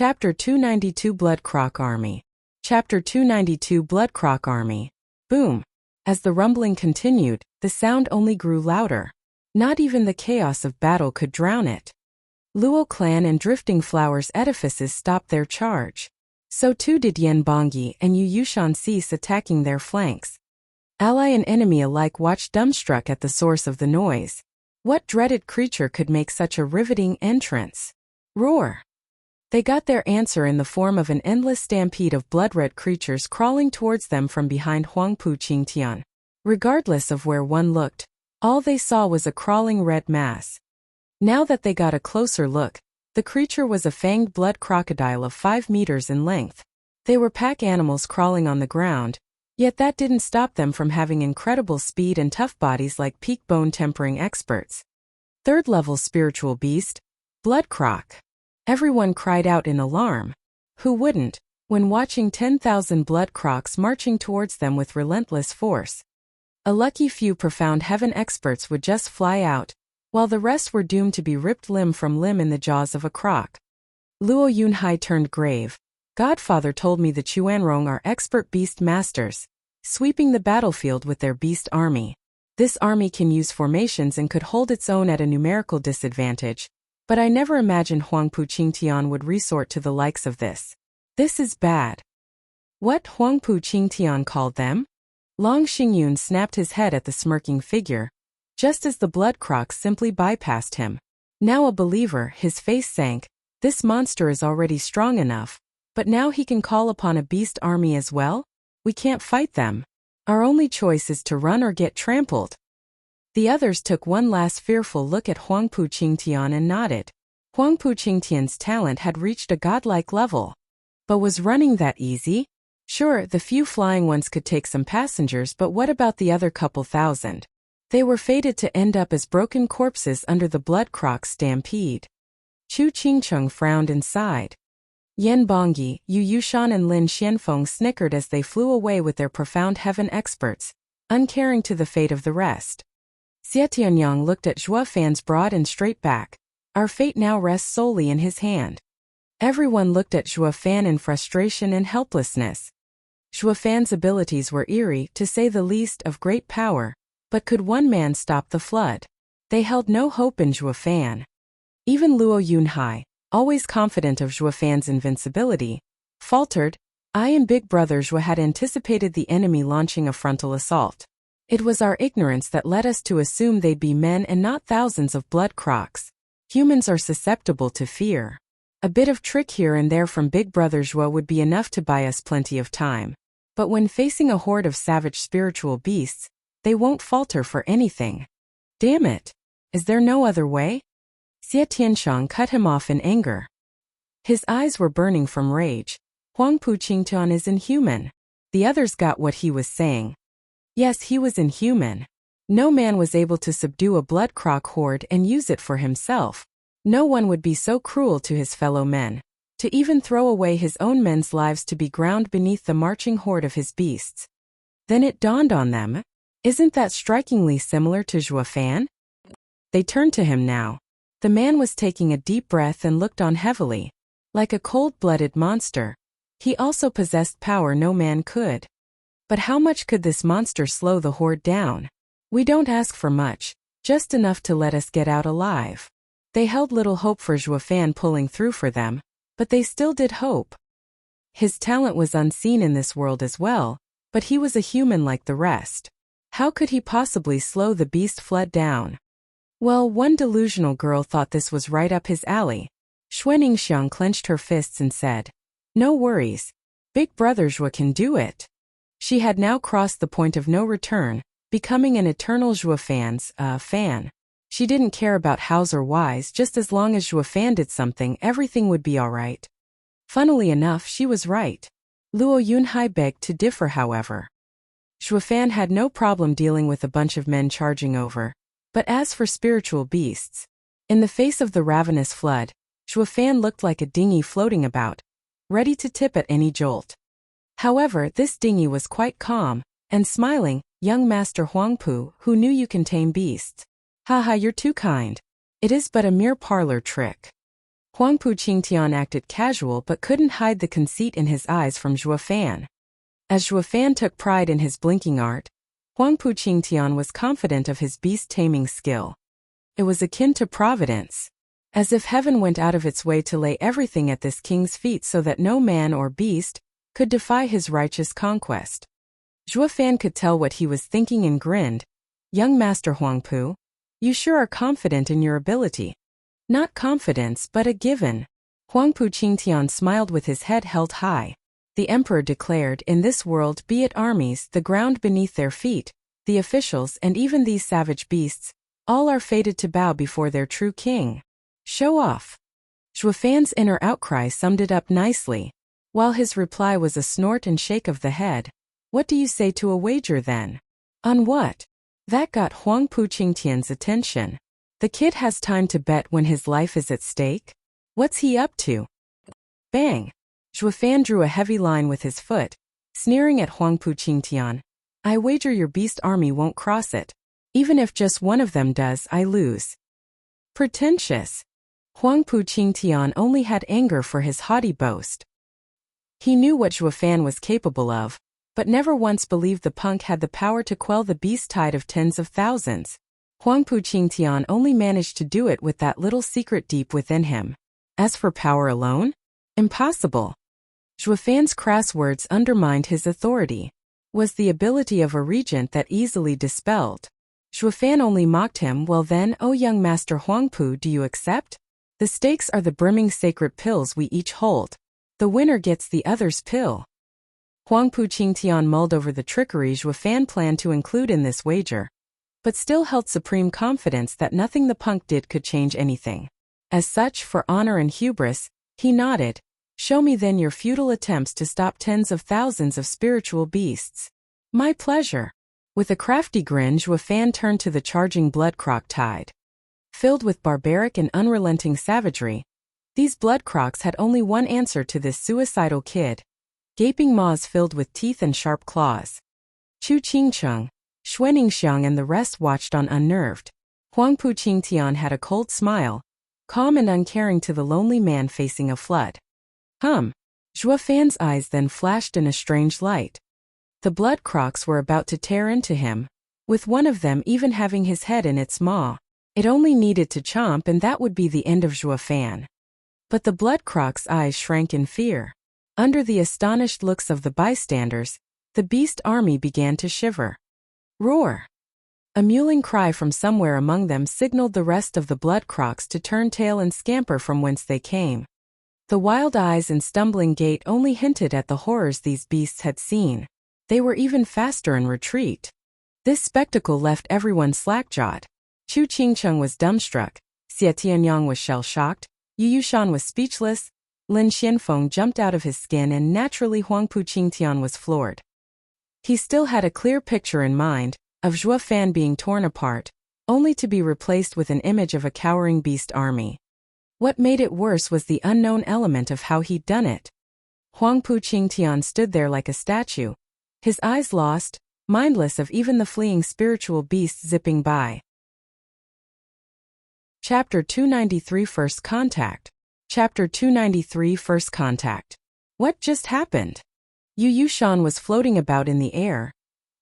Chapter 292 Blood Croc Army. Chapter 292 Blood Croc Army. Boom. As the rumbling continued, the sound only grew louder. Not even the chaos of battle could drown it. Luo clan and Drifting Flowers edifices stopped their charge. So too did Yen Bongi and Yu Yushan cease attacking their flanks. Ally and enemy alike watched dumbstruck at the source of the noise. What dreaded creature could make such a riveting entrance? Roar! They got their answer in the form of an endless stampede of blood-red creatures crawling towards them from behind Huangpu Qingtian. Regardless of where one looked, all they saw was a crawling red mass. Now that they got a closer look, the creature was a fanged blood crocodile of 5 meters in length. They were pack animals crawling on the ground, yet that didn't stop them from having incredible speed and tough bodies like peak bone tempering experts. Third-level spiritual beast, blood croc. Everyone cried out in alarm. Who wouldn't, when watching 10,000 blood crocs marching towards them with relentless force? A lucky few profound heaven experts would just fly out, while the rest were doomed to be ripped limb from limb in the jaws of a croc. Luo Yunhai turned grave. Godfather told me the Chuanrong are expert beast masters, sweeping the battlefield with their beast army. This army can use formations and could hold its own at a numerical disadvantage, but I never imagined Huangpu Qingtian would resort to the likes of this. This is bad. What Huangpu Qingtian called them? Long Xingyun snapped his head at the smirking figure, just as the blood crocs simply bypassed him. Now a believer, his face sank. This monster is already strong enough, but now he can call upon a beast army as well? We can't fight them. Our only choice is to run or get trampled. The others took one last fearful look at Huangpu Qingtian and nodded. Huangpu Qingtian's talent had reached a godlike level. But was running that easy? Sure, the few flying ones could take some passengers, but what about the other couple thousand? They were fated to end up as broken corpses under the blood croc stampede. Chu Qingcheng frowned and sighed. Yen Bongi, Yu Yushan and Lin Xianfeng snickered as they flew away with their profound heaven experts, uncaring to the fate of the rest. Xie Tianyang looked at Zhuo Fan's broad and straight back. Our fate now rests solely in his hand. Everyone looked at Zhuo Fan in frustration and helplessness. Zhuo Fan's abilities were eerie, to say the least, of great power, but could one man stop the flood? They held no hope in Zhuo Fan. Even Luo Yunhai, always confident of Zhuo Fan's invincibility, faltered. I and Big Brother Zhuo had anticipated the enemy launching a frontal assault. It was our ignorance that led us to assume they'd be men and not thousands of blood crocs. Humans are susceptible to fear. A bit of trick here and there from Big Brother Zhuo would be enough to buy us plenty of time. But when facing a horde of savage spiritual beasts, they won't falter for anything. Damn it! Is there no other way? Xie Tianshang cut him off in anger. His eyes were burning from rage. Huangpu Qingtian is inhuman. The others got what he was saying. Yes, he was inhuman. No man was able to subdue a blood croc horde and use it for himself. No one would be so cruel to his fellow men, to even throw away his own men's lives to be ground beneath the marching horde of his beasts. Then it dawned on them. Isn't that strikingly similar to Zhuo Fan? They turned to him now. The man was taking a deep breath and looked on heavily. Like a cold-blooded monster. He also possessed power no man could. But how much could this monster slow the horde down? We don't ask for much, just enough to let us get out alive. They held little hope for Zhuo Fan pulling through for them, but they still did hope. His talent was unseen in this world as well, but he was a human like the rest. How could he possibly slow the beast flood down? Well, one delusional girl thought this was right up his alley. Xuaningxiang clenched her fists and said, "No worries. Big Brother Zhuo can do it." She had now crossed the point of no return, becoming an eternal Zhuo Fan's fan. She didn't care about hows or whys, just as long as Zhuo Fan did something, everything would be alright. Funnily enough, she was right. Luo Yunhai begged to differ, however. Zhuo Fan had no problem dealing with a bunch of men charging over. But as for spiritual beasts, in the face of the ravenous flood, Zhuo Fan looked like a dinghy floating about, ready to tip at any jolt. However, this dinghy was quite calm, and smiling. Young Master Huangpu, who knew you can tame beasts. Haha, you're too kind. It is but a mere parlor trick. Huangpu Qingtian acted casual but couldn't hide the conceit in his eyes from Zhuofan. As Zhuofan took pride in his blinking art, Huangpu Qingtian was confident of his beast-taming skill. It was akin to providence, as if heaven went out of its way to lay everything at this king's feet so that no man or beast could defy his righteous conquest. Zhuofan could tell what he was thinking and grinned. "Young Master Huangpu, you sure are confident in your ability." "Not confidence but a given." Huangpu Qingtian smiled with his head held high. The emperor declared, "In this world, be it armies, the ground beneath their feet, the officials and even these savage beasts, all are fated to bow before their true king." "Show off." Zhuofan's inner outcry summed it up nicely, while his reply was a snort and shake of the head. "What do you say to a wager then?" "On what?" That got Huangpu Qingtian's attention. The kid has time to bet when his life is at stake? What's he up to? Bang! Zhuofan drew a heavy line with his foot, sneering at Huangpu Qingtian. "I wager your beast army won't cross it. Even if just one of them does, I lose." Pretentious. Huangpu Qingtian only had anger for his haughty boast. He knew what Zhuofan was capable of, but never once believed the punk had the power to quell the beast tide of tens of thousands. Huangpu Qingtian only managed to do it with that little secret deep within him. As for power alone? Impossible. Zhuofan's crass words undermined his authority. Was the ability of a regent that easily dispelled? Zhuofan only mocked him. "Well then, O young Master Huangpu, do you accept? The stakes are the brimming sacred pills we each hold. The winner gets the other's pill." Huangpu Qingtian mulled over the trickery Zhuofan planned to include in this wager, but still held supreme confidence that nothing the punk did could change anything. As such, for honor and hubris, he nodded. "Show me then your futile attempts to stop tens of thousands of spiritual beasts." "My pleasure." With a crafty grin, Zhuofan turned to the charging blood croc tide. Filled with barbaric and unrelenting savagery, these blood crocs had only one answer to this suicidal kid: gaping maws filled with teeth and sharp claws. Chu Qingcheng, Xuaningxiang and the rest watched on unnerved. Huangpu Qingtian had a cold smile, calm and uncaring to the lonely man facing a flood. Zhuofan's eyes then flashed in a strange light. The blood crocs were about to tear into him, with one of them even having his head in its maw. It only needed to chomp and that would be the end of Zhuofan. But the blood croc's eyes shrank in fear. Under the astonished looks of the bystanders, the beast army began to shiver. Roar! A mewling cry from somewhere among them signaled the rest of the blood crocs to turn tail and scamper from whence they came. The wild eyes and stumbling gait only hinted at the horrors these beasts had seen. They were even faster in retreat. This spectacle left everyone slack-jawed. Chu Qingcheng was dumbstruck, Xie Tianyang was shell-shocked, Yu Yushan was speechless, Lin Xianfeng jumped out of his skin and naturally Huangpu Qingtian was floored. He still had a clear picture in mind, of Zhuofan being torn apart, only to be replaced with an image of a cowering beast army. What made it worse was the unknown element of how he'd done it. Huangpu Qingtian stood there like a statue, his eyes lost, mindless of even the fleeing spiritual beasts zipping by. Chapter 293 First Contact. Chapter 293 First Contact. What just happened? Yu Yushan was floating about in the air,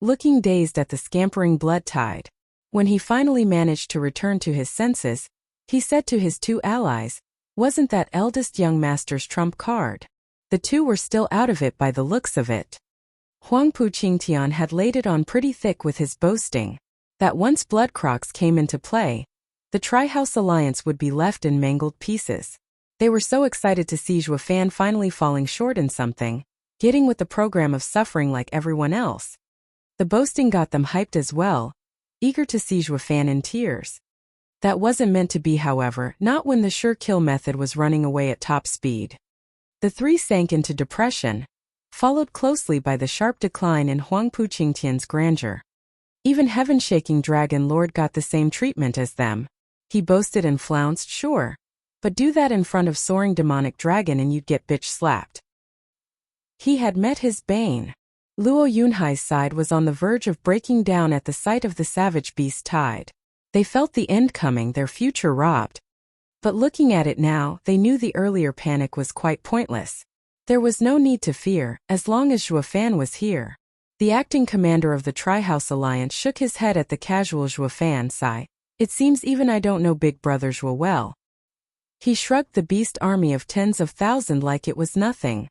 looking dazed at the scampering blood tide. When he finally managed to return to his senses, he said to his two allies, "Wasn't that eldest young master's trump card?" The two were still out of it by the looks of it. Huangpu Qingtian had laid it on pretty thick with his boasting, that once blood crocs came into play, the Tri-House Alliance would be left in mangled pieces. They were so excited to see Zhuofan finally falling short in something, getting with the program of suffering like everyone else. The boasting got them hyped as well, eager to see Zhuofan in tears. That wasn't meant to be, however, not when the sure kill method was running away at top speed. The three sank into depression, followed closely by the sharp decline in Huangpu Qingtian's grandeur. Even heaven-shaking Dragon Lord got the same treatment as them. He boasted and flounced, sure, but do that in front of soaring demonic dragon and you'd get bitch-slapped. He had met his bane. Luo Yunhai's side was on the verge of breaking down at the sight of the savage beast tide. They felt the end coming, their future robbed. But looking at it now, they knew the earlier panic was quite pointless. There was no need to fear, as long as Zhuo Fan was here. The acting commander of the Tri-House Alliance shook his head at the casual Zhuo Fan sigh. It seems even I don't know Big Brother Zhuo well. He shrugged the beast army of tens of thousands like it was nothing.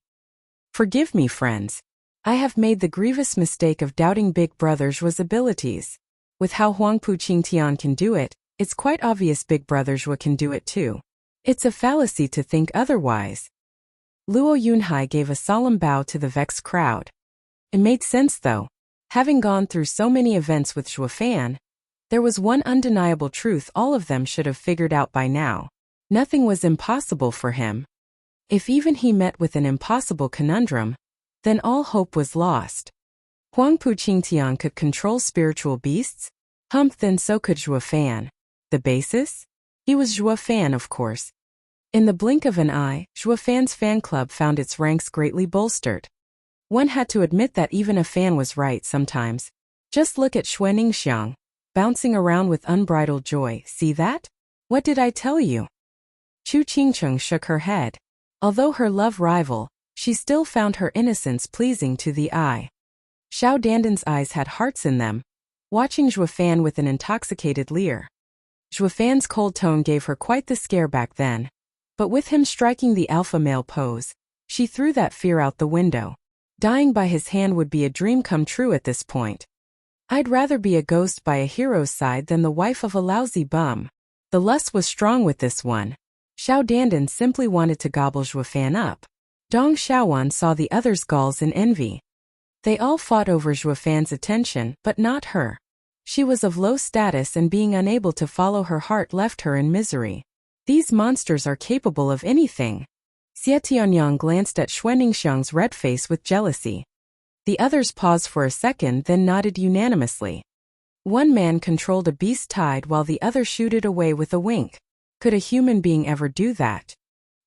Forgive me, friends. I have made the grievous mistake of doubting Big Brother Zhuo's abilities. With how Huangpu Qingtian can do it, it's quite obvious Big Brother Zhuo can do it too. It's a fallacy to think otherwise. Luo Yunhai gave a solemn bow to the vexed crowd. It made sense though. Having gone through so many events with Zhuo Fan, there was one undeniable truth all of them should have figured out by now. Nothing was impossible for him. If even he met with an impossible conundrum, then all hope was lost. Huangpu Qingtian could control spiritual beasts? Then so could Zhuo Fan. The basis? He was Zhuo Fan, of course. In the blink of an eye, Zhuo Fan's fan club found its ranks greatly bolstered. One had to admit that even a fan was right sometimes. Just look at Xue Ningxiang, bouncing around with unbridled joy. See that? What did I tell you? Chu Qingcheng shook her head. Although her love rival, she still found her innocence pleasing to the eye. Xiao Dandan's eyes had hearts in them, watching Zhuo Fan with an intoxicated leer. Zhuo Fan's cold tone gave her quite the scare back then. But with him striking the alpha male pose, she threw that fear out the window. Dying by his hand would be a dream come true at this point. I'd rather be a ghost by a hero's side than the wife of a lousy bum. The lust was strong with this one. Xiao Dandan simply wanted to gobble Zhuo Fan up. Dong Xiaowan saw the others' galls in envy. They all fought over Zhuo Fan's attention, but not her. She was of low status and being unable to follow her heart left her in misery. These monsters are capable of anything. Xie Tianyang glanced at Xue Ningxiang's red face with jealousy. The others paused for a second then nodded unanimously. One man controlled a beast tide while the other shooed away with a wink. Could a human being ever do that?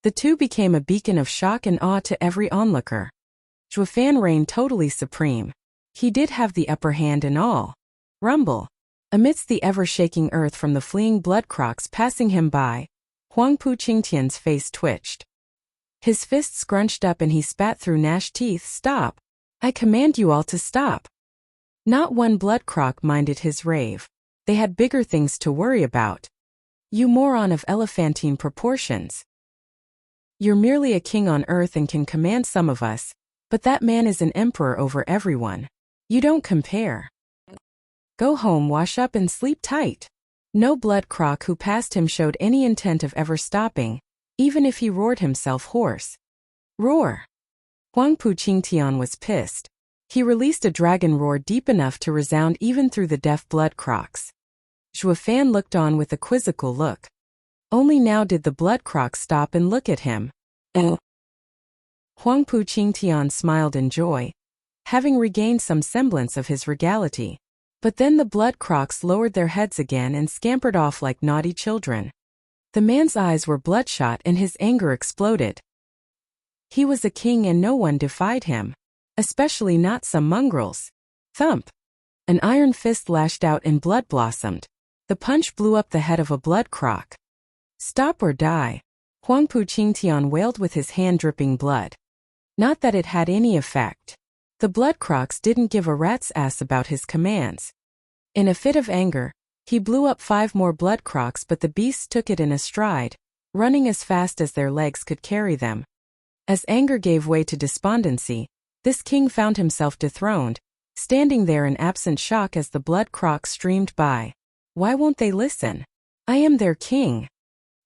The two became a beacon of shock and awe to every onlooker. Zhuo Fan reigned totally supreme. He did have the upper hand in all. Rumble. Amidst the ever-shaking earth from the fleeing blood crocs passing him by, Huangpu Qingtian's face twitched. His fist scrunched up and he spat through gnashed teeth. Stop. I command you all to stop. Not one blood croc minded his rave. They had bigger things to worry about. You moron of elephantine proportions. You're merely a king on earth and can command some of us, but that man is an emperor over everyone. You don't compare. Go home, wash up and sleep tight. No blood croc who passed him showed any intent of ever stopping, even if he roared himself hoarse. Roar. Huangpu Qingtian was pissed. He released a dragon roar deep enough to resound even through the deaf blood crocs. Zhuo Fan looked on with a quizzical look. Only now did the blood crocs stop and look at him. Huangpu Qingtian smiled in joy, having regained some semblance of his regality. But then the blood crocs lowered their heads again and scampered off like naughty children. The man's eyes were bloodshot and his anger exploded. He was a king and no one defied him. Especially not some mongrels. Thump! An iron fist lashed out and blood blossomed. The punch blew up the head of a blood croc. Stop or die. Huangpu Qingtian wailed with his hand dripping blood. Not that it had any effect. The blood crocs didn't give a rat's ass about his commands. In a fit of anger, he blew up 5 more blood crocs, but the beasts took it in a stride, running as fast as their legs could carry them. As anger gave way to despondency, this king found himself dethroned, standing there in absent shock as the blood crocs streamed by. Why won't they listen? I am their king.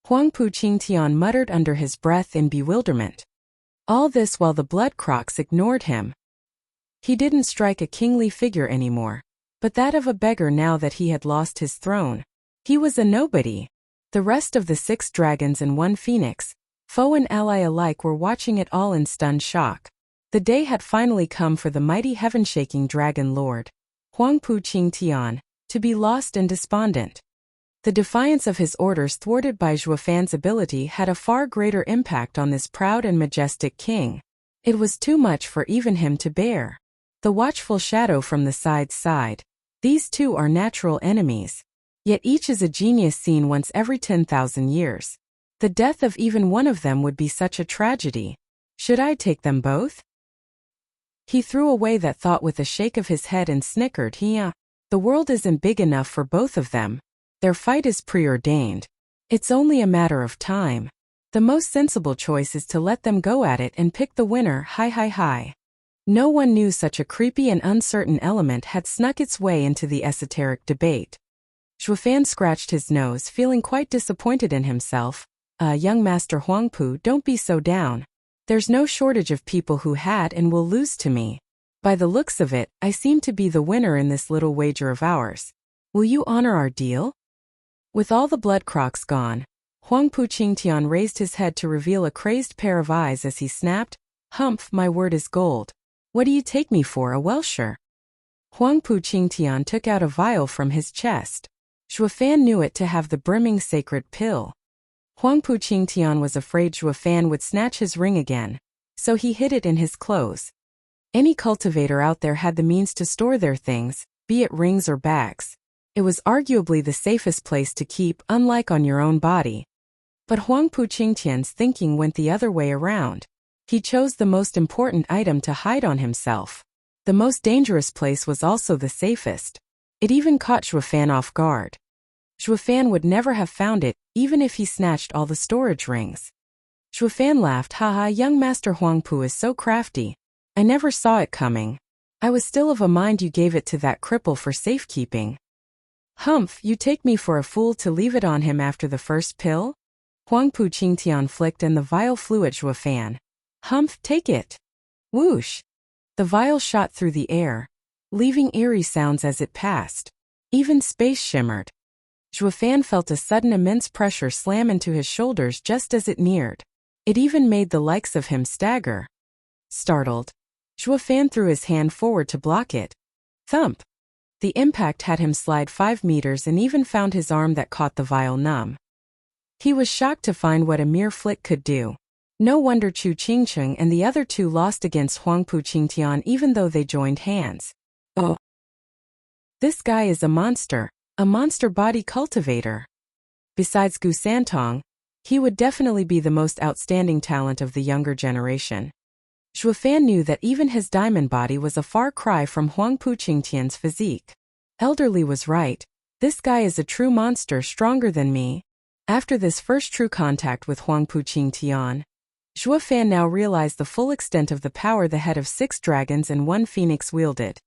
Huangpu Qingtian muttered under his breath in bewilderment. All this while the blood crocs ignored him. He didn't strike a kingly figure anymore, but that of a beggar now that he had lost his throne. He was a nobody. The rest of the 6 dragons and 1 phoenix, foe and ally alike, were watching it all in stunned shock. The day had finally come for the mighty heaven-shaking dragon lord, Huangpu Qingtian, to be lost and despondent. The defiance of his orders thwarted by Zhuo Fan's ability had a far greater impact on this proud and majestic king. It was too much for even him to bear. The watchful shadow from the side sighed. These two are natural enemies. Yet each is a genius seen once every 10,000 years. The death of even one of them would be such a tragedy. Should I take them both? He threw away that thought with a shake of his head and snickered. The world isn't big enough for both of them. Their fight is preordained. It's only a matter of time. The most sensible choice is to let them go at it and pick the winner. Hi. No one knew such a creepy and uncertain element had snuck its way into the esoteric debate. Zhuofan scratched his nose, feeling quite disappointed in himself. Young Master Huangpu, don't be so down. There's no shortage of people who had and will lose to me. By the looks of it, I seem to be the winner in this little wager of ours. Will you honor our deal? With all the blood crocs gone, Huangpu Qingtian raised his head to reveal a crazed pair of eyes as he snapped, "Humph, my word is gold. What do you take me for, a Welsher?" Huangpu Qingtian took out a vial from his chest. Zhuofan knew it to have the brimming sacred pill. Huangpu Qingtian was afraid Zhuofan would snatch his ring again, so he hid it in his clothes. Any cultivator out there had the means to store their things, be it rings or bags. It was arguably the safest place to keep, unlike on your own body. But Huangpu Qingtian's thinking went the other way around. He chose the most important item to hide on himself. The most dangerous place was also the safest. It even caught Zhuofan off guard. Zhuofan would never have found it, even if he snatched all the storage rings. Zhuofan laughed. Haha, young Master Huangpu is so crafty. I never saw it coming. I was still of a mind you gave it to that cripple for safekeeping. Humph, you take me for a fool to leave it on him after the first pill? Huangpu Qingtian flicked and the vial flew at Zhuofan. Humph, take it. Whoosh. The vial shot through the air, leaving eerie sounds as it passed. Even space shimmered. Zhuofan felt a sudden immense pressure slam into his shoulders just as it neared. It even made the likes of him stagger. Startled, Zhuofan threw his hand forward to block it. Thump. The impact had him slide 5 meters and even found his arm that caught the vial numb. He was shocked to find what a mere flick could do. No wonder Chu Qingcheng and the other two lost against Huangpu Qingtian even though they joined hands. Oh. This guy is a monster body cultivator. Besides Gu Santong, he would definitely be the most outstanding talent of the younger generation. Zhuofan knew that even his diamond body was a far cry from Huangpu Qingtian's physique. Elderly was right. This guy is a true monster, stronger than me. After this first true contact with Huangpu Qingtian, Zhuofan now realized the full extent of the power the head of 6 dragons and 1 phoenix wielded.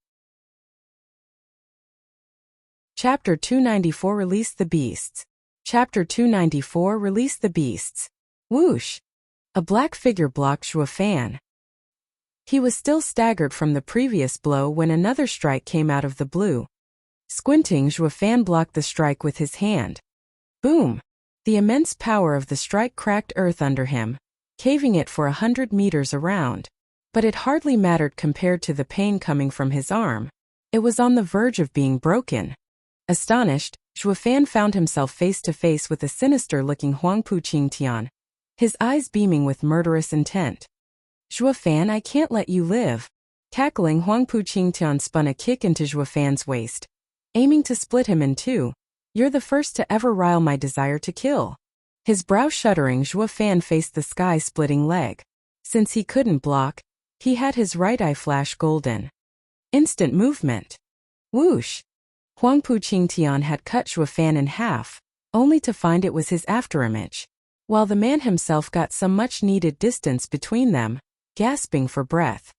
Chapter 294 Release the Beasts. Chapter 294 Release the Beasts. Whoosh! A black figure blocked Zhuofan. He was still staggered from the previous blow when another strike came out of the blue. Squinting, Zhuofan blocked the strike with his hand. Boom! The immense power of the strike cracked earth under him, caving it for 100 meters around. But it hardly mattered compared to the pain coming from his arm. It was on the verge of being broken. Astonished, Zhuofan found himself face to face with a sinister-looking Huangpu Qingtian, his eyes beaming with murderous intent. Zhuofan, I can't let you live. Cackling, Huangpu Qingtian spun a kick into Zhuofan's waist, aiming to split him in two. You're the first to ever rile my desire to kill. His brow shuddering, Zhuofan faced the sky-splitting leg. Since he couldn't block, he had his right eye flash golden. Instant movement. Whoosh! Huangpu Qingtian had cut Zhuofan in half, only to find it was his afterimage, while the man himself got some much-needed distance between them, gasping for breath.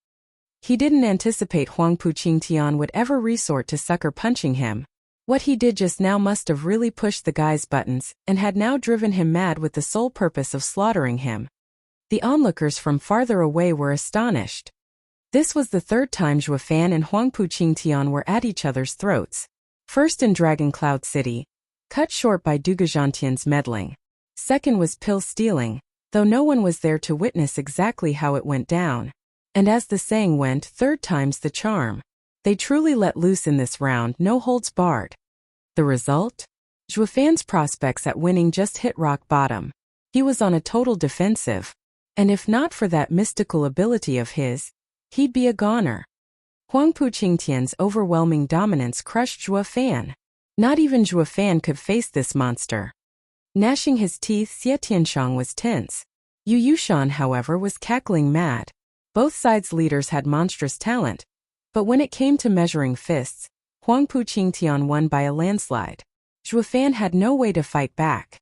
He didn't anticipate Huangpu Qingtian would ever resort to sucker punching him. What he did just now must have really pushed the guy's buttons and had now driven him mad with the sole purpose of slaughtering him. The onlookers from farther away were astonished. This was the third time Zhuofan and Huangpu Qingtian were at each other's throats. First in Dragon Cloud City, cut short by Dugujantian's meddling. Second was pill stealing, though no one was there to witness exactly how it went down. And as the saying went, third time's the charm. They truly let loose in this round, no holds barred. The result? Zhuofan's prospects at winning just hit rock bottom. He was on a total defensive. And if not for that mystical ability of his, he'd be a goner. Huangpu Qingtian's overwhelming dominance crushed Zhuofan. Not even Zhuofan could face this monster. Gnashing his teeth, Xie Tianshang was tense. Yu Yushan, however, was cackling mad. Both sides' leaders had monstrous talent, but when it came to measuring fists, Huangpu Qingtian won by a landslide. Zhuo Fan had no way to fight back.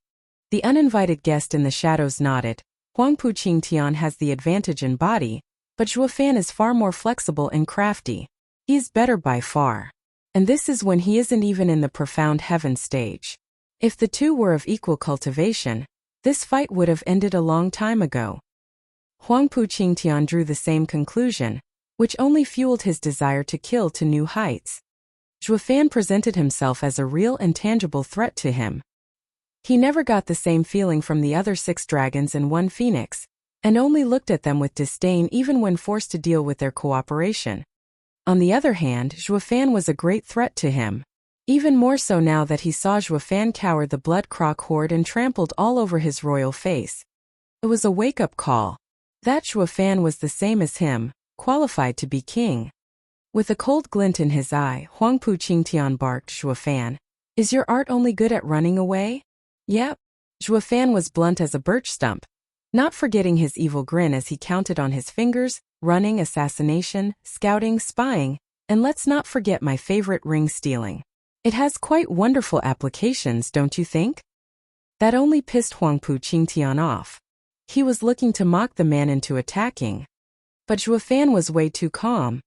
The uninvited guest in the shadows nodded. Huangpu Qingtian has the advantage in body, but Zhuo Fan is far more flexible and crafty. He is better by far. And this is when he isn't even in the profound heaven stage. If the two were of equal cultivation, this fight would have ended a long time ago. Huangpu Qingtian drew the same conclusion, which only fueled his desire to kill to new heights. Zhuo Fan presented himself as a real and tangible threat to him. He never got the same feeling from the other 6 dragons and 1 phoenix, and only looked at them with disdain even when forced to deal with their cooperation. On the other hand, Zhuo Fan was a great threat to him. Even more so now that he saw Zhuo Fan cower the blood croc horde and trampled all over his royal face. It was a wake-up call. That Zhuo Fan was the same as him, qualified to be king. With a cold glint in his eye, Huangpu Qingtian barked, "Zhuo Fan, is your art only good at running away?" "Yep." Zhuo Fan was blunt as a birch stump, not forgetting his evil grin as he counted on his fingers: running, assassination, scouting, spying, and let's not forget my favorite, ring stealing. It has quite wonderful applications, don't you think? That only pissed Huangpu Qingtian off. He was looking to mock the man into attacking. But Zhuo Fan was way too calm,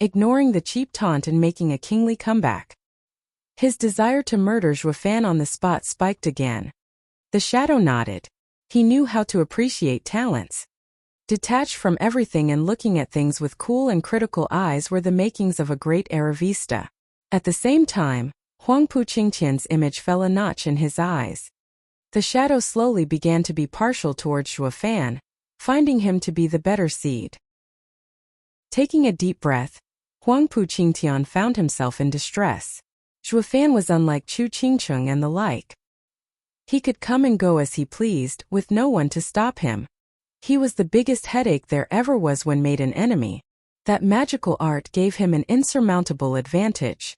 ignoring the cheap taunt and making a kingly comeback. His desire to murder Zhuo Fan on the spot spiked again. The shadow nodded. He knew how to appreciate talents. Detached from everything and looking at things with cool and critical eyes were the makings of a great Aravista. At the same time, Huangpu Qingtian's image fell a notch in his eyes. The shadow slowly began to be partial towards Zhuo Fan, finding him to be the better seed. Taking a deep breath, Huangpu Qingtian found himself in distress. Zhuo Fan was unlike Chu Qingcheng and the like. He could come and go as he pleased, with no one to stop him. He was the biggest headache there ever was when made an enemy. That magical art gave him an insurmountable advantage.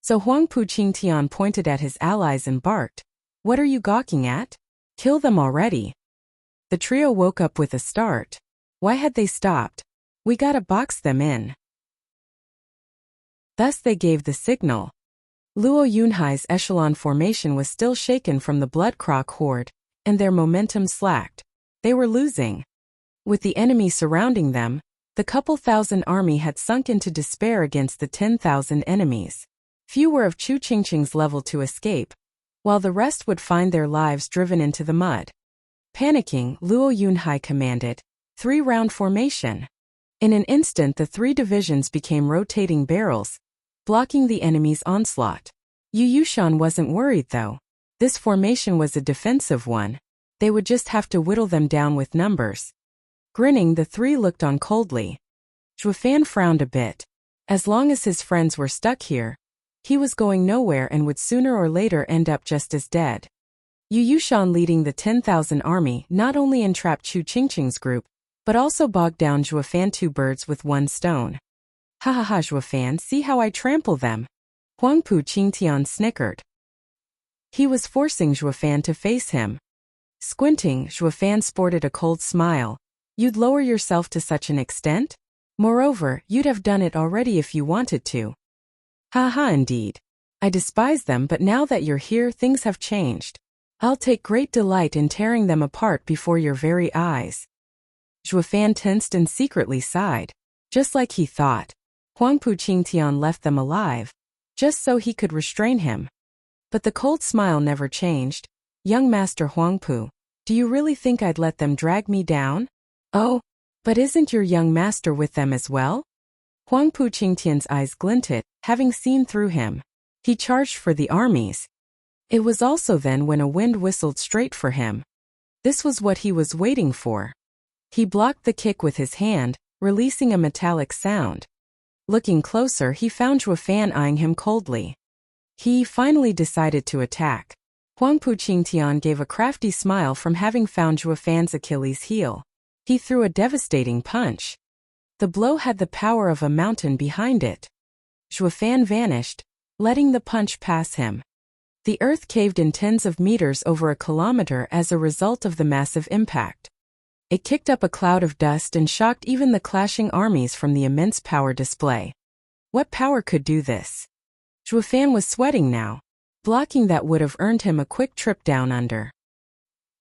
So Huangpu Qingtian pointed at his allies and barked, "What are you gawking at? Kill them already." The trio woke up with a start. Why had they stopped? "We gotta box them in." Thus they gave the signal. Luo Yunhai's echelon formation was still shaken from the blood croc horde, and their momentum slacked. They were losing. With the enemy surrounding them, the couple thousand army had sunk into despair against the 10,000 enemies. Few were of Chu Qingcheng's level to escape, while the rest would find their lives driven into the mud. Panicking, Luo Yunhai commanded, 3-round formation. In an instant the 3 divisions became rotating barrels, blocking the enemy's onslaught. Yu Yushan wasn't worried though. This formation was a defensive one. They would just have to whittle them down with numbers. Grinning, the 3 looked on coldly. Zhuo Fan frowned a bit. As long as his friends were stuck here, he was going nowhere and would sooner or later end up just as dead. Yu Yushan leading the 10,000 army not only entrapped Chu Qingcheng's group, but also bogged down Zhuo Fan 2 birds with 1 stone. "Ha ha ha, Zhuo Fan, see how I trample them." Huangpu Qingtian snickered. He was forcing Zhuo Fan to face him. Squinting, Zhuo Fan sported a cold smile. "You'd lower yourself to such an extent? Moreover, you'd have done it already if you wanted to." "Ha ha, indeed. I despise them, but now that you're here, things have changed. I'll take great delight in tearing them apart before your very eyes." Zhuo Fan tensed and secretly sighed. Just like he thought, Huangpu Qingtian left them alive, just so he could restrain him. But the cold smile never changed. "Young Master Huangpu, do you really think I'd let them drag me down?" "Oh, but isn't your young master with them as well?" Huangpu Qingtian's eyes glinted, having seen through him. He charged for the armies. It was also then when a wind whistled straight for him. This was what he was waiting for. He blocked the kick with his hand, releasing a metallic sound. Looking closer, he found Zhuo Fan eyeing him coldly. He finally decided to attack. Huangpu Qingtian gave a crafty smile from having found Zhuo Fan's Achilles heel. He threw a devastating punch. The blow had the power of a mountain behind it. Zhuo Fan vanished, letting the punch pass him. The earth caved in tens of meters over a kilometer as a result of the massive impact. It kicked up a cloud of dust and shocked even the clashing armies from the immense power display. What power could do this? Zhuo Fan was sweating now. Blocking that would have earned him a quick trip down under.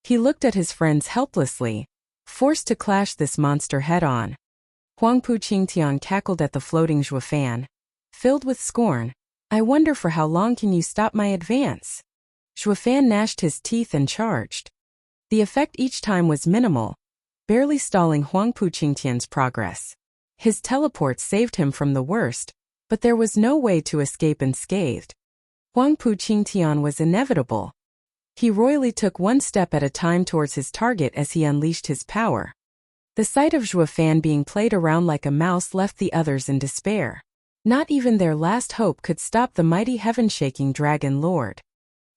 He looked at his friends helplessly, forced to clash this monster head-on. Huangpu Qingtian cackled at the floating Zhuo Fan, filled with scorn. I wonder for how long can you stop my advance? Zhuo Fan gnashed his teeth and charged. The effect each time was minimal, barely stalling Huangpu Qingtian's progress. His teleport saved him from the worst, but there was no way to escape unscathed. Huangpu Qingtian was inevitable. He royally took one step at a time towards his target as he unleashed his power. The sight of Zhuo Fan being played around like a mouse left the others in despair. Not even their last hope could stop the mighty heaven-shaking Dragon Lord.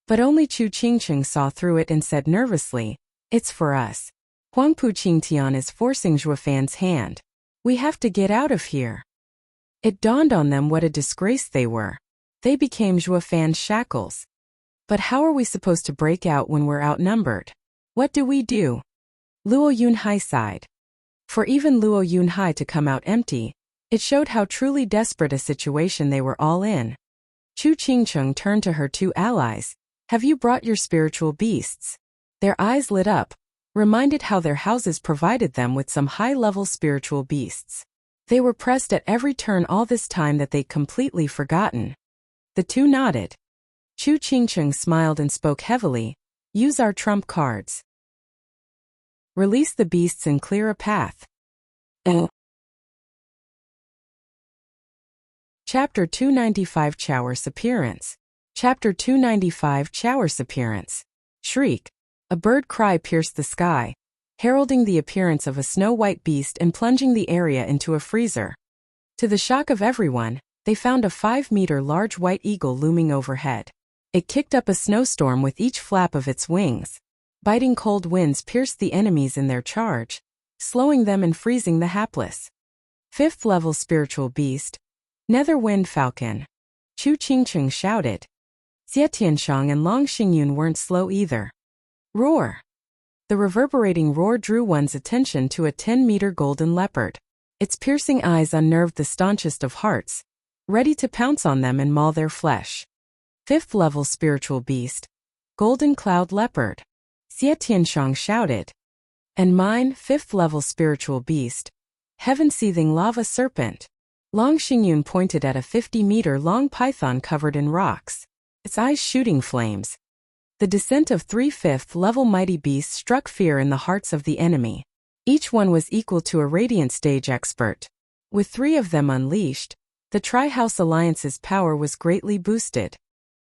But only Chu Qingcheng saw through it and said nervously, "It's for us. Huangpu Qingtian is forcing Zhuo Fan's hand. We have to get out of here." It dawned on them what a disgrace they were. They became Zhuo Fan's shackles. But how are we supposed to break out when we're outnumbered? What do we do? Luo Yunhai sighed. For even Luo Yunhai to come out empty, it showed how truly desperate a situation they were all in. Chu Qingcheng turned to her two allies. Have you brought your spiritual beasts? Their eyes lit up, reminded how their houses provided them with some high-level spiritual beasts. They were pressed at every turn all this time that they'd completely forgotten. The two nodded. Chu Qingcheng smiled and spoke heavily. Use our trump cards. Release the beasts and clear a path. Chapter 295 Chower's Appearance. Chapter 295 Chower's Appearance. Shriek. A bird cry pierced the sky, heralding the appearance of a snow-white beast and plunging the area into a freezer. To the shock of everyone, they found a 5-meter large white eagle looming overhead. It kicked up a snowstorm with each flap of its wings. Biting cold winds pierced the enemies in their charge, slowing them and freezing the hapless. 5th-level spiritual beast. Nether Wind Falcon. Chu Qingcheng shouted. Xie Tianshang and Long Xingyun weren't slow either. Roar! The reverberating roar drew one's attention to a 10-meter golden leopard. Its piercing eyes unnerved the staunchest of hearts, ready to pounce on them and maul their flesh. 5th-level spiritual beast. Golden Cloud Leopard. Xie Tianshang shouted. And mine, 5th-level spiritual beast. Heaven-seething lava serpent. Long Xingyun pointed at a 50-meter-long python covered in rocks, its eyes shooting flames. The descent of 3 5th-level mighty beasts struck fear in the hearts of the enemy. Each one was equal to a Radiant Stage expert. With 3 of them unleashed, the Tri-House Alliance's power was greatly boosted.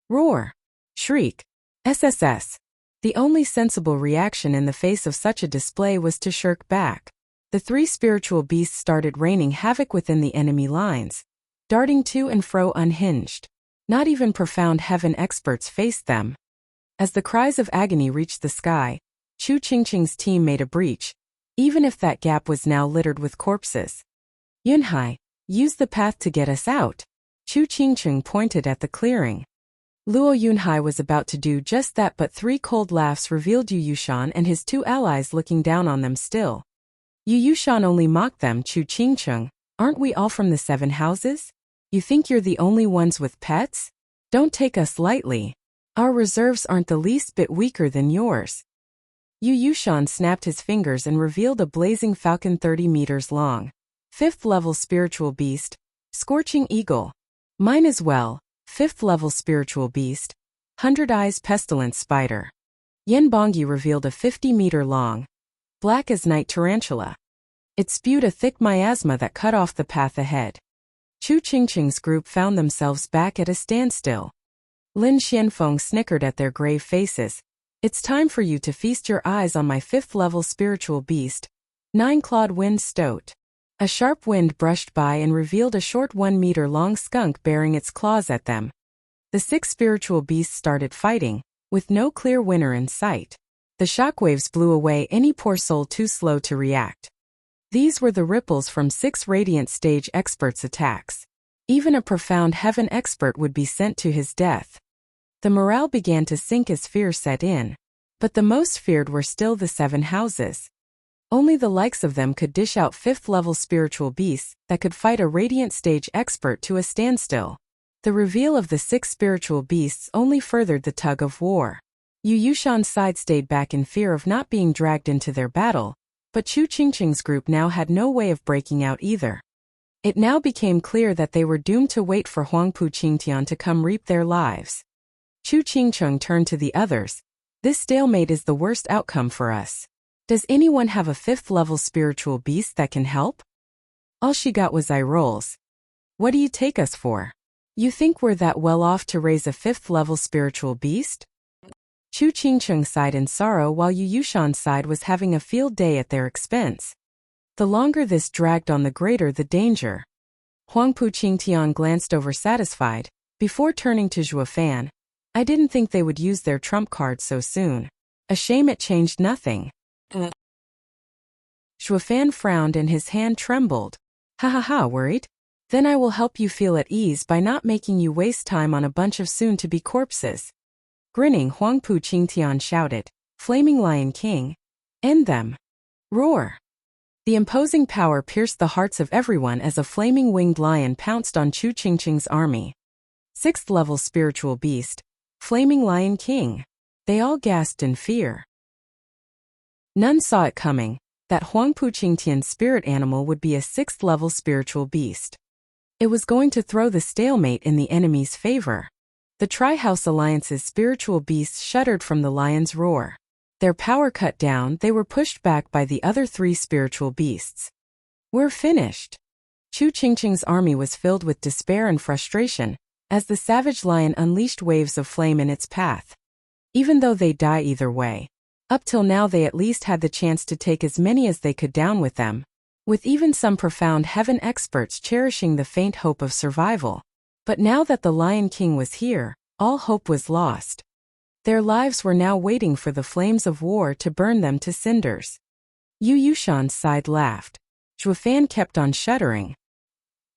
Roar! Shriek! SSS! The only sensible reaction in the face of such a display was to shirk back. The 3 spiritual beasts started raining havoc within the enemy lines, darting to and fro unhinged. Not even profound heaven experts faced them. As the cries of agony reached the sky, Chu Qingcheng's team made a breach, even if that gap was now littered with corpses. Yunhai, use the path to get us out. Chu Qingcheng pointed at the clearing. Luo Yunhai was about to do just that, but 3 cold laughs revealed Yu Yushan and his 2 allies looking down on them still. Yu Yushan only mocked them. Chu Qingcheng, aren't we all from the 7 houses? You think you're the only ones with pets? Don't take us lightly. Our reserves aren't the least bit weaker than yours. Yu Yushan snapped his fingers and revealed a blazing falcon 30 meters long. 5th-level spiritual beast. Scorching eagle. Mine as well. 5th-level spiritual beast. 100 eyes pestilence spider. Yen Bongyi revealed a 50-meter-long, black as night tarantula. It spewed a thick miasma that cut off the path ahead. Chu Qingcheng's group found themselves back at a standstill. Lin Xianfeng snickered at their grave faces. It's time for you to feast your eyes on my 5th-level spiritual beast, 9-clawed wind stoat. A sharp wind brushed by and revealed a short 1-meter-long skunk bearing its claws at them. The 6 spiritual beasts started fighting, with no clear winner in sight. The shockwaves blew away any poor soul too slow to react. These were the ripples from 6 Radiant Stage experts' attacks. Even a profound heaven expert would be sent to his death. The morale began to sink as fear set in. But the most feared were still the 7 houses. Only the likes of them could dish out 5th-level spiritual beasts that could fight a radiant stage expert to a standstill. The reveal of the 6 spiritual beasts only furthered the tug of war. Yu Yushan's side stayed back in fear of not being dragged into their battle, but Chu Qingqing's group now had no way of breaking out either. It now became clear that they were doomed to wait for Huangpu Qingtian to come reap their lives. Chu Qingqing turned to the others. This stalemate is the worst outcome for us. Does anyone have a 5th-level spiritual beast that can help? All she got was eye rolls. What do you take us for? You think we're that well off to raise a 5th-level spiritual beast? Chu Qingqing sighed in sorrow while Yu Yushan's side was having a field day at their expense. The longer this dragged on, the greater the danger. Huangpu Qingtian glanced over satisfied, before turning to Zhuo Fan. I didn't think they would use their trump card so soon. A shame it changed nothing. Zhuo Fan frowned and his hand trembled. Ha ha ha, worried? Then I will help you feel at ease by not making you waste time on a bunch of soon-to-be corpses. Grinning, Huangpu Qingtian shouted, Flaming Lion King. End them. Roar. The imposing power pierced the hearts of everyone as a flaming winged lion pounced on Chu Qingqing's army. 6th-level spiritual beast. Flaming Lion King. They all gasped in fear. None saw it coming, that Huangpu Qingtian's spirit animal would be a 6th-level spiritual beast. It was going to throw the stalemate in the enemy's favor. The Tri-House Alliance's spiritual beasts shuddered from the lion's roar. Their power cut down, they were pushed back by the other 3 spiritual beasts. We're finished. Chu Qingqing's army was filled with despair and frustration, as the savage lion unleashed waves of flame in its path. Even though they'd die either way, up till now they at least had the chance to take as many as they could down with them, with even some profound heaven experts cherishing the faint hope of survival. But now that the Lion King was here, all hope was lost. Their lives were now waiting for the flames of war to burn them to cinders. Yu Yushan's side laughed. Zhuo Fan kept on shuddering.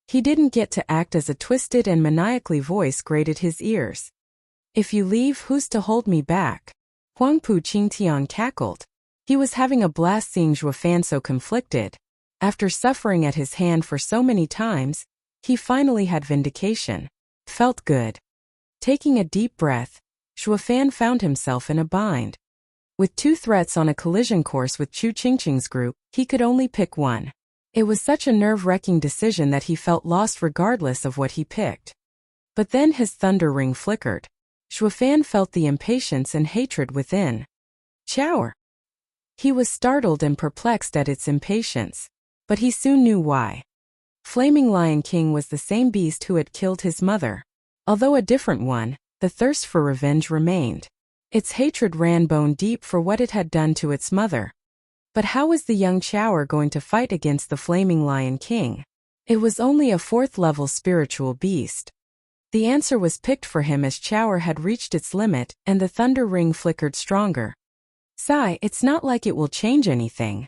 He didn't get to act as a twisted and maniacally voice grated his ears. If you leave, who's to hold me back? Huangpu Qingtian cackled. He was having a blast seeing Zhuo Fan so conflicted. After suffering at his hand for so many times, he finally had vindication. Felt good. Taking a deep breath, Zhuo Fan found himself in a bind. With 2 threats on a collision course with Chu Qingqing's group, he could only pick one. It was such a nerve-wracking decision that he felt lost regardless of what he picked. But then his thunder ring flickered. Zhuo Fan felt the impatience and hatred within. Chower. He was startled and perplexed at its impatience. But he soon knew why. Flaming Lion King was the same beast who had killed his mother. Although a different one, the thirst for revenge remained. Its hatred ran bone deep for what it had done to its mother. But how was the young Chower going to fight against the Flaming Lion King? It was only a 4th-level spiritual beast. The answer was picked for him as Chower had reached its limit and the thunder ring flickered stronger. Sigh, it's not like it will change anything.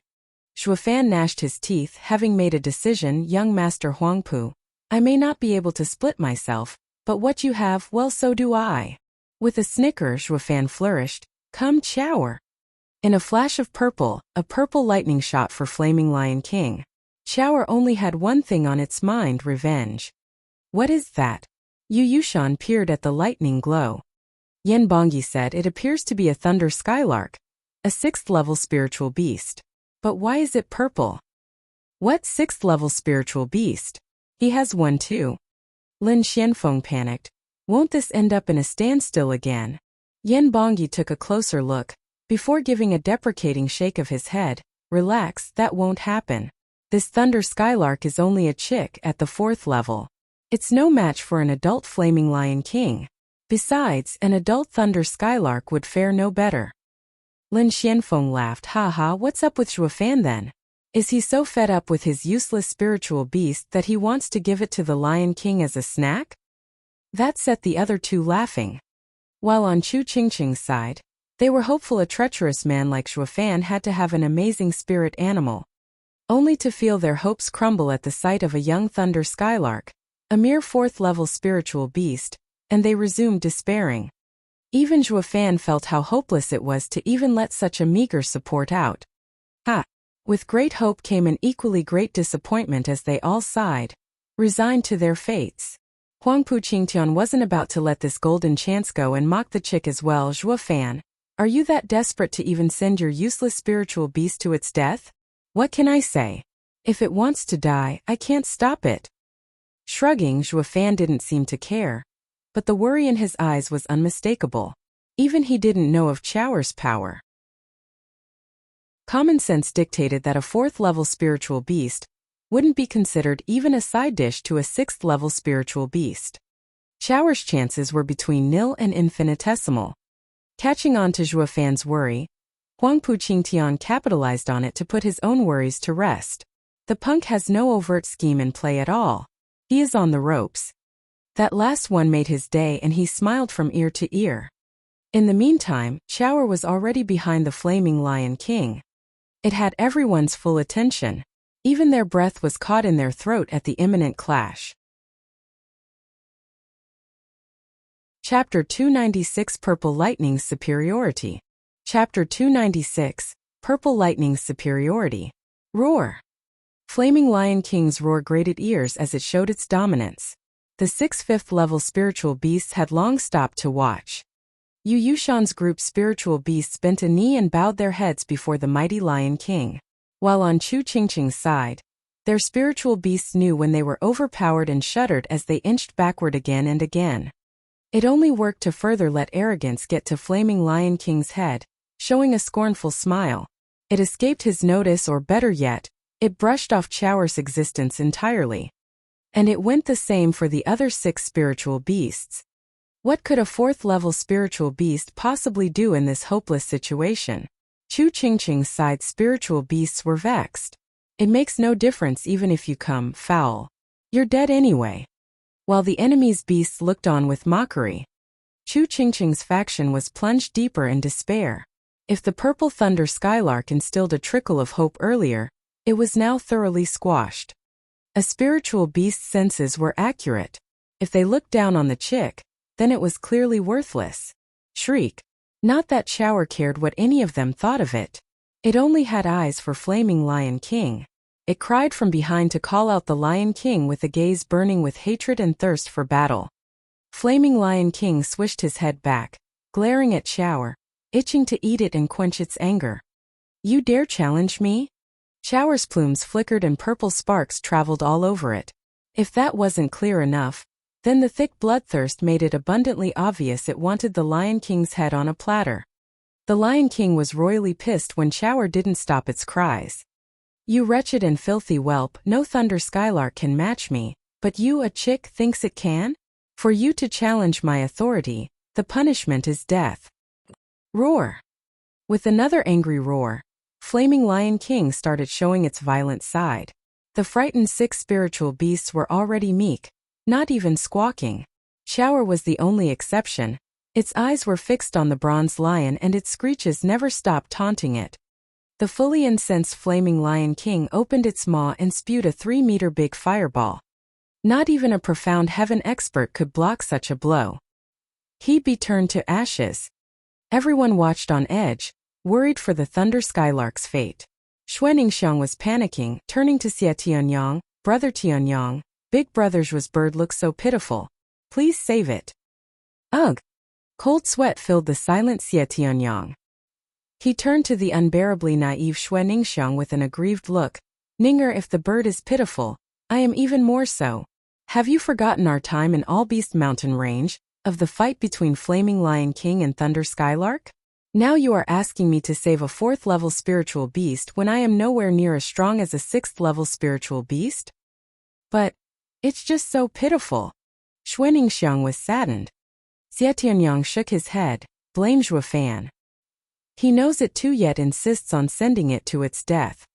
Zhuo Fan gnashed his teeth, having made a decision. Young Master Huangpu, I may not be able to split myself, but what you have, well, so do I. With a snicker, Zhuo Fan flourished, Come Chower. In a flash of purple, a purple lightning shot for Flaming Lion King. Chower only had one thing on its mind: revenge. What is that? Yu Yushan peered at the lightning glow. Yen Bongyi said it appears to be a thunder skylark, a 6th-level spiritual beast. But why is it purple? What 6th-level spiritual beast? He has one too. Lin Xianfeng panicked. Won't this end up in a standstill again? Yen Bongyi took a closer look, before giving a deprecating shake of his head. Relax, that won't happen. This thunder skylark is only a chick at the 4th level. It's no match for an adult Flaming Lion King. Besides, an adult thunder skylark would fare no better. Lin Xianfeng laughed. Ha ha, what's up with Zhuo Fan then? Is he so fed up with his useless spiritual beast that he wants to give it to the Lion King as a snack? That set the other 2 laughing. While on Chu Qingqing's side, they were hopeful a treacherous man like Zhuo Fan had to have an amazing spirit animal. Only to feel their hopes crumble at the sight of a young thunder skylark, a mere 4th-level spiritual beast, and they resumed despairing. Even Zhuo Fan felt how hopeless it was to even let such a meager support out. With great hope came an equally great disappointment as they all sighed, resigned to their fates. Huangpu Qingtian wasn't about to let this golden chance go and mock the chick as well. Zhuo Fan, are you that desperate to even send your useless spiritual beast to its death? What can I say? If it wants to die, I can't stop it. Shrugging, Zhuo Fan didn't seem to care, but the worry in his eyes was unmistakable. Even he didn't know of Chower's power. Common sense dictated that a 4th-level spiritual beast wouldn't be considered even a side dish to a 6th-level spiritual beast. Chower's chances were between nil and infinitesimal. Catching on to Zhuo Fan's worry, Huangpu Qingtian capitalized on it to put his own worries to rest. The punk has no overt scheme in play at all. He is on the ropes. That last one made his day and he smiled from ear to ear. In the meantime, Chower was already behind the flaming Lion King. It had everyone's full attention. Even their breath was caught in their throat at the imminent clash. Chapter 296 Purple Lightning's Superiority. Chapter 296 Purple Lightning's Superiority. Roar. Flaming Lion King's roar grated ears as it showed its dominance. The 6th 5th-level spiritual beasts had long stopped to watch. Yu Yushan's group spiritual beasts bent a knee and bowed their heads before the mighty Lion King. While on Chu Qingqing's side, their spiritual beasts knew when they were overpowered and shuddered as they inched backward again and again. It only worked to further let arrogance get to flaming Lion King's head, showing a scornful smile. It escaped his notice, or better yet, it brushed off Chower's existence entirely. And it went the same for the other 6 spiritual beasts. What could a 4th-level spiritual beast possibly do in this hopeless situation? Chu Qingqing's side spiritual beasts were vexed. It makes no difference even if you come foul. You're dead anyway. While the enemy's beasts looked on with mockery, Chu Qingqing's faction was plunged deeper in despair. If the purple thunder skylark instilled a trickle of hope earlier, it was now thoroughly squashed. A spiritual beast's senses were accurate. If they looked down on the chick, then it was clearly worthless. Shriek. Not that Chower cared what any of them thought of it. It only had eyes for flaming Lion King. It cried from behind to call out the Lion King with a gaze burning with hatred and thirst for battle. Flaming Lion King swished his head back, glaring at Chower, itching to eat it and quench its anger. You dare challenge me? Chower's plumes flickered and purple sparks traveled all over it. If that wasn't clear enough, then the thick bloodthirst made it abundantly obvious it wanted the Lion King's head on a platter. The Lion King was royally pissed when Chower didn't stop its cries. You wretched and filthy whelp, no thunder skylark can match me, but you, a chick, thinks it can? For you to challenge my authority, the punishment is death. Roar. With another angry roar, flaming Lion King started showing its violent side. The frightened 6 spiritual beasts were already meek, not even squawking. Chower was the only exception. Its eyes were fixed on the bronze lion and its screeches never stopped taunting it. The fully incensed flaming Lion King opened its maw and spewed a 3-meter-big fireball. Not even a profound heaven expert could block such a blow. He'd be turned to ashes. Everyone watched on edge, worried for the thunder skylark's fate. Xuaningxiang was panicking, turning to Xie Tianyang, Brother Tianyang, Big Brother Zhuo's bird looks so pitiful. Please save it. Ugh! Cold sweat filled the silent Xie Tianyang. He turned to the unbearably naive Xuaningxiang with an aggrieved look. Ninger, if the bird is pitiful, I am even more so. Have you forgotten our time in Allbeast Mountain Range, of the fight between Flaming Lion King and Thunder Skylark? Now you are asking me to save a 4th-level spiritual beast when I am nowhere near as strong as a 6th-level spiritual beast? But it's just so pitiful. Xuaningxiang was saddened. Xie Tianyang shook his head, blame Zhuo Fan. He knows it too yet insists on sending it to its death.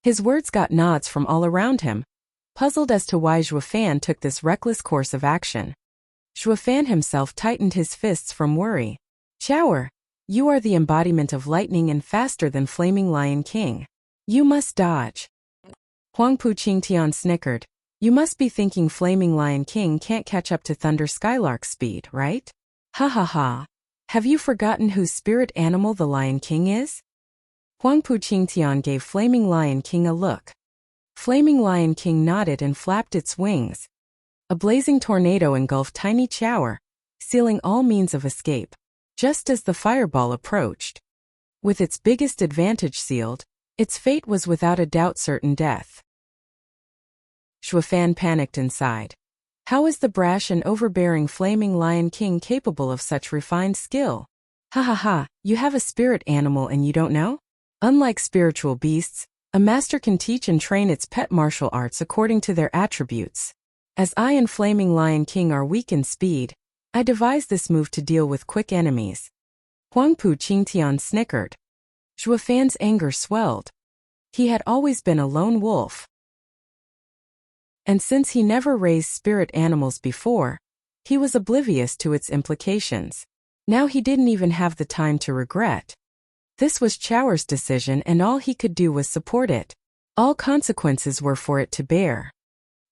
His words got nods from all around him, puzzled as to why Zhuo Fan took this reckless course of action. Zhuo Fan himself tightened his fists from worry. Chower, you are the embodiment of lightning and faster than Flaming Lion King. You must dodge. Huangpu Qingtian snickered. You must be thinking Flaming Lion King can't catch up to Thunder Skylark's speed, right? Ha ha ha. Have you forgotten whose spirit animal the Lion King is? Huangpu Qingtian gave Flaming Lion King a look. Flaming Lion King nodded and flapped its wings. A blazing tornado engulfed tiny Chower, sealing all means of escape, just as the fireball approached. With its biggest advantage sealed, its fate was without a doubt certain death. Shuafan panicked inside. How is the brash and overbearing Flaming Lion King capable of such refined skill? Ha ha ha, you have a spirit animal and you don't know? Unlike spiritual beasts, a master can teach and train its pet martial arts according to their attributes. As I and Flaming Lion King are weak in speed, I devised this move to deal with quick enemies. Huangpu Qingtian snickered. Shuafan's anger swelled. He had always been a lone wolf. And since he never raised spirit animals before, he was oblivious to its implications. Now he didn't even have the time to regret. This was Chower's decision and all he could do was support it. All consequences were for it to bear.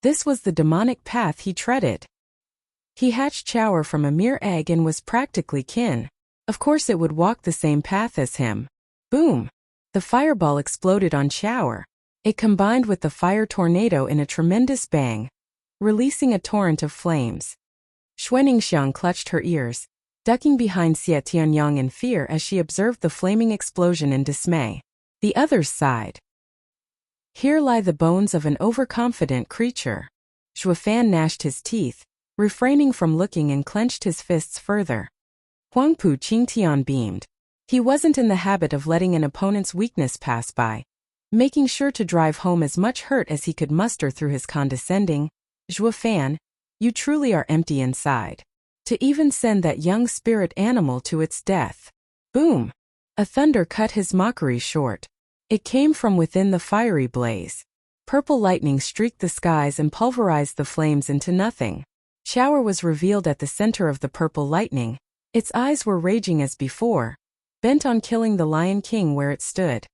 This was the demonic path he treaded. He hatched Chower from a mere egg and was practically kin. Of course it would walk the same path as him. Boom! The fireball exploded on Chower. It combined with the fire tornado in a tremendous bang, releasing a torrent of flames. Xuaningxiang clutched her ears, ducking behind Xie Tianyang in fear as she observed the flaming explosion in dismay. The others sighed. Here lie the bones of an overconfident creature. Shuafan gnashed his teeth, refraining from looking and clenched his fists further. Huangpu Qingtian beamed. He wasn't in the habit of letting an opponent's weakness pass by, making sure to drive home as much hurt as he could muster through his condescending, Shuafan, you truly are empty inside. To even send that young spirit animal to its death. Boom! A thunder cut his mockery short. It came from within the fiery blaze. Purple lightning streaked the skies and pulverized the flames into nothing. Chower was revealed at the center of the purple lightning. Its eyes were raging as before, bent on killing the Lion King where it stood.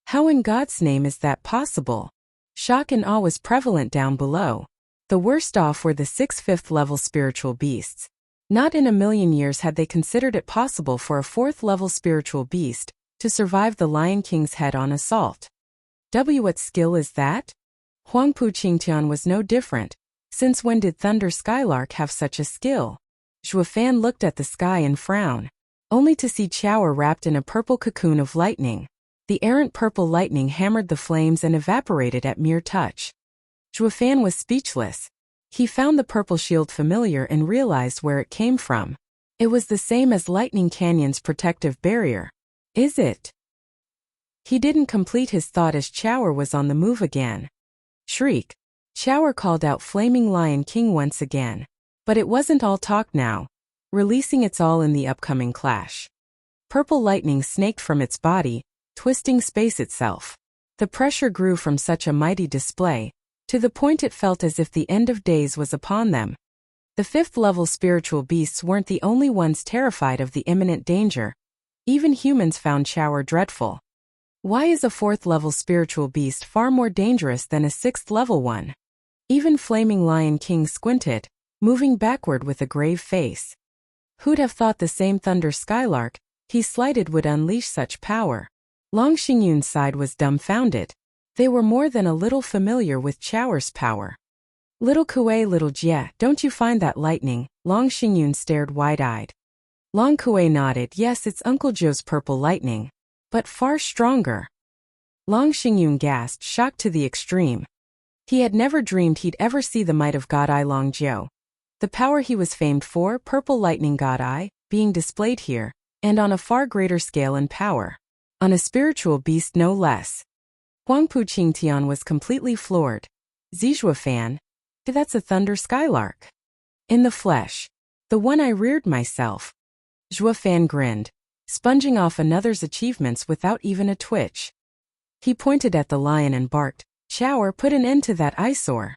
How in God's name is that possible? Shock and awe was prevalent down below. The worst off were the 6th, 5th level spiritual beasts. Not in a million years had they considered it possible for a 4th level spiritual beast to survive the Lion King's head-on assault. What skill is that? Huangpu Qingtian was no different. Since when did Thunder Skylark have such a skill? Shuafan looked at the sky and frowned, only to see Chower wrapped in a purple cocoon of lightning. The errant purple lightning hammered the flames and evaporated at mere touch. Shuafan was speechless. He found the purple shield familiar and realized where it came from. It was the same as Lightning Canyon's protective barrier. Is it? He didn't complete his thought as Chower was on the move again. Shriek! Chower called out Flaming Lion King once again. But it wasn't all talk now, releasing its all in the upcoming clash. Purple lightning snaked from its body, twisting space itself. The pressure grew from such a mighty display, to the point it felt as if the end of days was upon them. The 5th level spiritual beasts weren't the only ones terrified of the imminent danger. Even humans found Chower dreadful. Why is a 4th level spiritual beast far more dangerous than a 6th level one? Even Flaming Lion King squinted, moving backward with a grave face. Who'd have thought the same Thunder Skylark he slighted would unleash such power? Long Xingyun's side was dumbfounded. They were more than a little familiar with Chower's power. Little Kuei, little Jie, don't you find that lightning? Long Xingyun stared wide-eyed. Long Kuei nodded, yes, it's Uncle Joe's purple lightning, but far stronger. Long Xingyun gasped, shocked to the extreme. He had never dreamed he'd ever see the might of God Eye Long Jiu. The power he was famed for, purple lightning God Eye, being displayed here, and on a far greater scale and power. On a spiritual beast no less. Huangpu Qingtian was completely floored. Zizhuafan, that's a Thunder Skylark. In the flesh. The one I reared myself. Zhuafan grinned, sponging off another's achievements without even a twitch. He pointed at the lion and barked, Chower, put an end to that eyesore.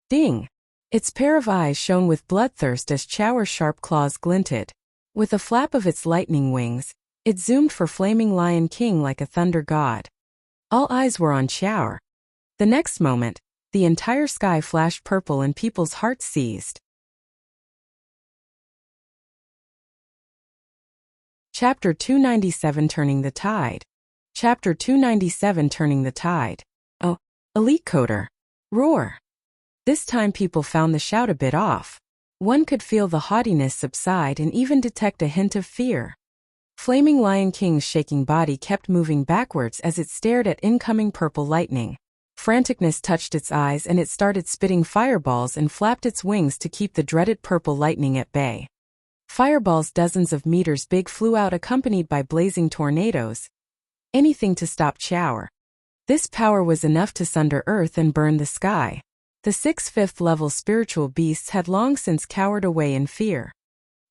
Ding! Its pair of eyes shone with bloodthirst as Chower's sharp claws glinted. With a flap of its lightning wings, it zoomed for Flaming Lion King like a thunder god. All eyes were on Chower. The next moment, the entire sky flashed purple and people's hearts seized. Chapter 297 Turning the Tide. Chapter 297 Turning the Tide. Oh, Elite Coder. Roar. This time people found the shout a bit off. One could feel the haughtiness subside and even detect a hint of fear. Flaming Lion King's shaking body kept moving backwards as it stared at incoming purple lightning. Franticness touched its eyes and it started spitting fireballs and flapped its wings to keep the dreaded purple lightning at bay. Fireballs dozens of meters big flew out accompanied by blazing tornadoes. Anything to stop Chowr. This power was enough to sunder earth and burn the sky. The 6th 5th level spiritual beasts had long since cowered away in fear.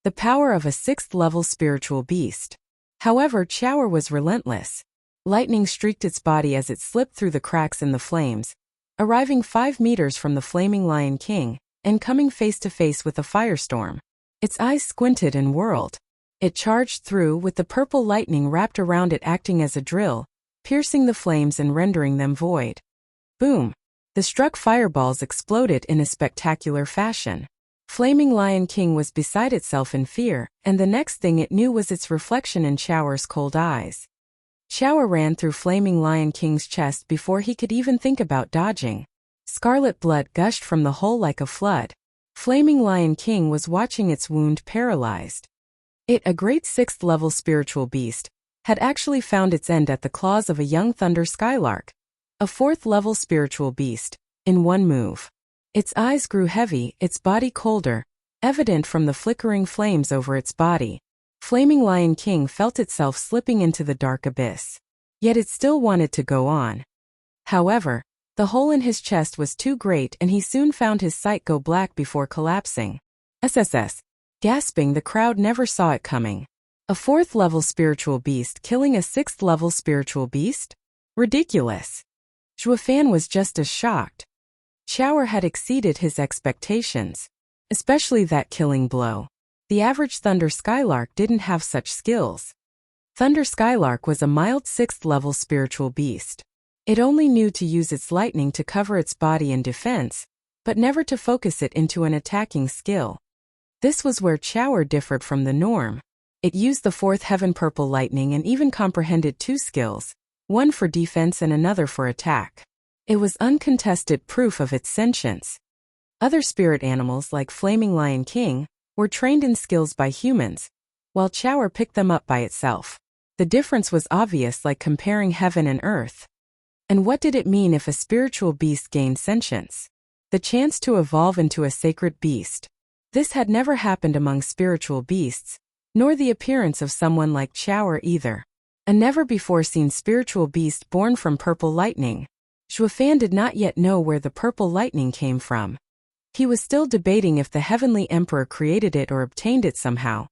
The power of a 6th level spiritual beast. However, Chowr was relentless. Lightning streaked its body as it slipped through the cracks in the flames, arriving 5 meters from the flaming Lion King, and coming face to face with a firestorm. Its eyes squinted and whirled. It charged through with the purple lightning wrapped around it acting as a drill, piercing the flames and rendering them void. Boom! The struck fireballs exploded in a spectacular fashion. Flaming Lion King was beside itself in fear, and the next thing it knew was its reflection in Chowr's cold eyes. Chowr ran through Flaming Lion King's chest before he could even think about dodging. Scarlet blood gushed from the hole like a flood. Flaming Lion King was watching its wound paralyzed. It, a great 6th level spiritual beast, had actually found its end at the claws of a young thunder skylark, a 4th level spiritual beast, in one move. Its eyes grew heavy, its body colder, evident from the flickering flames over its body. Flaming Lion King felt itself slipping into the dark abyss. Yet it still wanted to go on. However, the hole in his chest was too great and he soon found his sight go black before collapsing. SSS. Gasping, the crowd never saw it coming. A 4th level spiritual beast killing a 6th level spiritual beast? Ridiculous. Zhuofan was just as shocked. Chowr had exceeded his expectations. Especially that killing blow. The average Thunder Skylark didn't have such skills. Thunder Skylark was a mild 6th level spiritual beast. It only knew to use its lightning to cover its body in defense, but never to focus it into an attacking skill. This was where Chowr differed from the norm. It used the 4th heaven purple lightning and even comprehended 2 skills, one for defense and another for attack. It was uncontested proof of its sentience. Other spirit animals like Flaming Lion King were trained in skills by humans, while Chowr picked them up by itself. The difference was obvious, like comparing heaven and earth. And what did it mean if a spiritual beast gained sentience? The chance to evolve into a sacred beast. This had never happened among spiritual beasts, nor the appearance of someone like Chowr either. A never-before-seen spiritual beast born from purple lightning. Zhuofan did not yet know where the purple lightning came from. He was still debating if the Heavenly Emperor created it or obtained it somehow.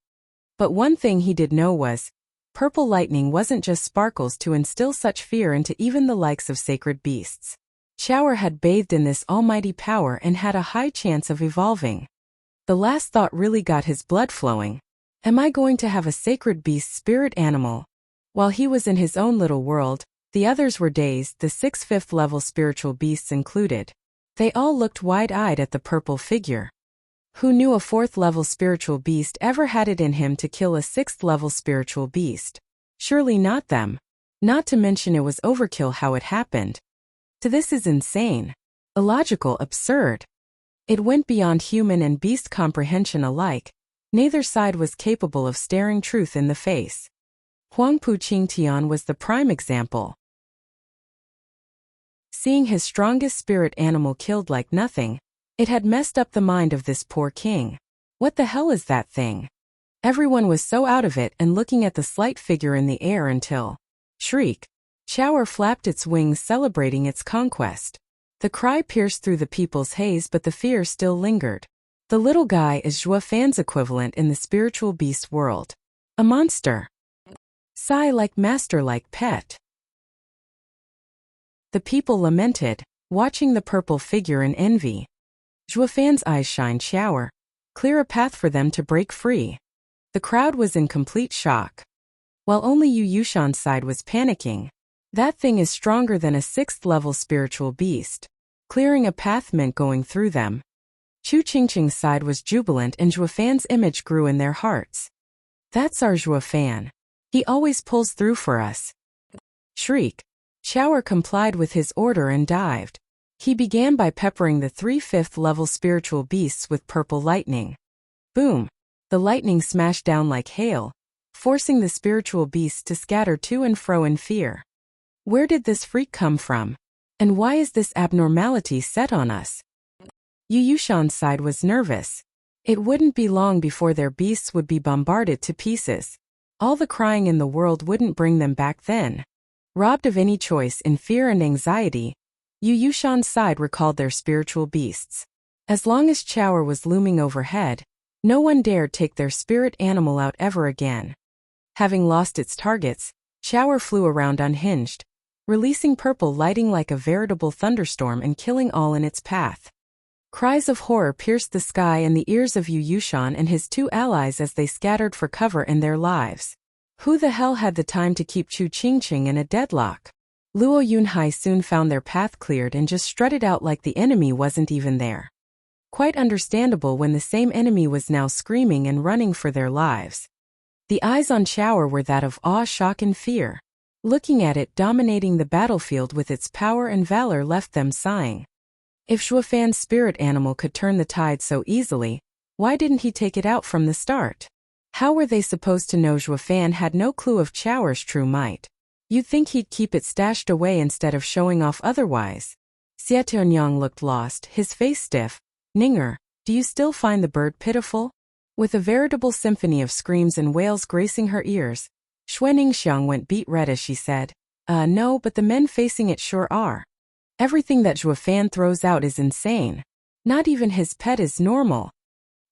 But one thing he did know was, purple lightning wasn't just sparkles to instill such fear into even the likes of sacred beasts. Chowr had bathed in this almighty power and had a high chance of evolving. The last thought really got his blood flowing. Am I going to have a sacred beast spirit animal? While he was in his own little world, the others were dazed, the 6th 5th level spiritual beasts included. They all looked wide-eyed at the purple figure. Who knew a 4th level spiritual beast ever had it in him to kill a 6th level spiritual beast? Surely not them. Not to mention it was overkill how it happened. This is insane. Illogical, absurd. It went beyond human and beast comprehension alike. Neither side was capable of staring truth in the face. Huangpu Qingtian was the prime example. Seeing his strongest spirit animal killed like nothing, it had messed up the mind of this poor king. What the hell is that thing? Everyone was so out of it and looking at the slight figure in the air until, shriek, Chowr flapped its wings celebrating its conquest. The cry pierced through the people's haze, but the fear still lingered. The little guy is Zhuofan's equivalent in the spiritual beast world. A monster. Sigh like master like pet. The people lamented, watching the purple figure in envy. Zhuofan's eyes shined. Chowr. Clear a path for them to break free. The crowd was in complete shock. While only Yu Yushan's side was panicking. That thing is stronger than a 6th level spiritual beast. Clearing a path meant going through them. Chu Qingqing's side was jubilant and Zhuofan's image grew in their hearts. That's our Zhuofan. He always pulls through for us. Shriek. Shower complied with his order and dived. He began by peppering the 3 5th-level spiritual beasts with purple lightning. Boom! The lightning smashed down like hail, forcing the spiritual beasts to scatter to and fro in fear. Where did this freak come from? And why is this abnormality set on us? Yu Yushan's side was nervous. It wouldn't be long before their beasts would be bombarded to pieces. All the crying in the world wouldn't bring them back then. Robbed of any choice in fear and anxiety, Yu Yushan's side recalled their spiritual beasts. As long as Chower was looming overhead, no one dared take their spirit animal out ever again. Having lost its targets, Chower flew around unhinged, releasing purple lighting like a veritable thunderstorm and killing all in its path. Cries of horror pierced the sky and the ears of Yu Yushan and his 2 allies as they scattered for cover in their lives. Who the hell had the time to keep Chu Qingqing in a deadlock? Luo Yunhai soon found their path cleared and just strutted out like the enemy wasn't even there. Quite understandable when the same enemy was now screaming and running for their lives. The eyes on Chower were that of awe, shock and fear. Looking at it dominating the battlefield with its power and valor left them sighing. If Zhuofan's spirit animal could turn the tide so easily, why didn't he take it out from the start? How were they supposed to know Zhuofan had no clue of Chower's true might? You'd think he'd keep it stashed away instead of showing off otherwise. Xie Tianyang looked lost, his face stiff. Ninger, do you still find the bird pitiful? With a veritable symphony of screams and wails gracing her ears, Xue Ningxiang went beet red as she said, no, but the men facing it sure are. Everything that Zhuofan throws out is insane. Not even his pet is normal.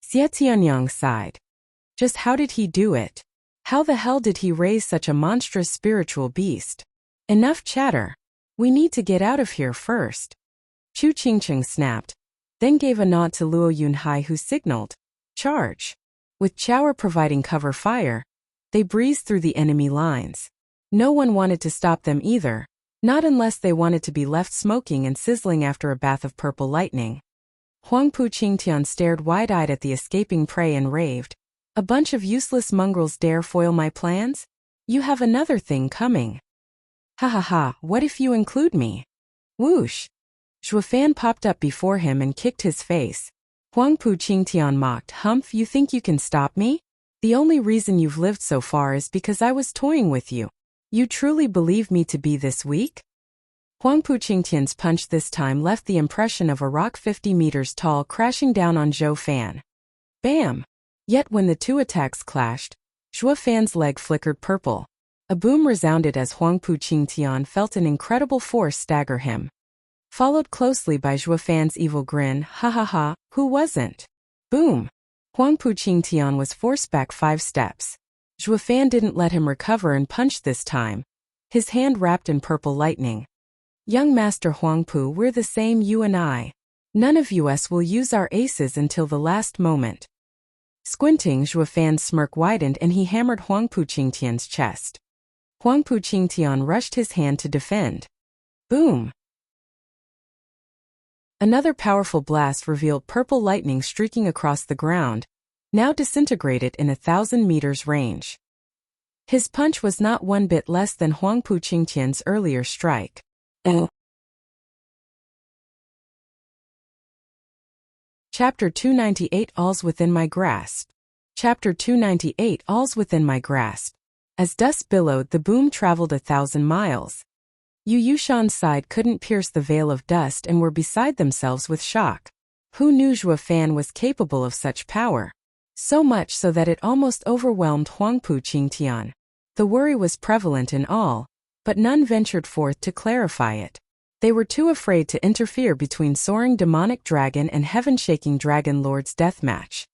Xie Tianyang sighed. Just how did he do it? How the hell did he raise such a monstrous spiritual beast? Enough chatter. We need to get out of here first. Chu Qingqing snapped, then gave a nod to Luo Yunhai who signaled, charge. With Chower providing cover fire, they breezed through the enemy lines. No one wanted to stop them either, not unless they wanted to be left smoking and sizzling after a bath of purple lightning. Huangpu Qingtian stared wide-eyed at the escaping prey and raved, a bunch of useless mongrels dare foil my plans? You have another thing coming. Ha ha ha, what if you include me? Whoosh! Zhuofan popped up before him and kicked his face. Huangpu Qingtian mocked, Humph, you think you can stop me? The only reason you've lived so far is because I was toying with you. You truly believe me to be this weak? Huangpu Qingtian's punch this time left the impression of a rock 50 meters tall crashing down on Zhuofan. Bam! Yet when the 2 attacks clashed, Zhuofan's leg flickered purple. A boom resounded as Huangpu Qingtian felt an incredible force stagger him. Followed closely by Zhuofan's evil grin, ha ha ha, who wasn't? Boom! Huangpu Qingtian was forced back 5 steps. Zhuofan didn't let him recover and punched this time, his hand wrapped in purple lightning. Young Master Huangpu, we're the same, you and I. None of us will use our aces until the last moment. Squinting, Zhuofan's smirk widened and he hammered Huangpu Qingtian's chest. Huangpu Qingtian rushed his hand to defend. Boom! Another powerful blast revealed purple lightning streaking across the ground, now disintegrated in 1,000 meters range. His punch was not one bit less than Huangpu Qingtian's earlier strike. Chapter 298 All's Within My Grasp. Chapter 298 All's Within My Grasp. As dust billowed, the boom traveled 1,000 miles. Yu Yushan's side couldn't pierce the veil of dust and were beside themselves with shock. Who knew Zhuofan was capable of such power? So much so that it almost overwhelmed Huangpu Qingtian. The worry was prevalent in all, but none ventured forth to clarify it. They were too afraid to interfere between soaring demonic dragon and heaven-shaking dragon lord's deathmatch.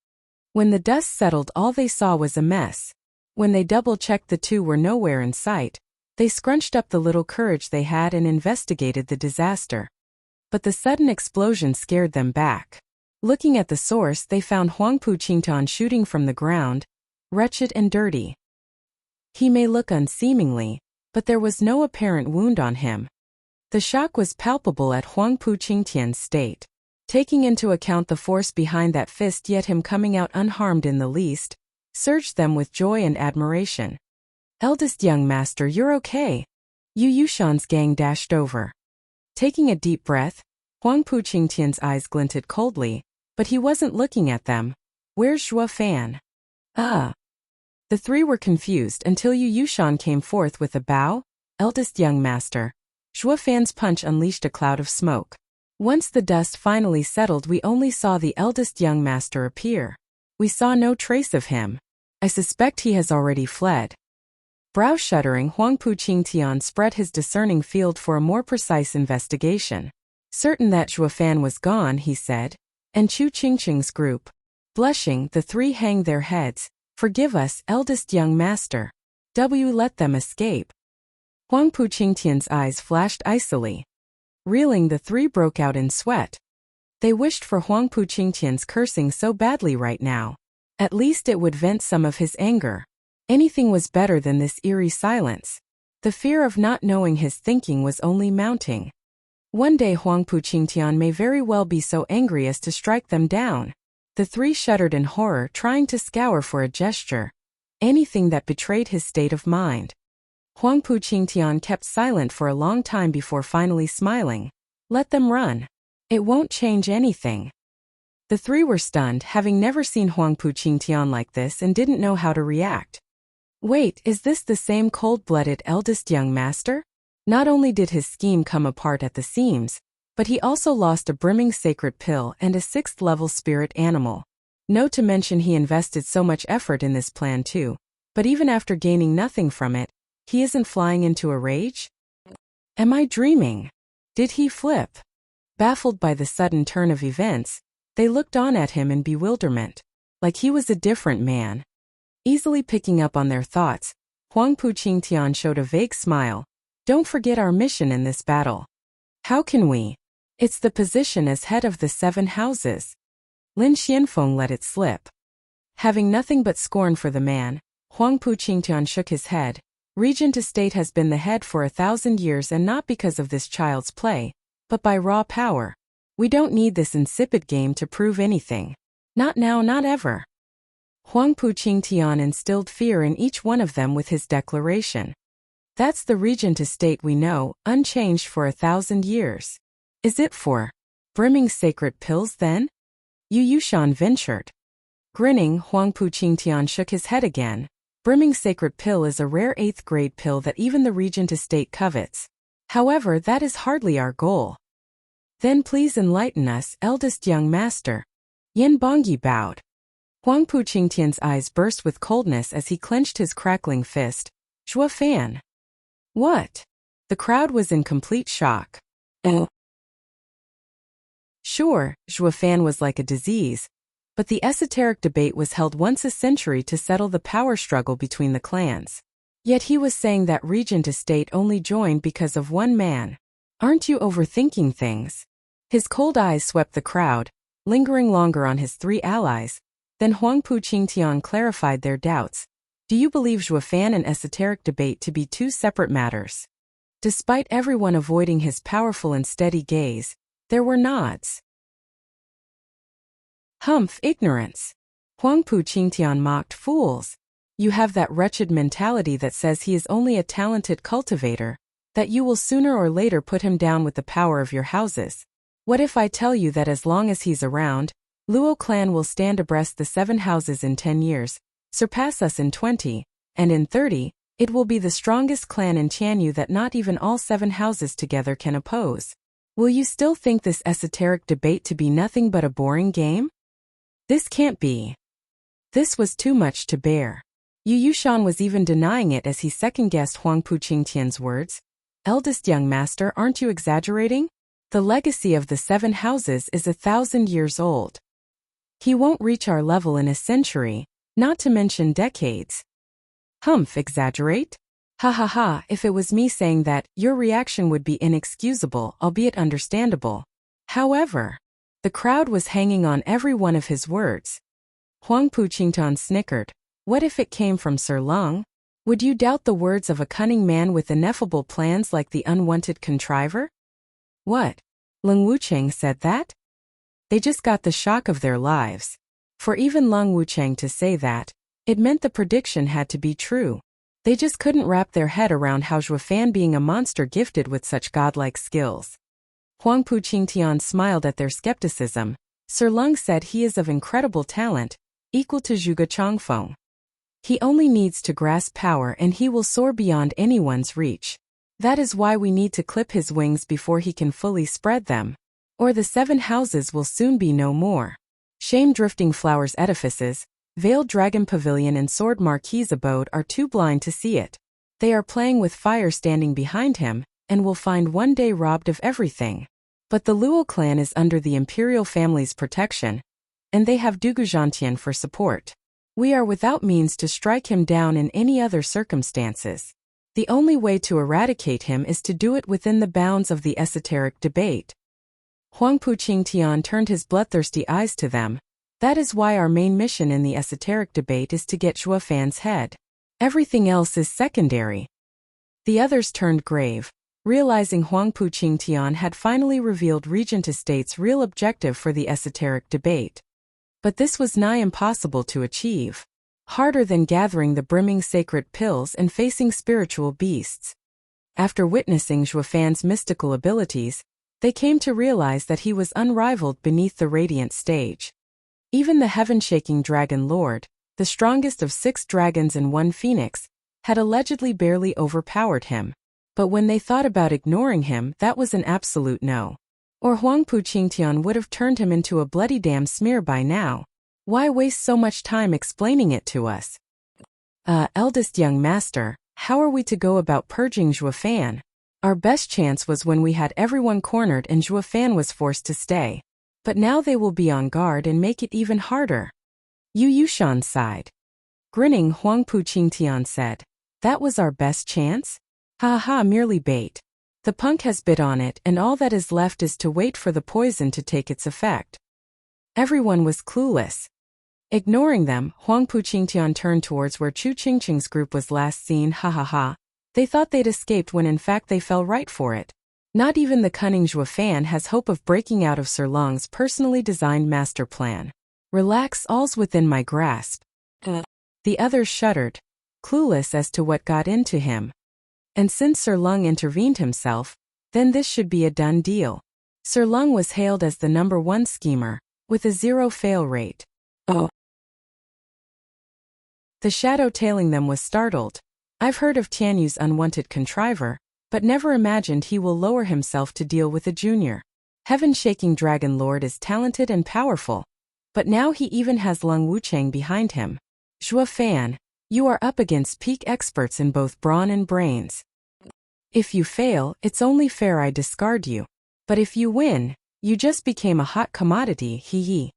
When the dust settled, all they saw was a mess. When they double-checked, the two were nowhere in sight. They scrunched up the little courage they had and investigated the disaster. But the sudden explosion scared them back. Looking at the source, they found Huangpu Qingtian shooting from the ground, wretched and dirty. He may look unseemingly, but there was no apparent wound on him. The shock was palpable at Huangpu Qingtian's state. Taking into account the force behind that fist, yet him coming out unharmed in the least, surged them with joy and admiration. Eldest young master, you're okay. Yu Yushan's gang dashed over. Taking a deep breath, Huangpu Qingtian's eyes glinted coldly, but he wasn't looking at them. Where's Zhuo Fan? The three were confused until Yu Yushan came forth with a bow. Eldest young master. Zhuo Fan's punch unleashed a cloud of smoke. Once the dust finally settled, we only saw the eldest young master appear. We saw no trace of him. I suspect he has already fled. Brow shuddering, Huangpu Qingtian spread his discerning field for a more precise investigation. Certain that Zhuo Fan was gone, he said. And Chu Qingqing's group. Blushing, the three hanged their heads. Forgive us, eldest young master. Let them escape. Huangpu Qingtian's eyes flashed icily. Reeling, the three broke out in sweat. They wished for Huangpu Qingtian's cursing so badly right now. At least it would vent some of his anger. Anything was better than this eerie silence. The fear of not knowing his thinking was only mounting. One day Huangpu Qingtian may very well be so angry as to strike them down. The three shuddered in horror, trying to scour for a gesture. Anything that betrayed his state of mind. Huangpu Qingtian kept silent for a long time before finally smiling. Let them run. It won't change anything. The three were stunned, having never seen Huangpu Qingtian like this, and didn't know how to react. Wait, is this the same cold-blooded eldest young master? Not only did his scheme come apart at the seams, but he also lost a brimming sacred pill and a 6th-level spirit animal. No to mention he invested so much effort in this plan too, but even after gaining nothing from it, he isn't flying into a rage? Am I dreaming? Did he flip? Baffled by the sudden turn of events, they looked on at him in bewilderment, like he was a different man. Easily picking up on their thoughts, Huangpu Qingtian showed a vague smile. Don't forget our mission in this battle. How can we? It's the position as head of the 7 houses. Lin Xianfeng let it slip. Having nothing but scorn for the man, Huangpu Qingtian shook his head. Regent Estate has been the head for 1,000 years, and not because of this child's play, but by raw power. We don't need this insipid game to prove anything. Not now, not ever. Huangpu Qingtian instilled fear in each one of them with his declaration. That's the Regent Estate we know, unchanged for 1,000 years. Is it for brimming sacred pills then? Yu Yushan ventured. Grinning, Huangpu Qingtian shook his head again. Brimming sacred pill is a rare 8th grade pill that even the Regent Estate covets. However, that is hardly our goal. Then please enlighten us, eldest young master. Yin Bongyi bowed. Huangpu Qingtian's eyes burst with coldness as he clenched his crackling fist. Zhuo Fan. What? The crowd was in complete shock. Sure, Zhuo Fan was like a disease, but the esoteric debate was held once a century to settle the power struggle between the clans. Yet he was saying that Regent Estate only joined because of one man. Aren't you overthinking things? His cold eyes swept the crowd, lingering longer on his 3 allies. Then Huangpu Qingtian clarified their doubts. Do you believe Zhuo Fan and esoteric debate to be 2 separate matters? Despite everyone avoiding his powerful and steady gaze, there were nods. Humph, ignorance. Huangpu Qingtian mocked. Fools. You have that wretched mentality that says he is only a talented cultivator, that you will sooner or later put him down with the power of your houses. What if I tell you that as long as he's around, Luo clan will stand abreast the 7 houses in 10 years, surpass us in 20, and in 30, it will be the strongest clan in Qianyu that not even all 7 houses together can oppose. Will you still think this esoteric debate to be nothing but a boring game? This can't be. This was too much to bear. Yu Yushan was even denying it as he second-guessed Huangpu Qingtian's words. Eldest young master, aren't you exaggerating? The legacy of the 7 houses is 1,000 years old. He won't reach our level in a century, not to mention decades. Humph, exaggerate? Ha ha ha, if it was me saying that, your reaction would be inexcusable, albeit understandable. However, the crowd was hanging on every one of his words. Huangpu Qingtian snickered. What if it came from Sir Lung? Would you doubt the words of a cunning man with ineffable plans like the unwanted contriver? What? Lung Wucheng said that? They just got the shock of their lives. For even Lung Wucheng to say that, it meant the prediction had to be true. They just couldn't wrap their head around how Zhuofan being a monster gifted with such godlike skills. Huangpu Qingtian smiled at their skepticism. Sir Lung said he is of incredible talent, equal to Zhuge Changfeng. He only needs to grasp power and he will soar beyond anyone's reach. That is why we need to clip his wings before he can fully spread them. Or the 7 houses will soon be no more. Shame Drifting Flowers edifices, Veiled Dragon Pavilion and Sword Marquis abode are too blind to see it. They are playing with fire standing behind him, and will find one day robbed of everything. But the Luo clan is under the imperial family's protection, and they have Dugujantian for support. We are without means to strike him down in any other circumstances. The only way to eradicate him is to do it within the bounds of the esoteric debate. Huangpu Qingtian turned his bloodthirsty eyes to them. That is why our main mission in the esoteric debate is to get Zhuofan's head. Everything else is secondary. The others turned grave, realizing Huangpu Qingtian had finally revealed Regent Estate's real objective for the esoteric debate. But this was nigh impossible to achieve. Harder than gathering the brimming sacred pills and facing spiritual beasts. After witnessing Zhuofan's mystical abilities, they came to realize that he was unrivaled beneath the radiant stage. Even the heaven-shaking Dragon Lord, the strongest of 6 dragons and 1 phoenix, had allegedly barely overpowered him. But when they thought about ignoring him, that was an absolute no. Or Huangpu Qingtian would have turned him into a bloody damn smear by now. Why waste so much time explaining it to us? Eldest young master, how are we to go about purging Zhuofan? Our best chance was when we had everyone cornered and Zhuofan was forced to stay. But now they will be on guard and make it even harder. Yu Yushan sighed. Grinning, Huangpu Qingtian said, that was our best chance? Ha ha, merely bait. The punk has bit on it and all that is left is to wait for the poison to take its effect. Everyone was clueless. Ignoring them, Huangpu Qingtian turned towards where Chu Qingqing's group was last seen. Ha ha ha. They thought they'd escaped when in fact they fell right for it. Not even the cunning Zhuofan has hope of breaking out of Sir Lung's personally designed master plan. Relax, all's within my grasp. The others shuddered, clueless as to what got into him. And since Sir Lung intervened himself, then this should be a done deal. Sir Lung was hailed as the #1 schemer, with a 0 fail rate. Oh. The shadow tailing them was startled. I've heard of Tianyu's unwanted contriver, but never imagined he will lower himself to deal with a junior. Heaven-shaking Dragon Lord is talented and powerful. But now he even has Lung Wuchang behind him. Zhuofan, you are up against peak experts in both brawn and brains. If you fail, it's only fair I discard you. But if you win, you just became a hot commodity, hee hee.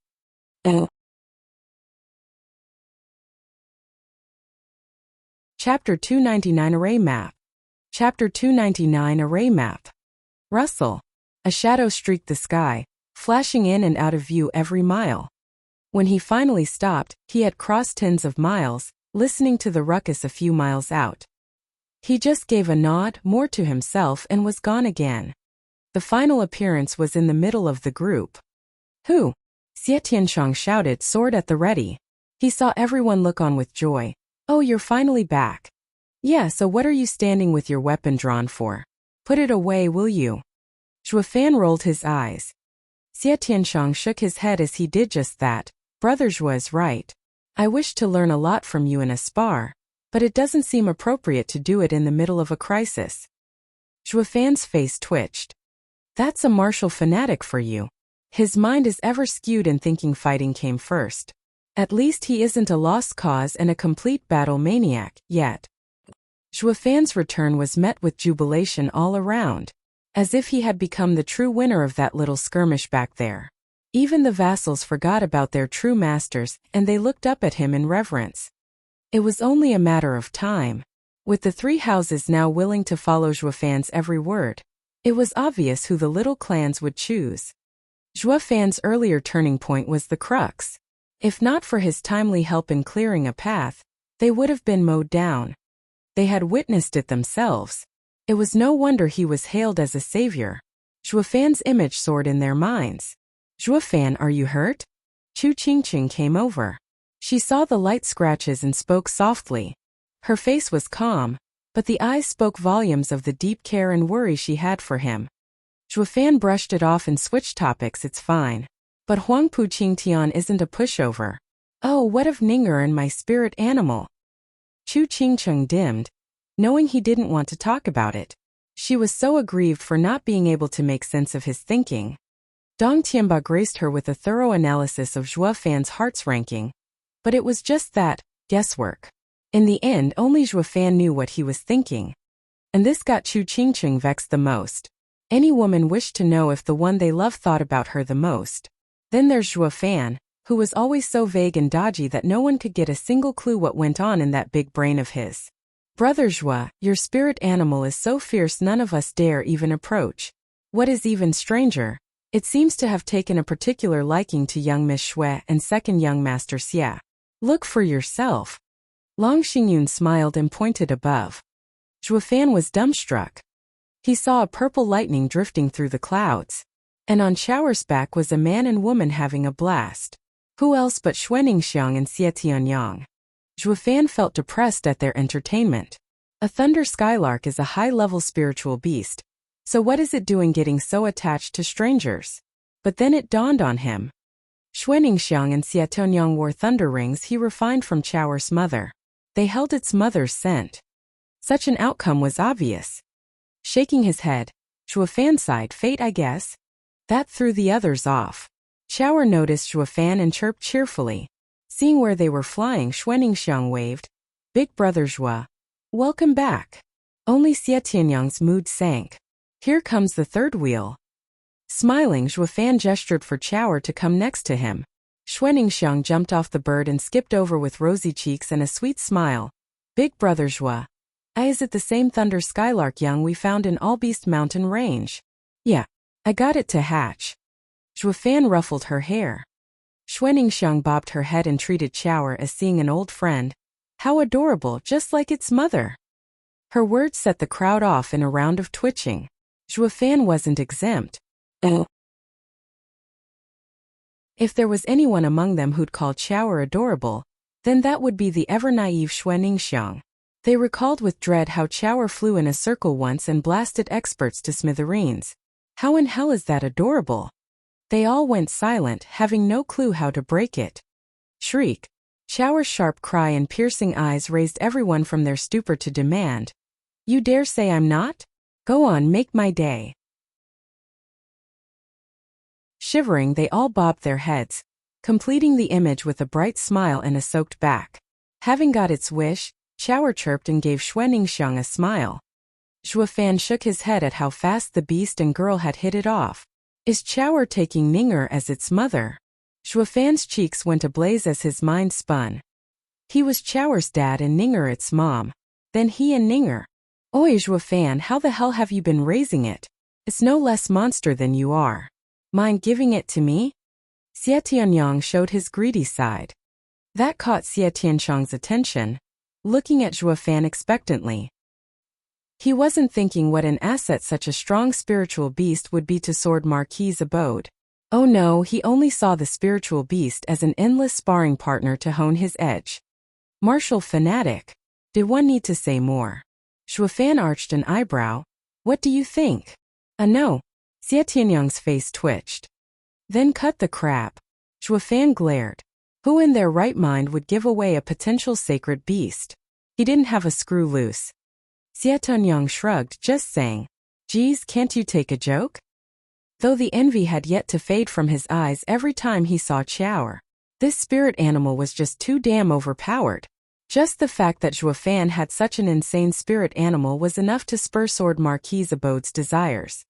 Chapter 299 Array Map. Chapter 299 Array Map. Rustle. A shadow streaked the sky, flashing in and out of view every mile. When he finally stopped, he had crossed tens of miles, listening to the ruckus a few miles out. He just gave a nod, more to himself, and was gone again. The final appearance was in the middle of the group. Who? Xie Tianshang shouted, sword at the ready. He saw everyone look on with joy. Oh, you're finally back. Yeah, so what are you standing with your weapon drawn for? Put it away, will you? Zhuofan rolled his eyes. Xie Tianshang shook his head as he did just that. Brother Zhuo is right. I wish to learn a lot from you in a spar, but it doesn't seem appropriate to do it in the middle of a crisis. Zhuofan's face twitched. That's a martial fanatic for you. His mind is ever skewed in thinking fighting came first. At least he isn't a lost cause and a complete battle maniac, yet. Zhuofan's return was met with jubilation all around, as if he had become the true winner of that little skirmish back there. Even the vassals forgot about their true masters, and they looked up at him in reverence. It was only a matter of time. With the 3 houses now willing to follow Zhuofan's every word, it was obvious who the little clans would choose. Zhuofan's earlier turning point was the crux. If not for his timely help in clearing a path, they would have been mowed down. They had witnessed it themselves. It was no wonder he was hailed as a savior. Zhuofan's image soared in their minds. Zhuofan, are you hurt? Chu Qingqing came over. She saw the light scratches and spoke softly. Her face was calm, but the eyes spoke volumes of the deep care and worry she had for him. Zhuofan brushed it off and switched topics. It's fine. But Huangpu Qingtian isn't a pushover. Oh, what of Ninger and my spirit animal? Chu Qingcheng dimmed, knowing he didn't want to talk about it. She was so aggrieved for not being able to make sense of his thinking. Dong Tianba graced her with a thorough analysis of Zhuofan's heart's ranking. But it was just that, guesswork. In the end, only Zhuofan knew what he was thinking. And this got Chu Qingcheng vexed the most. Any woman wished to know if the one they love thought about her the most. Then there's Zhuofan, who was always so vague and dodgy that no one could get a single clue what went on in that big brain of his. Brother Zhuo, your spirit animal is so fierce none of us dare even approach. What is even stranger, it seems to have taken a particular liking to young Miss Shui and second young Master Xia. Look for yourself. Long Xingyun smiled and pointed above. Zhuofan was dumbstruck. He saw a purple lightning drifting through the clouds. And on Shower's back was a man and woman having a blast. Who else but Xuaningxiang and Xie Tianyang? Zhuofan felt depressed at their entertainment. A thunder skylark is a high-level spiritual beast. So what is it doing getting so attached to strangers? But then it dawned on him. Xuaningxiang and Xie Tianyang wore thunder rings he refined from Shower's mother. They held its mother's scent. Such an outcome was obvious. Shaking his head, Zhuofan sighed, fate I guess. That threw the others off. Shower noticed Zhuofan and chirped cheerfully. Seeing where they were flying, Xuaningxiang waved. Big brother Zhuo. Welcome back. Only Xie Tianyang's mood sank. Here comes the third wheel. Smiling, Zhuofan gestured for Chower to come next to him. Xuaningxiang jumped off the bird and skipped over with rosy cheeks and a sweet smile. Big brother Zhuo. Is it the same thunder skylark young we found in Allbeast Mountain Range? Yeah. I got it to hatch. Zhuofan ruffled her hair. Xuaningxiang bobbed her head and treated Chower as seeing an old friend. How adorable, just like its mother. Her words set the crowd off in a round of twitching. Zhuofan wasn't exempt. If there was anyone among them who'd call Chower adorable, then that would be the ever-naive Xuaningxiang. They recalled with dread how Chower flew in a circle once and blasted experts to smithereens. How in hell is that adorable? They all went silent, having no clue how to break it. Shriek. Chower's sharp cry and piercing eyes raised everyone from their stupor to demand. You dare say I'm not? Go on, make my day. Shivering, they all bobbed their heads, completing the image with a bright smile and a soaked back. Having got its wish, Chower chirped and gave Xuaningxiang a smile. Zhuofan shook his head at how fast the beast and girl had hit it off. Is Chower taking Ninger as its mother? Zhuofan's cheeks went ablaze as his mind spun. He was Chower's dad and Ninger its mom. Then he and Ninger. Oi Zhuofan, how the hell have you been raising it? It's no less monster than you are. Mind giving it to me? Xie Tianyang showed his greedy side. That caught Xie Tianchang's attention, looking at Zhuofan expectantly. He wasn't thinking what an asset such a strong spiritual beast would be to Sword Marquis's abode. Oh no, he only saw the spiritual beast as an endless sparring partner to hone his edge. Martial fanatic. Did one need to say more? Zhuofan arched an eyebrow. What do you think? No. Xie Tianyang's face twitched. Then cut the crap. Zhuofan glared. Who in their right mind would give away a potential sacred beast? He didn't have a screw loose. Xie Tianyang shrugged, just saying, geez, can't you take a joke? Though the envy had yet to fade from his eyes every time he saw Chower. This spirit animal was just too damn overpowered. Just the fact that Zhuofan had such an insane spirit animal was enough to spur Sword Marquis's abode's desires.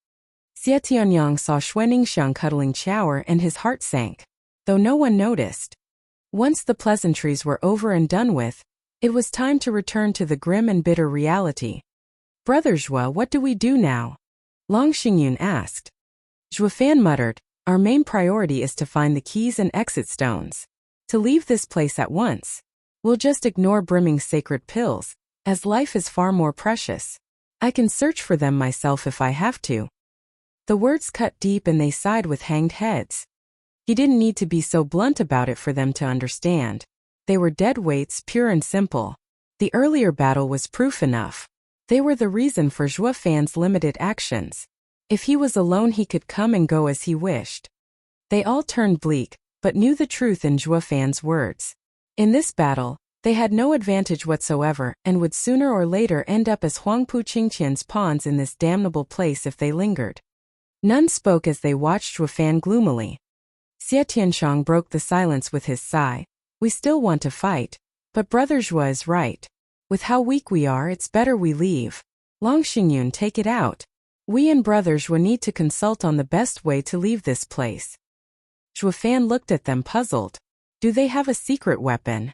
Xie Tianyang saw Xuaningxiang cuddling Chower and his heart sank, though no one noticed. Once the pleasantries were over and done with, it was time to return to the grim and bitter reality. Brother Zhuo, what do we do now? Long Xingyun asked. Zhuofan muttered, our main priority is to find the keys and exit stones. To leave this place at once. We'll just ignore brimming sacred pills, as life is far more precious. I can search for them myself if I have to. The words cut deep and they sighed with hanged heads. He didn't need to be so blunt about it for them to understand. They were dead weights, pure and simple. The earlier battle was proof enough. They were the reason for Zhuo Fan's limited actions. If he was alone he could come and go as he wished. They all turned bleak, but knew the truth in Zhuo Fan's words. In this battle, they had no advantage whatsoever and would sooner or later end up as Huangpu Qingqian's pawns in this damnable place if they lingered. None spoke as they watched Zhuo Fan gloomily. Xie Tianshang broke the silence with his sigh. We still want to fight, but Brother Zhuo is right. With how weak we are, it's better we leave. Long Xingyun, take it out. We and Brother Zhuo need to consult on the best way to leave this place. Zhuo Fan looked at them puzzled. Do they have a secret weapon?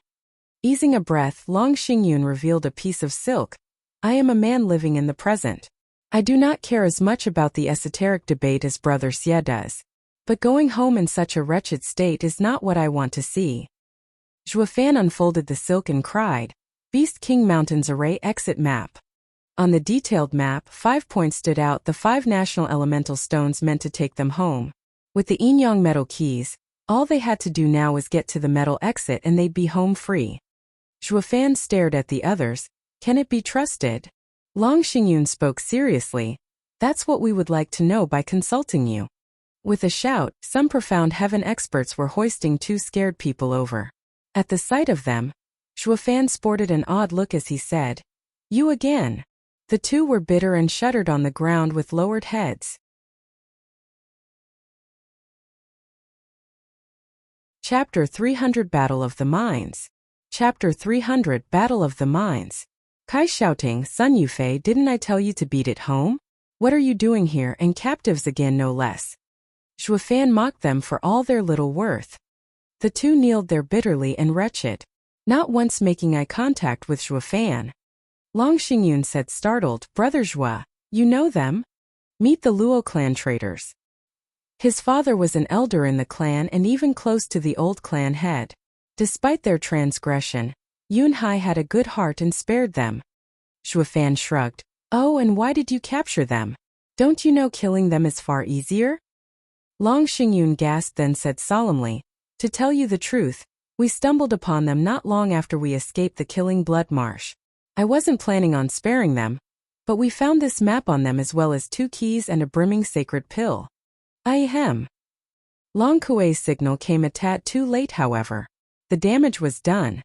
Easing a breath, Long Xingyun revealed a piece of silk. I am a man living in the present. I do not care as much about the esoteric debate as Brother Xie does. But going home in such a wretched state is not what I want to see. Zhuo Fan unfolded the silk and cried, Beast King Mountains Array Exit Map. On the detailed map, 5 points stood out, the 5 national elemental stones meant to take them home. With the yin-yang metal keys, all they had to do now was get to the metal exit and they'd be home free. Zhuo Fan stared at the others. Can it be trusted? Long Xingyun spoke seriously. That's what we would like to know by consulting you. With a shout, some profound heaven experts were hoisting 2 scared people over. At the sight of them, Zhuo Fan sported an odd look as he said, You again. The 2 were bitter and shuddered on the ground with lowered heads. Chapter 300 Battle of the Mines. Chapter 300 Battle of the Mines. Kai shouting, Sun Yufei, didn't I tell you to beat it home? What are you doing here, and captives again no less? Zhuo Fan mocked them for all their little worth. The 2 kneeled there bitterly and wretched, not once making eye contact with Zhuo Fan. Long Xingyun said startled, Brother Zhuo, you know them? Meet the Luo clan traitors. His father was an elder in the clan and even close to the old clan head. Despite their transgression, Yun Hai had a good heart and spared them. Zhuo Fan shrugged. Oh, and why did you capture them? Don't you know killing them is far easier? Long Xingyun gasped, then said solemnly, To tell you the truth, we stumbled upon them not long after we escaped the killing blood marsh. I wasn't planning on sparing them, but we found this map on them as well as 2 keys and a brimming sacred pill. Ahem. Long Kuei's signal came a tad too late, however. The damage was done.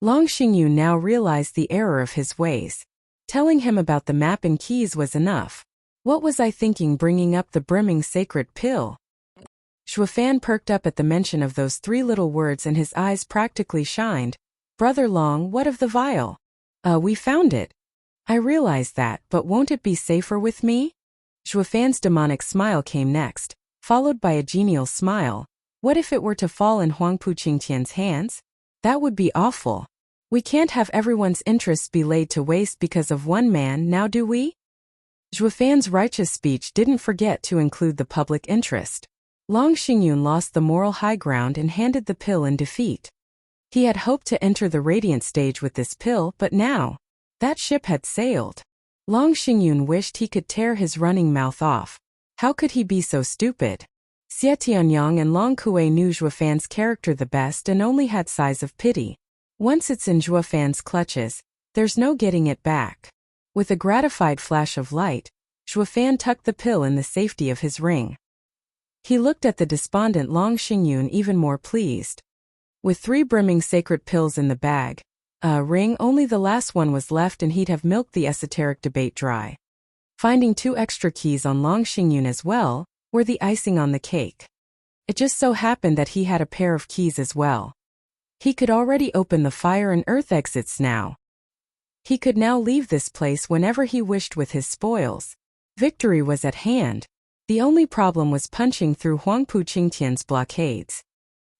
Long Xingyun now realized the error of his ways. Telling him about the map and keys was enough. What was I thinking bringing up the brimming sacred pill? Zhuo Fan perked up at the mention of those 3 little words and his eyes practically shined. Brother Long, what of the vial? We found it. I realize that, but won't it be safer with me? Zhuo Fan's demonic smile came next, followed by a genial smile. What if it were to fall in Huangpu Qingqian's hands? That would be awful. We can't have everyone's interests be laid to waste because of one man, now do we? Zhuo Fan's righteous speech didn't forget to include the public interest. Long Xingyun lost the moral high ground and handed the pill in defeat. He had hoped to enter the radiant stage with this pill, but now, that ship had sailed. Long Xingyun wished he could tear his running mouth off. How could he be so stupid? Xie Tianyang and Long Kuei knew Zhuo Fan's character the best and only had sighs of pity. Once it's in Zhuo Fan's clutches, there's no getting it back. With a gratified flash of light, Zhuo Fan tucked the pill in the safety of his ring. He looked at the despondent Long Xingyun even more pleased. With 3 brimming sacred pills in the bag, ring, only the last one was left and he'd have milked the esoteric debate dry. Finding 2 extra keys on Long Xingyun as well were the icing on the cake. It just so happened that he had a pair of keys as well. He could already open the fire and earth exits now. He could now leave this place whenever he wished with his spoils. Victory was at hand. The only problem was punching through Huangpu Qingqian's blockades.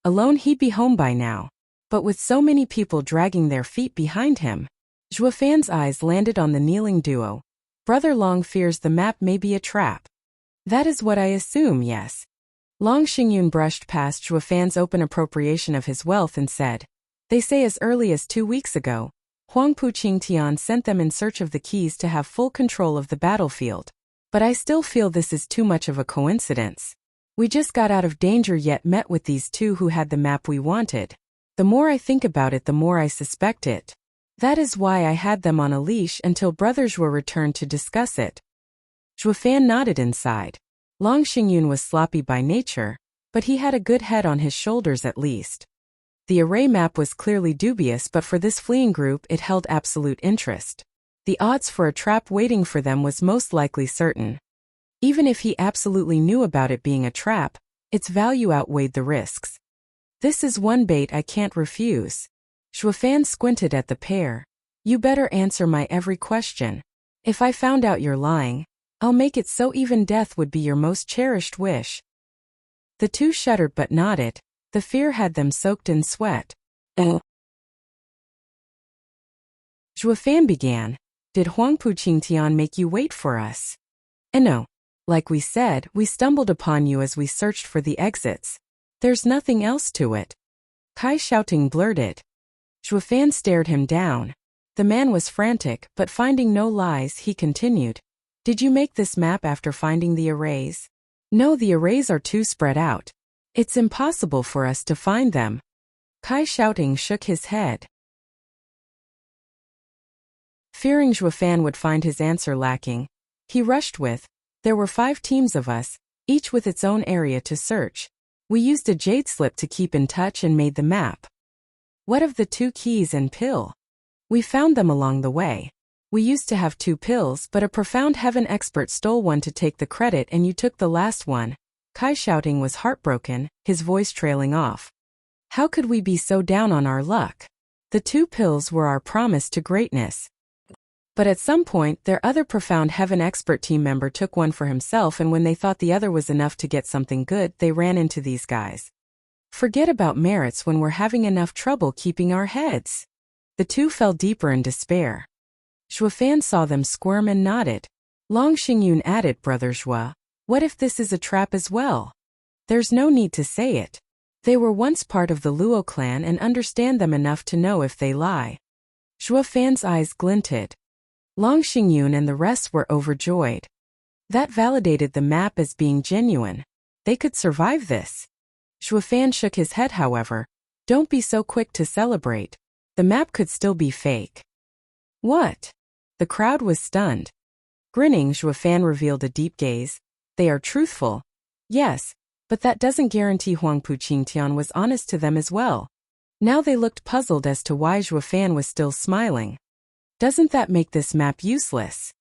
Alone he'd be home by now. But with so many people dragging their feet behind him, Zhuo Fan's eyes landed on the kneeling duo. Brother Long fears the map may be a trap. That is what I assume, yes. Long Xingyun brushed past Zhuo Fan's open appropriation of his wealth and said, They say as early as 2 weeks ago, Huangpu Qingtian sent them in search of the keys to have full control of the battlefield. But I still feel this is too much of a coincidence. We just got out of danger yet met with these 2 who had the map we wanted. The more I think about it, the more I suspect it. That is why I had them on a leash until Brother Zhuo returned to discuss it. Zhuofan nodded inside. Long Xingyun was sloppy by nature, but he had a good head on his shoulders at least. The array map was clearly dubious, but for this fleeing group it held absolute interest. The odds for a trap waiting for them was most likely certain. Even if he absolutely knew about it being a trap, its value outweighed the risks. This is one bait I can't refuse. Zhuofan squinted at the pair. You better answer my every question. If I found out you're lying, I'll make it so even death would be your most cherished wish. The two shuddered but nodded. The fear had them soaked in sweat. Zhuofan began. Did Huangpu Qingtian make you wait for us? No. Like we said, we stumbled upon you as we searched for the exits. There's nothing else to it. Kai shouting blurted. Zhuofan stared him down. The man was frantic, but finding no lies, he continued. Did you make this map after finding the arrays? No, the arrays are too spread out. It's impossible for us to find them. Kai shouting shook his head. Fearing Zhuofan would find his answer lacking, he rushed with, there were 5 teams of us, each with its own area to search. We used a jade slip to keep in touch and made the map. What of the 2 keys and pill? We found them along the way. We used to have 2 pills, but a profound heaven expert stole one to take the credit and you took the last one. Kai shouting was heartbroken, his voice trailing off. How could we be so down on our luck? The 2 pills were our promise to greatness. But at some point, their other profound heaven expert team member took one for himself, and when they thought the other was enough to get something good, they ran into these guys. Forget about merits when we're having enough trouble keeping our heads. The 2 fell deeper in despair. Zhuofan saw them squirm and nodded. Long Xingyun added, Brother Zhuo, what if this is a trap as well? There's no need to say it. They were once part of the Luo clan and understand them enough to know if they lie. Zhuofan's eyes glinted. Long Xingyun and the rest were overjoyed. That validated the map as being genuine. They could survive this. Zhuofan shook his head, however. Don't be so quick to celebrate. The map could still be fake. What? The crowd was stunned. Grinning, Zhuofan revealed a deep gaze. They are truthful. Yes, but that doesn't guarantee Huangpu Qingtian was honest to them as well. Now they looked puzzled as to why Zhuofan was still smiling. Doesn't that make this map useless?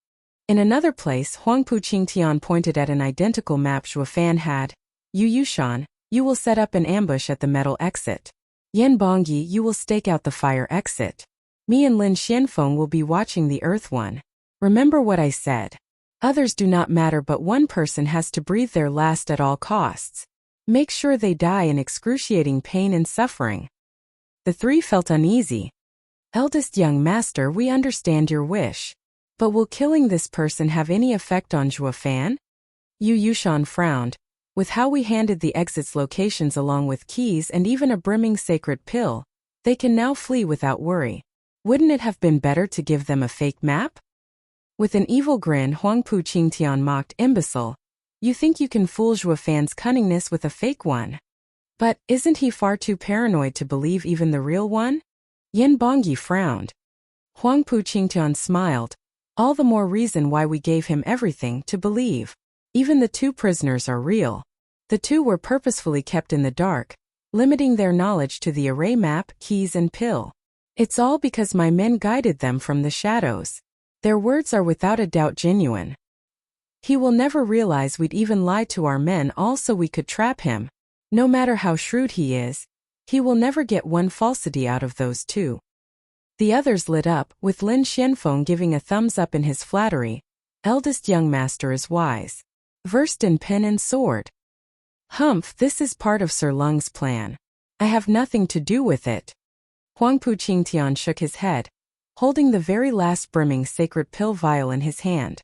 In another place, Huangpu Qingtian pointed at an identical map Zhuofan had. Yu Yushan, you will set up an ambush at the metal exit. Yan Bongyi, you will stake out the fire exit. Me and Lin Xianfeng will be watching the earth one. Remember what I said. Others do not matter, but one person has to breathe their last at all costs. Make sure they die in excruciating pain and suffering. The 3 felt uneasy. Eldest young master, we understand your wish. But will killing this person have any effect on Zhuofan? Yu Yushan frowned. With how we handed the exit's locations along with keys and even a brimming sacred pill, they can now flee without worry. Wouldn't it have been better to give them a fake map? With an evil grin, Huangpu Qingtian mocked, imbecile. You think you can fool Zhuofan's cunningness with a fake one? But isn't he far too paranoid to believe even the real one? Yan Bongyi frowned. Huangpu Qingtian smiled. All the more reason why we gave him everything to believe. Even the 2 prisoners are real. The 2 were purposefully kept in the dark, limiting their knowledge to the array map, keys and pill. It's all because my men guided them from the shadows. Their words are without a doubt genuine. He will never realize we'd even lie to our men all so we could trap him. No matter how shrewd he is, he will never get one falsity out of those 2. The others lit up, with Lin Xianfeng giving a thumbs up in his flattery. Eldest young master is wise. Versed in pen and sword. Humph, this is part of Sir Lung's plan. I have nothing to do with it. Huangpu Qingtian shook his head, holding the very last brimming sacred pill vial in his hand.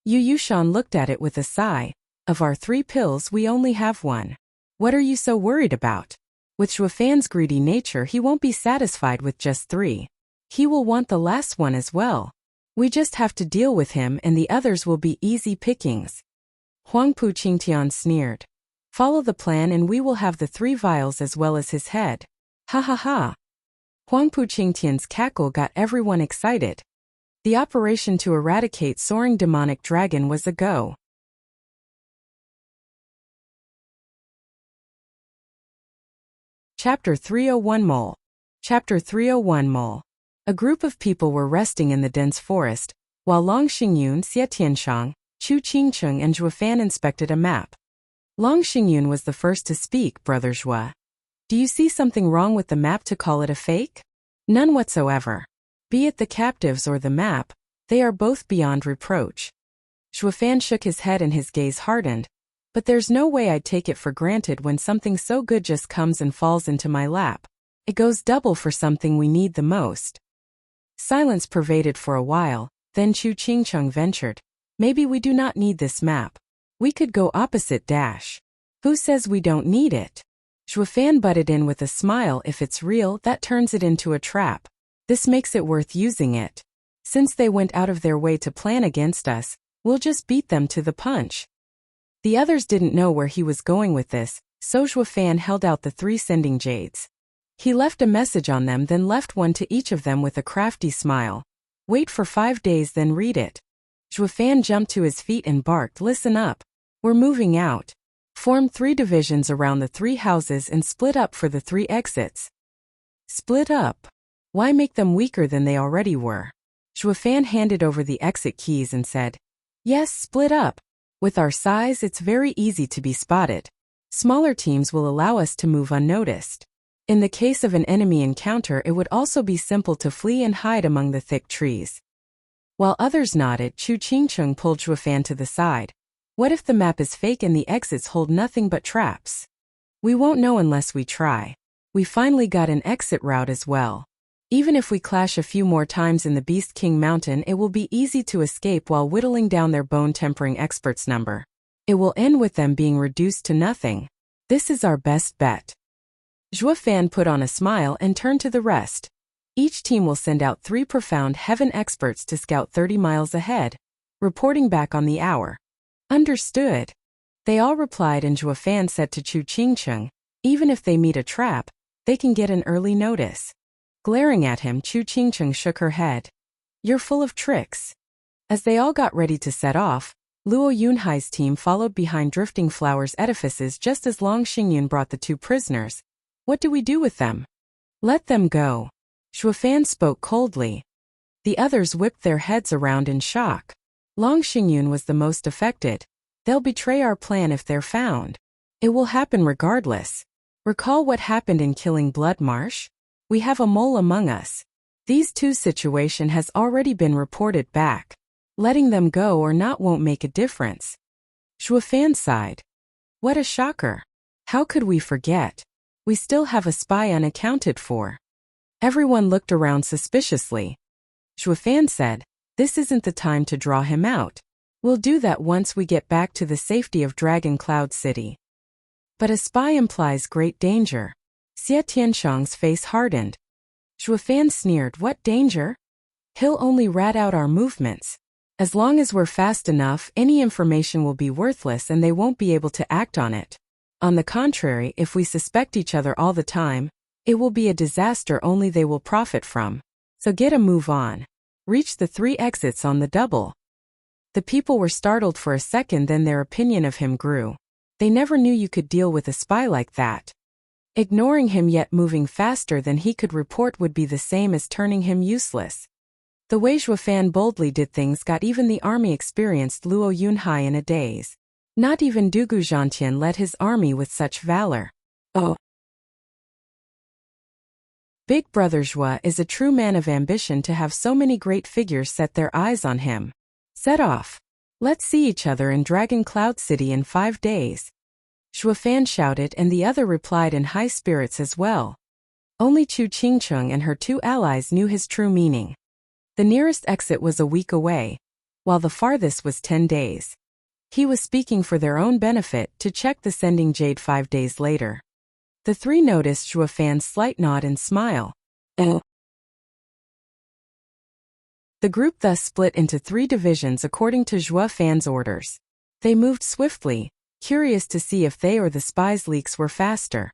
Yu Yushan looked at it with a sigh. Of our 3 pills we only have 1. What are you so worried about? With Zhuofan's greedy nature, he won't be satisfied with just 3. He will want the last one as well. We just have to deal with him and the others will be easy pickings. Huangpu Qingtian sneered. Follow the plan and we will have the 3 vials as well as his head. Ha ha ha. Huang Puqingtian's cackle got everyone excited. The operation to eradicate soaring demonic dragon was a go. Chapter 301 Mole. Chapter 301 Mole. A group of people were resting in the dense forest, while Long Xingyun, Xie Tianshang, Chu Qingcheng and Zhuo Fan inspected a map. Long Xingyun was the first to speak. Brother Zhuo, do you see something wrong with the map to call it a fake? None whatsoever. Be it the captives or the map, they are both beyond reproach. Zhuo Fan shook his head and his gaze hardened. But there's no way I'd take it for granted when something so good just comes and falls into my lap. It goes double for something we need the most. Silence pervaded for a while, then Chu Qingcheng ventured. Maybe we do not need this map. We could go opposite dash. Who says we don't need it? Zhuo Fan butted in with a smile. If it's real, that turns it into a trap. This makes it worth using it. Since they went out of their way to plan against us, we'll just beat them to the punch. The others didn't know where he was going with this, so Zhuo Fan held out the 3 sending jades. He left a message on them, then left one to each of them with a crafty smile. Wait for 5 days, then read it. Zhuo Fan jumped to his feet and barked, listen up. We're moving out. Form 3 divisions around the 3 houses and split up for the 3 exits. Split up? Why make them weaker than they already were? Zhuo Fan handed over the exit keys and said, yes, split up. With our size, it's very easy to be spotted. Smaller teams will allow us to move unnoticed. In the case of an enemy encounter, it would also be simple to flee and hide among the thick trees. While others nodded, Chu Qingcheng pulled Zhuo Fan to the side. What if the map is fake and the exits hold nothing but traps? We won't know unless we try. We finally got an exit route as well. Even if we clash a few more times in the Beast King Mountain, it will be easy to escape while whittling down their bone-tempering experts' number. It will end with them being reduced to nothing. This is our best bet. Zhuo Fan put on a smile and turned to the rest. Each team will send out 3 profound heaven experts to scout 30 miles ahead, reporting back on the hour. Understood. They all replied, and Zhuo Fan said to Chu Qingcheng, even if they meet a trap, they can get an early notice. Glaring at him, Chu Qingcheng shook her head. You're full of tricks. As they all got ready to set off, Luo Yunhai's team followed behind Drifting Flowers edifices just as Long Xingyun brought the 2 prisoners. What do we do with them? Let them go. Zhuo Fan spoke coldly. The others whipped their heads around in shock. Long Xingyun was the most affected. They'll betray our plan if they're found. It will happen regardless. Recall what happened in Killing Blood Marsh? We have a mole among us. These 2's situation has already been reported back. Letting them go or not won't make a difference. Zhuo Fan sighed. What a shocker. How could we forget? We still have a spy unaccounted for. Everyone looked around suspiciously. Zhuo Fan said, this isn't the time to draw him out. We'll do that once we get back to the safety of Dragon Cloud City. But a spy implies great danger. Xie Tianshang's face hardened. Zhuo Fan sneered, what danger? He'll only rat out our movements. As long as we're fast enough, any information will be worthless and they won't be able to act on it. On the contrary, if we suspect each other all the time, it will be a disaster only they will profit from. So get a move on. Reach the 3 exits on the double. The people were startled for a second, then their opinion of him grew. They never knew you could deal with a spy like that. Ignoring him yet moving faster than he could report would be the same as turning him useless. The way Zhuo Fan boldly did things got even the army experienced Luo Yunhai in a daze. Not even Dugu Zhantian led his army with such valor. Oh. Big Brother Zhuo is a true man of ambition to have so many great figures set their eyes on him. Set off. Let's see each other in Dragon Cloud City in 5 days. Zhuo Fan shouted, and the other replied in high spirits as well. Only Chu Qingcheng and her 2 allies knew his true meaning. The nearest exit was a week away, while the farthest was 10 days. He was speaking for their own benefit to check the sending jade 5 days later. The 3 noticed Zhuo Fan's slight nod and smile. Oh. The group thus split into 3 divisions according to Zhuo Fan's orders. They moved swiftly, curious to see if they or the spies' leaks were faster.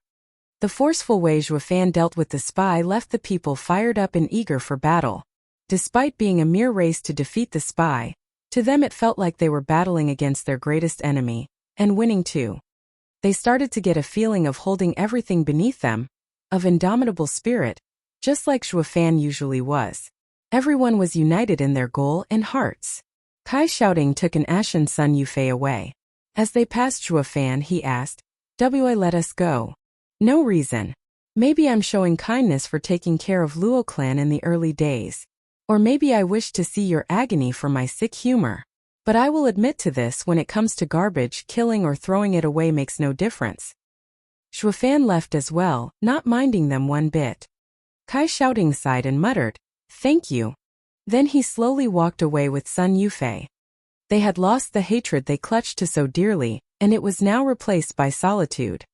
The forceful way Zhuofan dealt with the spy left the people fired up and eager for battle. Despite being a mere race to defeat the spy, to them it felt like they were battling against their greatest enemy, and winning too. They started to get a feeling of holding everything beneath them, of indomitable spirit, just like Zhuofan usually was. Everyone was united in their goal and hearts. Kai shouting took an ashen Sun Yufei away. As they passed Zhuofan, he asked, "Why let us go?" "No reason. Maybe I'm showing kindness for taking care of Luo clan in the early days. Or maybe I wish to see your agony for my sick humor. But I will admit to this, when it comes to garbage, killing or throwing it away makes no difference." Zhuofan left as well, not minding them one bit. Kai shouting sighed and muttered, "Thank you." Then he slowly walked away with Sun Yufei. They had lost the hatred they clutched to so dearly, and it was now replaced by solitude.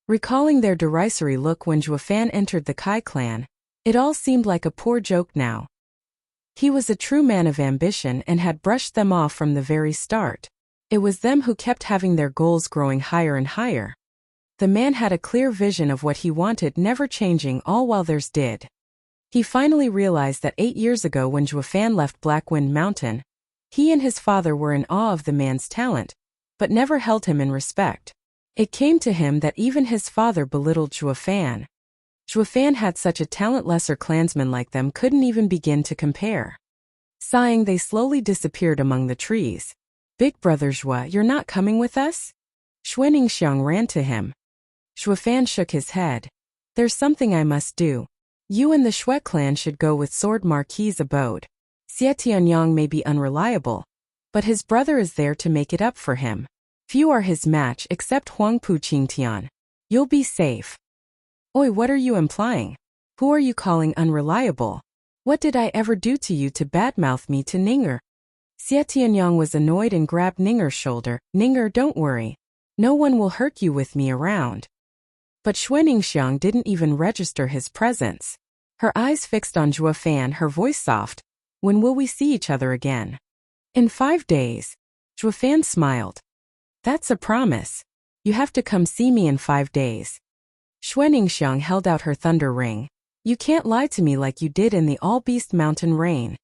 Recalling their derisory look when Zhuofan entered the Kai clan, it all seemed like a poor joke now. He was a true man of ambition and had brushed them off from the very start. It was them who kept having their goals growing higher and higher. The man had a clear vision of what he wanted, never changing, all while theirs did. He finally realized that 8 years ago when Zhuofan left Blackwind Mountain, he and his father were in awe of the man's talent, but never held him in respect. It came to him that even his father belittled Zhuofan. Zhuofan had such a talent lesser clansmen like them couldn't even begin to compare. Sighing, they slowly disappeared among the trees. "Big brother Zhua, you're not coming with us?" Xuaningxiang ran to him. Zhuofan shook his head. "There's something I must do. You and the Shui clan should go with Sword Marquis's abode. Xie Tianyang may be unreliable, but his brother is there to make it up for him. Few are his match except Huangpu Qingtian. You'll be safe." "Oi, what are you implying? Who are you calling unreliable? What did I ever do to you to badmouth me to Ninger?" Xie Tianyang was annoyed and grabbed Ninger's shoulder. "Ninger, don't worry. No one will hurt you with me around." But Xuaningxiang didn't even register his presence. Her eyes fixed on Zhuofan, her voice soft. "When will we see each other again?" "In 5 days. Zhuofan smiled. "That's a promise. You have to come see me in 5 days. Xuaningxiang held out her thunder ring. "You can't lie to me like you did in the All-Beast Mountain rain."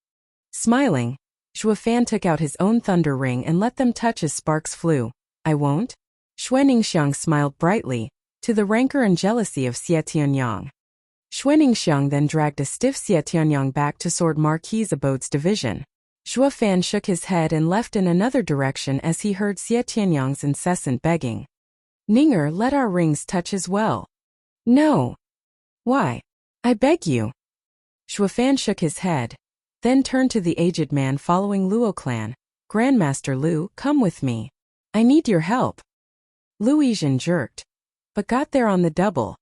Smiling, Zhuofan took out his own thunder ring and let them touch as sparks flew. "I won't." Xuaningxiang smiled brightly, to the rancor and jealousy of Xie Tianyang. Xuaningxiang then dragged a stiff Xie Tianyang back to Sword Marquis's abode's division. Zhuofan shook his head and left in another direction as he heard Xie Tianyang's incessant begging. "Ninger, let our rings touch as well." "No." "Why? I beg you." Zhuofan shook his head, then turned to the aged man following Luo clan. "Grandmaster Lu, come with me. I need your help." Lu Yizhen jerked, but got there on the double.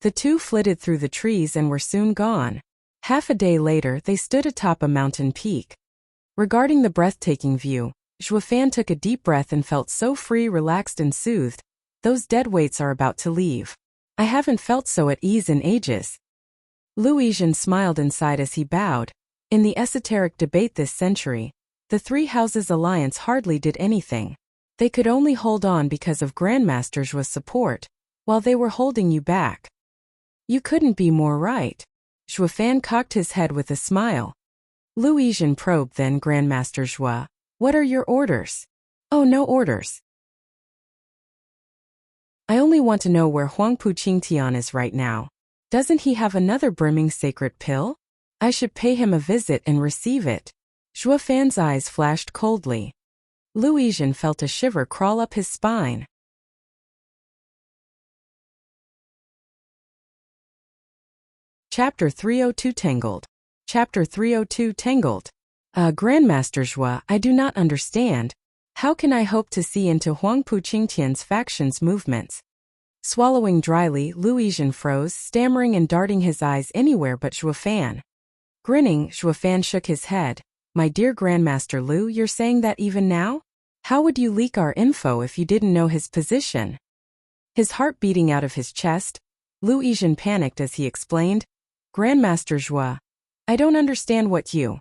The two flitted through the trees and were soon gone. Half a day later, they stood atop a mountain peak. Regarding the breathtaking view, Zhuofan took a deep breath and felt so free, relaxed and soothed. Those dead weights are about to leave. I haven't felt so at ease in ages. Lu Yizhen smiled inside as he bowed. In the esoteric debate this century, the Three Houses Alliance hardly did anything. They could only hold on because of Grandmaster Zhua's support, while they were holding you back. You couldn't be more right. Zhuofan cocked his head with a smile. Lu Yizhen probed then. "Grandmaster Zhua, what are your orders?" "Oh, no orders. I only want to know where Huangpu Qingtian is right now. Doesn't he have another brimming sacred pill? I should pay him a visit and receive it." Zhuofan's eyes flashed coldly. Lu Yizhen felt a shiver crawl up his spine. Chapter 302 Tangled. Chapter 302 Tangled. Grandmaster Zhua, I do not understand. How can I hope to see into Huangpu Qingtian's faction's movements? Swallowing dryly, Lu Yizhen froze, stammering and darting his eyes anywhere but Zhuofan. Grinning, Zhuofan shook his head. "My dear Grandmaster Lu, you're saying that even now? How would you leak our info if you didn't know his position?" His heart beating out of his chest, Lu Yizhen panicked as he explained, "Grandmaster Zhua, I don't understand what you..."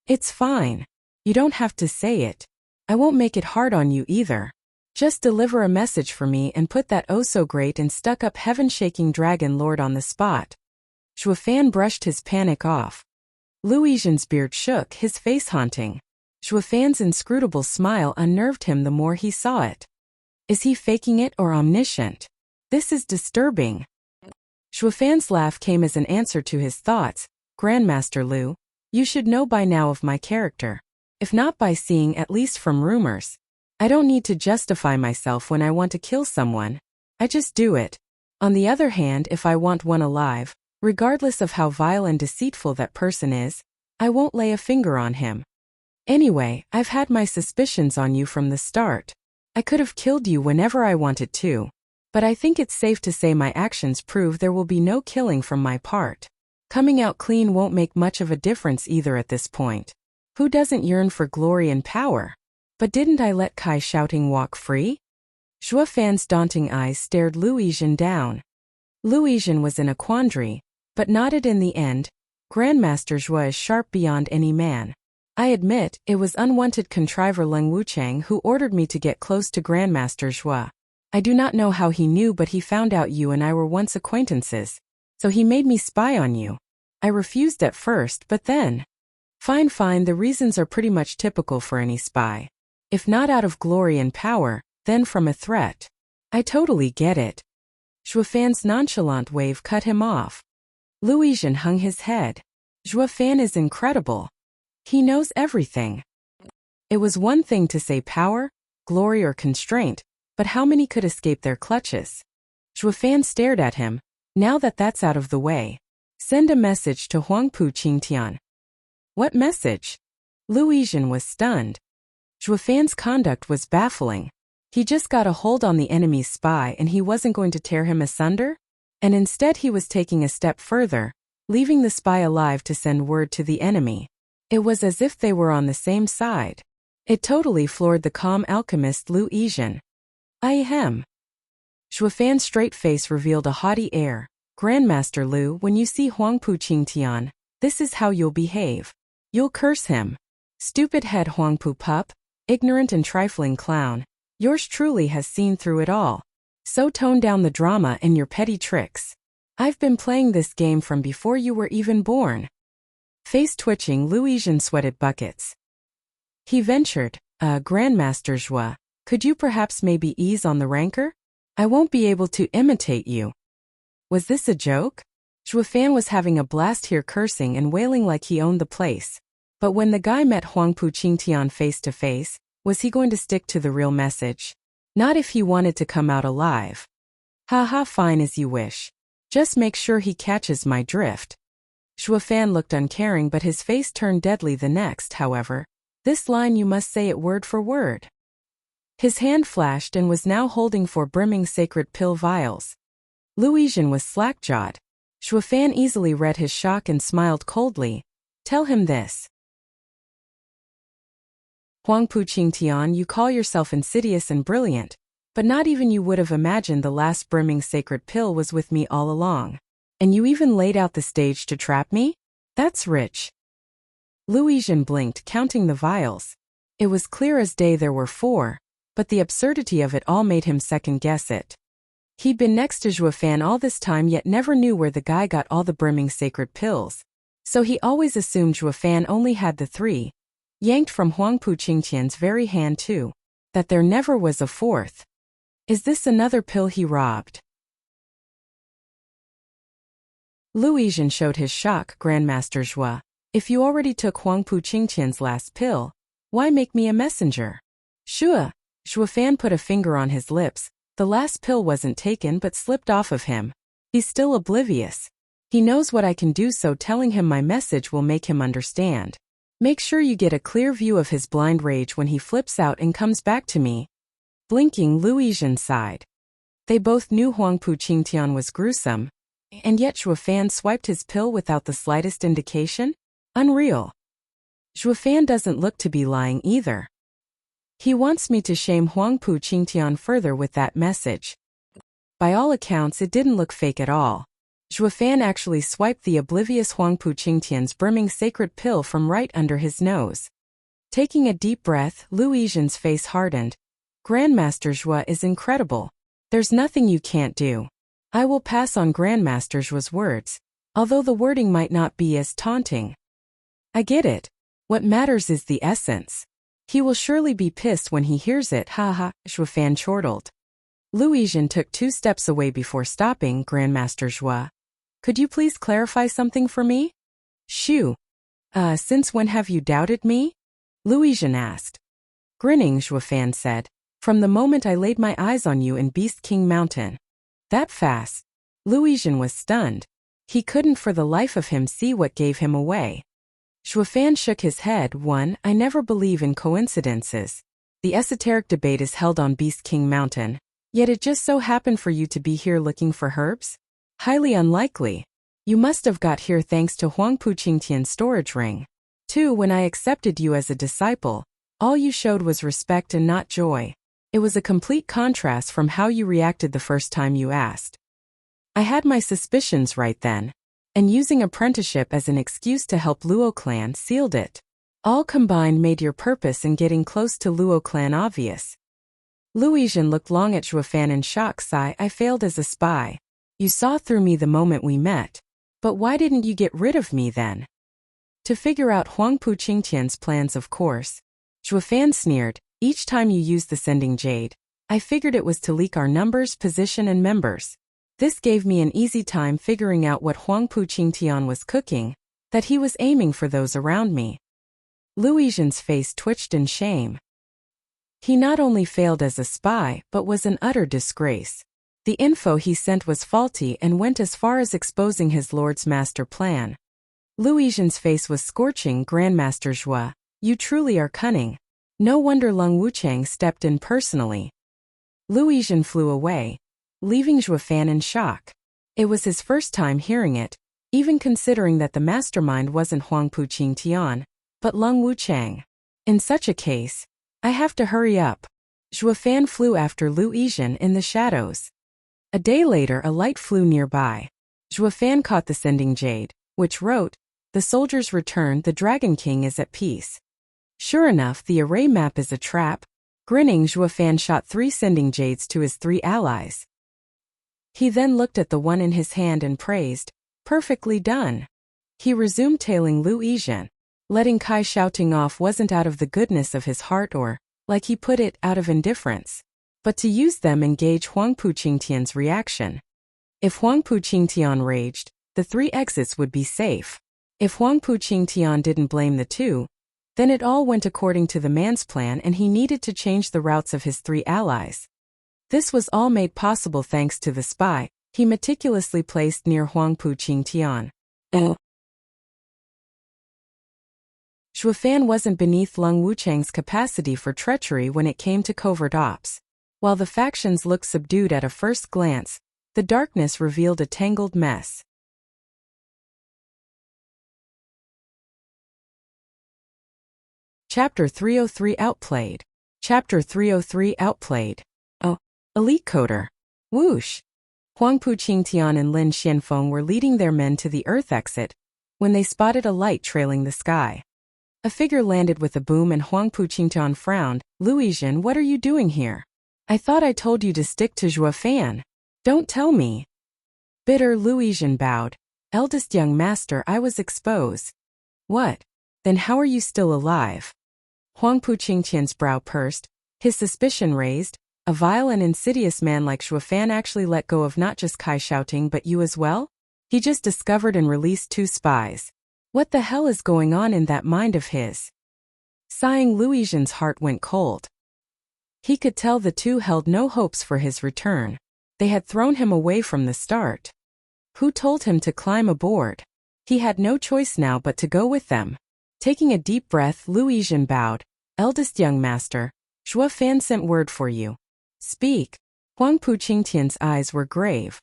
"It's fine. You don't have to say it. I won't make it hard on you either. Just deliver a message for me and put that oh-so-great and stuck-up heaven-shaking dragon lord on the spot. Zhuofan brushed his panic off. Lu Yizhen's beard shook, his face haunting. Zhuofan's inscrutable smile unnerved him the more he saw it. Is he faking it or omniscient? This is disturbing. Zhuofan's laugh came as an answer to his thoughts. Grandmaster Lu, you should know by now of my character. If not by seeing, at least from rumors. I don't need to justify myself when I want to kill someone. I just do it. On the other hand, if I want one alive, regardless of how vile and deceitful that person is, I won't lay a finger on him. Anyway, I've had my suspicions on you from the start. I could have killed you whenever I wanted to. But I think it's safe to say my actions prove there will be no killing from my part. Coming out clean won't make much of a difference either at this point. Who doesn't yearn for glory and power? But didn't I let Kai shouting walk free? Zhuofan's daunting eyes stared Lu Yizhen down. Lu Yizhen was in a quandary, but nodded in the end. Grandmaster Zhuo is sharp beyond any man. I admit, it was unwanted contriver Leng Wuchang who ordered me to get close to Grandmaster Zhuo. I do not know how he knew, but he found out you and I were once acquaintances. So he made me spy on you. I refused at first, but then… Fine, the reasons are pretty much typical for any spy. If not out of glory and power, then from a threat. I totally get it. Zhuofan's nonchalant wave cut him off. Lu Yizhen hung his head. Zhuofan is incredible. He knows everything. It was one thing to say power, glory or constraint, but how many could escape their clutches? Zhuofan stared at him. Now that that's out of the way, send a message to Huangpu Qingtian. What message? Lu Yizhen was stunned. Zhuofan's conduct was baffling. He just got a hold on the enemy's spy and he wasn't going to tear him asunder? And instead he was taking a step further, leaving the spy alive to send word to the enemy. It was as if they were on the same side. It totally floored the calm alchemist Lu Yizhen. Ahem. Zhuofan's straight face revealed a haughty air. Grandmaster Lu, when you see Huangpu Qingtian, this is how you'll behave. You'll curse him. Stupid head Huangpu pup. Ignorant and trifling clown, yours truly has seen through it all. So tone down the drama and your petty tricks. I've been playing this game from before you were even born. Face twitching, Lu Yizhen sweated buckets. He ventured, Grandmaster Zhuo, could you perhaps maybe ease on the rancor? I won't be able to imitate you. Was this a joke? Zhuofan was having a blast here, cursing and wailing like he owned the place. But when the guy met Huangpu Qingtian face to face, was he going to stick to the real message? Not if he wanted to come out alive. Haha, fine as you wish. Just make sure he catches my drift. Zhuofan looked uncaring, but his face turned deadly the next, however. This line you must say it word for word. His hand flashed and was now holding 4 brimming sacred pill vials. Lu Yizhen was slack-jawed. Zhuofan easily read his shock and smiled coldly. Tell him this. Huangpu Qingtian, you call yourself insidious and brilliant, but not even you would have imagined the last brimming sacred pill was with me all along. And you even laid out the stage to trap me? That's rich. Lu Yizhen blinked, counting the vials. It was clear as day there were 4, but the absurdity of it all made him second-guess it. He'd been next to Zhuofan all this time yet never knew where the guy got all the brimming sacred pills. So he always assumed Zhuofan only had the 3. Yanked from Huangpu Qingtian's very hand too. That there never was a 4th. Is this another pill he robbed? Lu Yizhen showed his shock. Grandmaster Zhuo, if you already took Huangpu Qingtian's last pill, why make me a messenger? Sure. Zhuofan put a finger on his lips. The last pill wasn't taken but slipped off of him. He's still oblivious. He knows what I can do, so telling him my message will make him understand. Make sure you get a clear view of his blind rage when he flips out and comes back to me. Blinking, Lu Yizhen sighed. They both knew Huangpu Qingtian was gruesome, and yet Zhuofan swiped his pill without the slightest indication? Unreal. Zhuofan doesn't look to be lying either. He wants me to shame Huangpu Qingtian further with that message. By all accounts, it didn't look fake at all. Zhuofan actually swiped the oblivious Huangpu Qingtian's brimming sacred pill from right under his nose. Taking a deep breath, Lu Yizhen's face hardened. Grandmaster Zhua is incredible. There's nothing you can't do. I will pass on Grandmaster Zhua's words, although the wording might not be as taunting. I get it. What matters is the essence. He will surely be pissed when he hears it, haha, Zhuafan chortled. Luizhen took 2 steps away before stopping. Grandmaster Zhua, could you please clarify something for me? Shoo. Since when have you doubted me? Luizhen asked. Grinning, Zhuafan said, from the moment I laid my eyes on you in Beast King Mountain. That fast? Luizhen was stunned. He couldn't for the life of him see what gave him away. Zhuafan shook his head. 1. I never believe in coincidences. The esoteric debate is held on Beast King Mountain, yet it just so happened for you to be here looking for herbs? Highly unlikely. You must have got here thanks to Huangpu Qingtian's storage ring. 2. When I accepted you as a disciple, all you showed was respect and not joy. It was a complete contrast from how you reacted the first time you asked. I had my suspicions right then, and using apprenticeship as an excuse to help Luo clan sealed it. All combined made your purpose in getting close to Luo clan obvious. Luizhen looked long at Zhuafan in shock. Sigh, I failed as a spy. You saw through me the moment we met. But why didn't you get rid of me then? To figure out Huangpu Qingtian's plans, of course. Zhuafan sneered, each time you used the sending jade, I figured it was to leak our numbers, position and members. This gave me an easy time figuring out what Huangpu Qingtian was cooking, that he was aiming for those around me. Luizhen's face twitched in shame. He not only failed as a spy, but was an utter disgrace. The info he sent was faulty and went as far as exposing his lord's master plan. Luizhen's face was scorching. Grandmaster Zhua, you truly are cunning. No wonder Lung Wuchang stepped in personally. Luizhen flew away, leaving Zhuafan in shock. It was his first time hearing it, even considering that the mastermind wasn't Huangpu Qingtian, but Lung Wuchang. In such a case, I have to hurry up. Zhuafan flew after Luizhen in the shadows. A day later, a light flew nearby. Zhuafan caught the sending jade, which wrote, the soldiers returned, the Dragon King is at peace. Sure enough, the array map is a trap. Grinning, Zhuafan shot 3 sending jades to his 3 allies. He then looked at the one in his hand and praised, perfectly done. He resumed tailing Luizhen. Letting Kai shouting off wasn't out of the goodness of his heart or, like he put it, out of indifference, but to use them engage Huangpu Qingtian's reaction. If Huangpu Qingtian raged, the 3 exits would be safe. If Huangpu Qingtian didn't blame the 2, then it all went according to the man's plan and he needed to change the routes of his 3 allies. This was all made possible thanks to the spy he meticulously placed near Huangpu Qingtian. Zhuafan wasn't beneath Lung Wuchang's capacity for treachery when it came to covert ops. While the factions looked subdued at a first glance, the darkness revealed a tangled mess. Chapter 303 Outplayed. Chapter 303 Outplayed. Oh, Elite Coder. Whoosh! Huangpu Qingtian and Lin Xianfeng were leading their men to the Earth exit when they spotted a light trailing the sky. A figure landed with a boom and Huangpu Qingtian frowned. Luizhen, what are you doing here? I thought I told you to stick to Zhuafan. Don't tell me. Bitter, Luizhen bowed. Eldest young master, I was exposed. What? Then how are you still alive? Huangpu Qingtian's brow pursed, his suspicion raised. A vile and insidious man like Zhuafan actually let go of not just Kai shouting but you as well? He just discovered and released 2 spies. What the hell is going on in that mind of his? Sighing, Luizhen's heart went cold. He could tell the 2 held no hopes for his return. They had thrown him away from the start. Who told him to climb aboard? He had no choice now but to go with them. Taking a deep breath, Luizhen bowed. Eldest young master, Zhuafan sent word for you. Speak. Huangpu Qingtian's eyes were grave.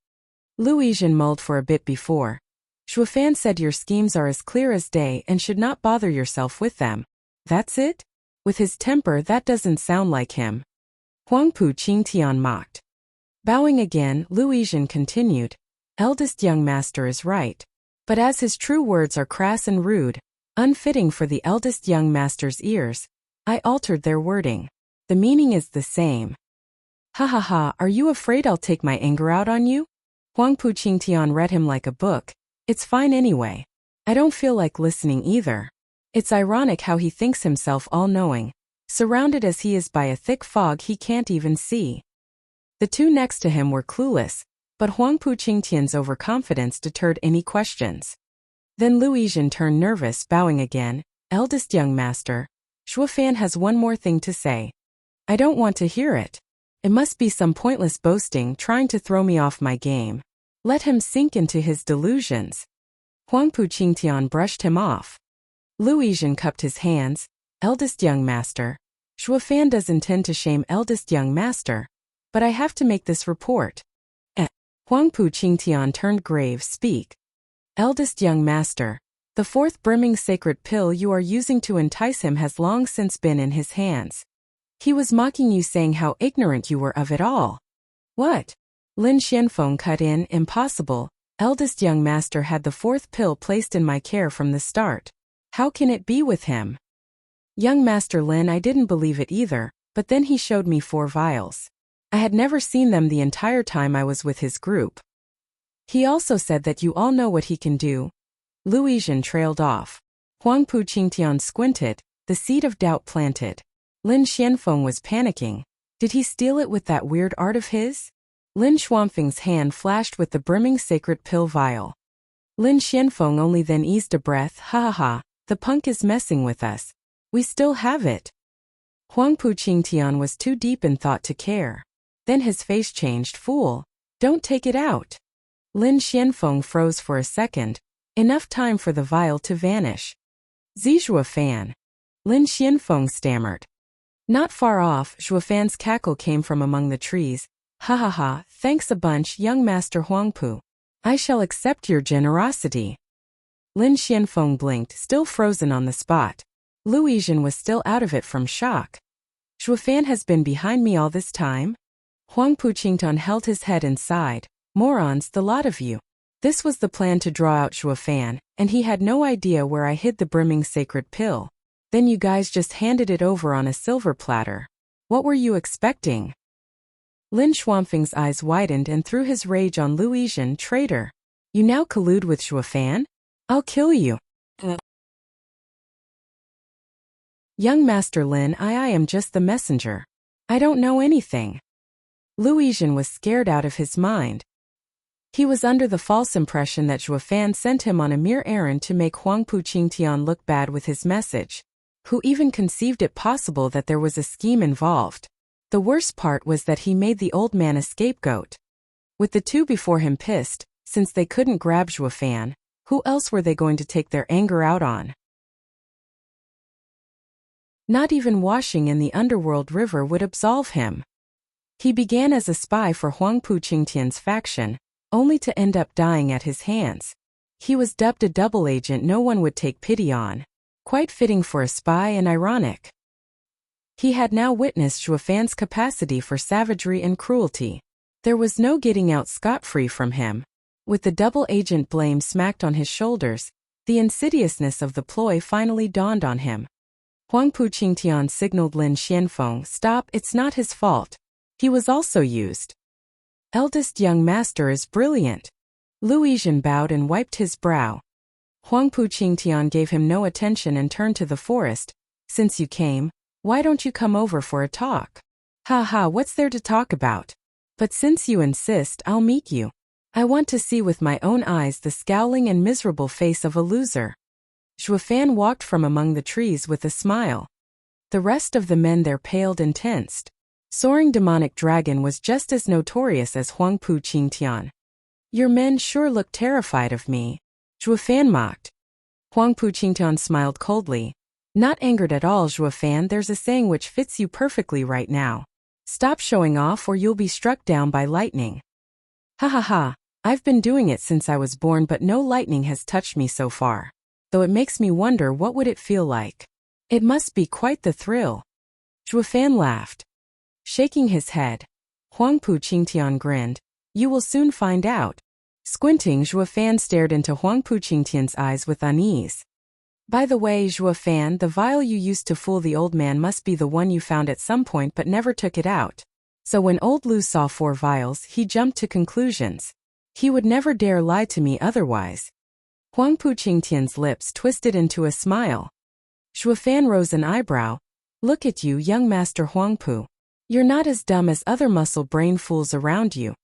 Luizhen mulled for a bit before. Zhuafan said your schemes are as clear as day and should not bother yourself with them. That's it? With his temper, that doesn't sound like him. Huangpu Qingtian mocked. Bowing again, Luizhen continued. Eldest young master is right. But as his true words are crass and rude, unfitting for the eldest young master's ears, I altered their wording. The meaning is the same. Ha ha ha, are you afraid I'll take my anger out on you? Huangpu Qingtian read him like a book. It's fine anyway. I don't feel like listening either. It's ironic how he thinks himself all-knowing, surrounded as he is by a thick fog he can't even see. The two next to him were clueless, but Huangpu Qingtian's overconfidence deterred any questions. Then Luizhen turned nervous, bowing again. Eldest young master, Shuofan has one more thing to say. I don't want to hear it. It must be some pointless boasting trying to throw me off my game. Let him sink into his delusions. Huangpu Qingtian brushed him off. Luizhen cupped his hands. Eldest young master, Shuofan does intend to shame eldest young master, but I have to make this report. Huangpu Qingtian turned grave. Speak. Eldest young master, the fourth brimming sacred pill you are using to entice him has long since been in his hands. He was mocking you, saying how ignorant you were of it all. What? Lin Xianfeng cut in. Impossible. Eldest young master had the fourth pill placed in my care from the start. How can it be with him? Young Master Lin, I didn't believe it either, but then he showed me 4 vials. I had never seen them the entire time I was with his group. He also said that you all know what he can do. Luizhen trailed off. Huangpu Qingtian squinted, the seed of doubt planted. Lin Xianfeng was panicking. Did he steal it with that weird art of his? Lin Xuanfeng's hand flashed with the brimming sacred pill vial. Lin Xianfeng only then eased a breath. Ha ha ha, the punk is messing with us. We still have it. Huangpu Qingtian was too deep in thought to care. Then his face changed. Fool, don't take it out. Lin Xianfeng froze for a second, enough time for the vial to vanish. Zhuofan. Lin Xianfeng stammered. Not far off, Zhuofan's cackle came from among the trees. Ha ha ha, thanks a bunch, young Master Huangpu. I shall accept your generosity. Lin Xianfeng blinked, still frozen on the spot. Luizhen was still out of it from shock. Zhuofan has been behind me all this time? Huangpu Qingtian held his head and sighed. Morons, the lot of you. This was the plan, to draw out Zhuofan, and he had no idea where I hid the brimming sacred pill. Then you guys just handed it over on a silver platter. What were you expecting? Lin Xuanfeng's eyes widened and threw his rage on Luizhen. Traitor. You now collude with Zhuofan? I'll kill you. Young Master Lin, I am just the messenger. I don't know anything. Luizhen was scared out of his mind. He was under the false impression that Zhuofan sent him on a mere errand to make Huangpu Qingtian look bad with his message. Who even conceived it possible that there was a scheme involved? The worst part was that he made the old man a scapegoat. With the two before him pissed, since they couldn't grab Zhuofan, who else were they going to take their anger out on? Not even washing in the underworld river would absolve him. He began as a spy for Huangpu Qingtian's faction, only to end up dying at his hands. He was dubbed a double agent no one would take pity on. Quite fitting for a spy and ironic. He had now witnessed Zhuofan's capacity for savagery and cruelty. There was no getting out scot-free from him. With the double agent blame smacked on his shoulders, the insidiousness of the ploy finally dawned on him. Huangpu Qingtian signaled Lin Xianfeng, stop, it's not his fault. He was also used. Eldest young master is brilliant. Luizhen bowed and wiped his brow. Huangpu Qingtian gave him no attention and turned to the forest. Since you came, why don't you come over for a talk? Ha ha, what's there to talk about? But since you insist, I'll meet you. I want to see with my own eyes the scowling and miserable face of a loser. Zhuofan walked from among the trees with a smile. The rest of the men there paled and tensed. Soaring demonic dragon was just as notorious as Huangpu Qingtian. Your men sure look terrified of me. Zhuofan mocked. Huangpu Qingtian smiled coldly. Not angered at all, Zhuofan, there's a saying which fits you perfectly right now. Stop showing off or you'll be struck down by lightning. Ha ha ha, I've been doing it since I was born but no lightning has touched me so far. Though it makes me wonder what would it feel like. It must be quite the thrill. Zhuofan laughed. Shaking his head. Huangpu Qingtian grinned. You will soon find out. Squinting, Zhuofan stared into Huangpu Qingtian's eyes with unease. By the way, Zhuo Fan, the vial you used to fool the old man must be the one you found at some point but never took it out. So when old Lu saw 4 vials, he jumped to conclusions. He would never dare lie to me otherwise. Huangpu Qingtian's lips twisted into a smile. Zhuo Fan rose an eyebrow. Look at you, young Master Huangpu. You're not as dumb as other muscle-brain fools around you.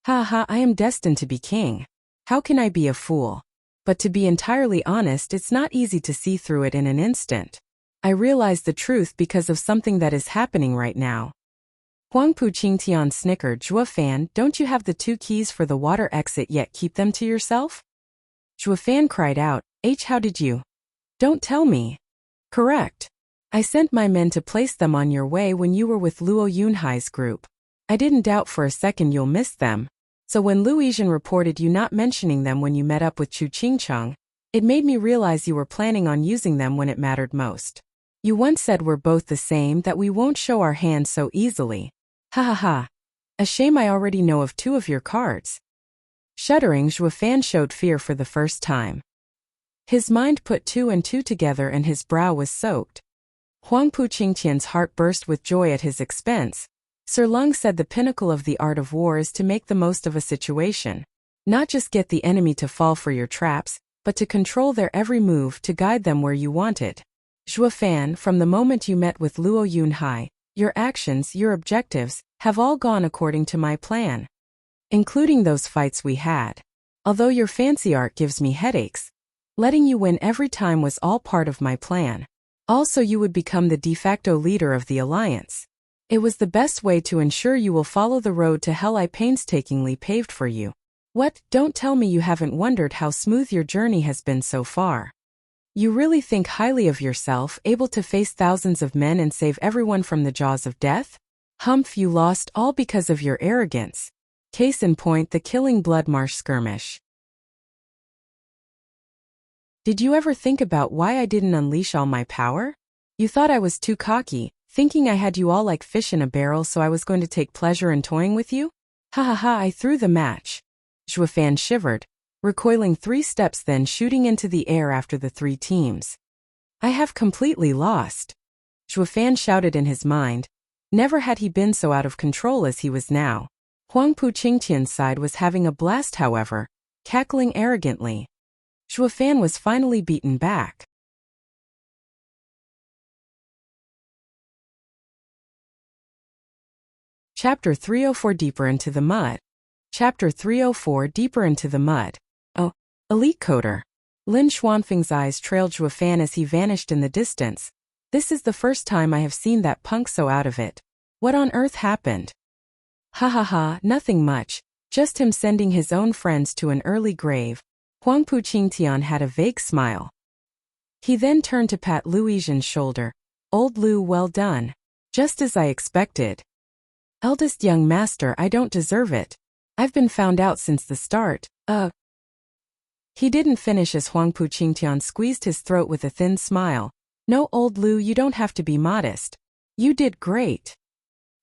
Ha ha, I am destined to be king. How can I be a fool? But to be entirely honest, it's not easy to see through it in an instant. I realize the truth because of something that is happening right now. Huangpu Qingtian snickered. Zhuo Fan, don't you have the 2 keys for the water exit yet? Keep them to yourself? Zhuo Fan cried out, how did you? Don't tell me. Correct. I sent my men to place them on your way when you were with Luo Yunhai's group. I didn't doubt for a second you'll miss them. So when Lu Yizhen reported you not mentioning them when you met up with Chu Qingcheng, it made me realize you were planning on using them when it mattered most. You once said we're both the same, that we won't show our hands so easily. Ha ha ha. A shame I already know of 2 of your cards. Shuddering, Zhuo Fan showed fear for the first time. His mind put 2 and 2 together and his brow was soaked. Huangpu Qingtian's heart burst with joy at his expense. Sir Lung said the pinnacle of the art of war is to make the most of a situation. Not just get the enemy to fall for your traps, but to control their every move, to guide them where you want it. Zhuo Fan, from the moment you met with Luo Yunhai, your actions, your objectives, have all gone according to my plan. Including those fights we had. Although your fancy art gives me headaches, letting you win every time was all part of my plan. Also, you would become the de facto leader of the alliance. It was the best way to ensure you will follow the road to hell I painstakingly paved for you. What? Don't tell me you haven't wondered how smooth your journey has been so far. You really think highly of yourself, able to face thousands of men and save everyone from the jaws of death? Humph, you lost all because of your arrogance. Case in point, the Killing Blood Marsh skirmish. Did you ever think about why I didn't unleash all my power? You thought I was too cocky, thinking I had you all like fish in a barrel, so I was going to take pleasure in toying with you? Ha ha ha, I threw the match. Zhuo Fan shivered, recoiling 3 steps, then shooting into the air after the 3 teams. I have completely lost. Zhuo Fan shouted in his mind. Never had he been so out of control as he was now. Huangpu Qingtian's side was having a blast, however, cackling arrogantly. Zhuo Fan was finally beaten back. Chapter 304, Deeper into the Mud. Chapter 304, Deeper into the Mud. Oh, elite coder. Lin Xuanfeng's eyes trailed Zhuo Fan as he vanished in the distance. This is the first time I have seen that punk so out of it. What on earth happened? Ha ha ha, nothing much, just him sending his own friends to an early grave. Huangpu Qingtian had a vague smile. He then turned to pat Lu Yizhen's shoulder. Old Lu, well done. Just as I expected. Eldest young master, I don't deserve it. I've been found out since the start. He didn't finish as Huangpu Qingtian squeezed his throat with a thin smile. No, old Lu, you don't have to be modest. You did great.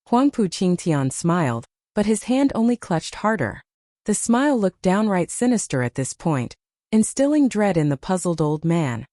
Huangpu Qingtian smiled, but his hand only clutched harder. The smile looked downright sinister at this point, instilling dread in the puzzled old man.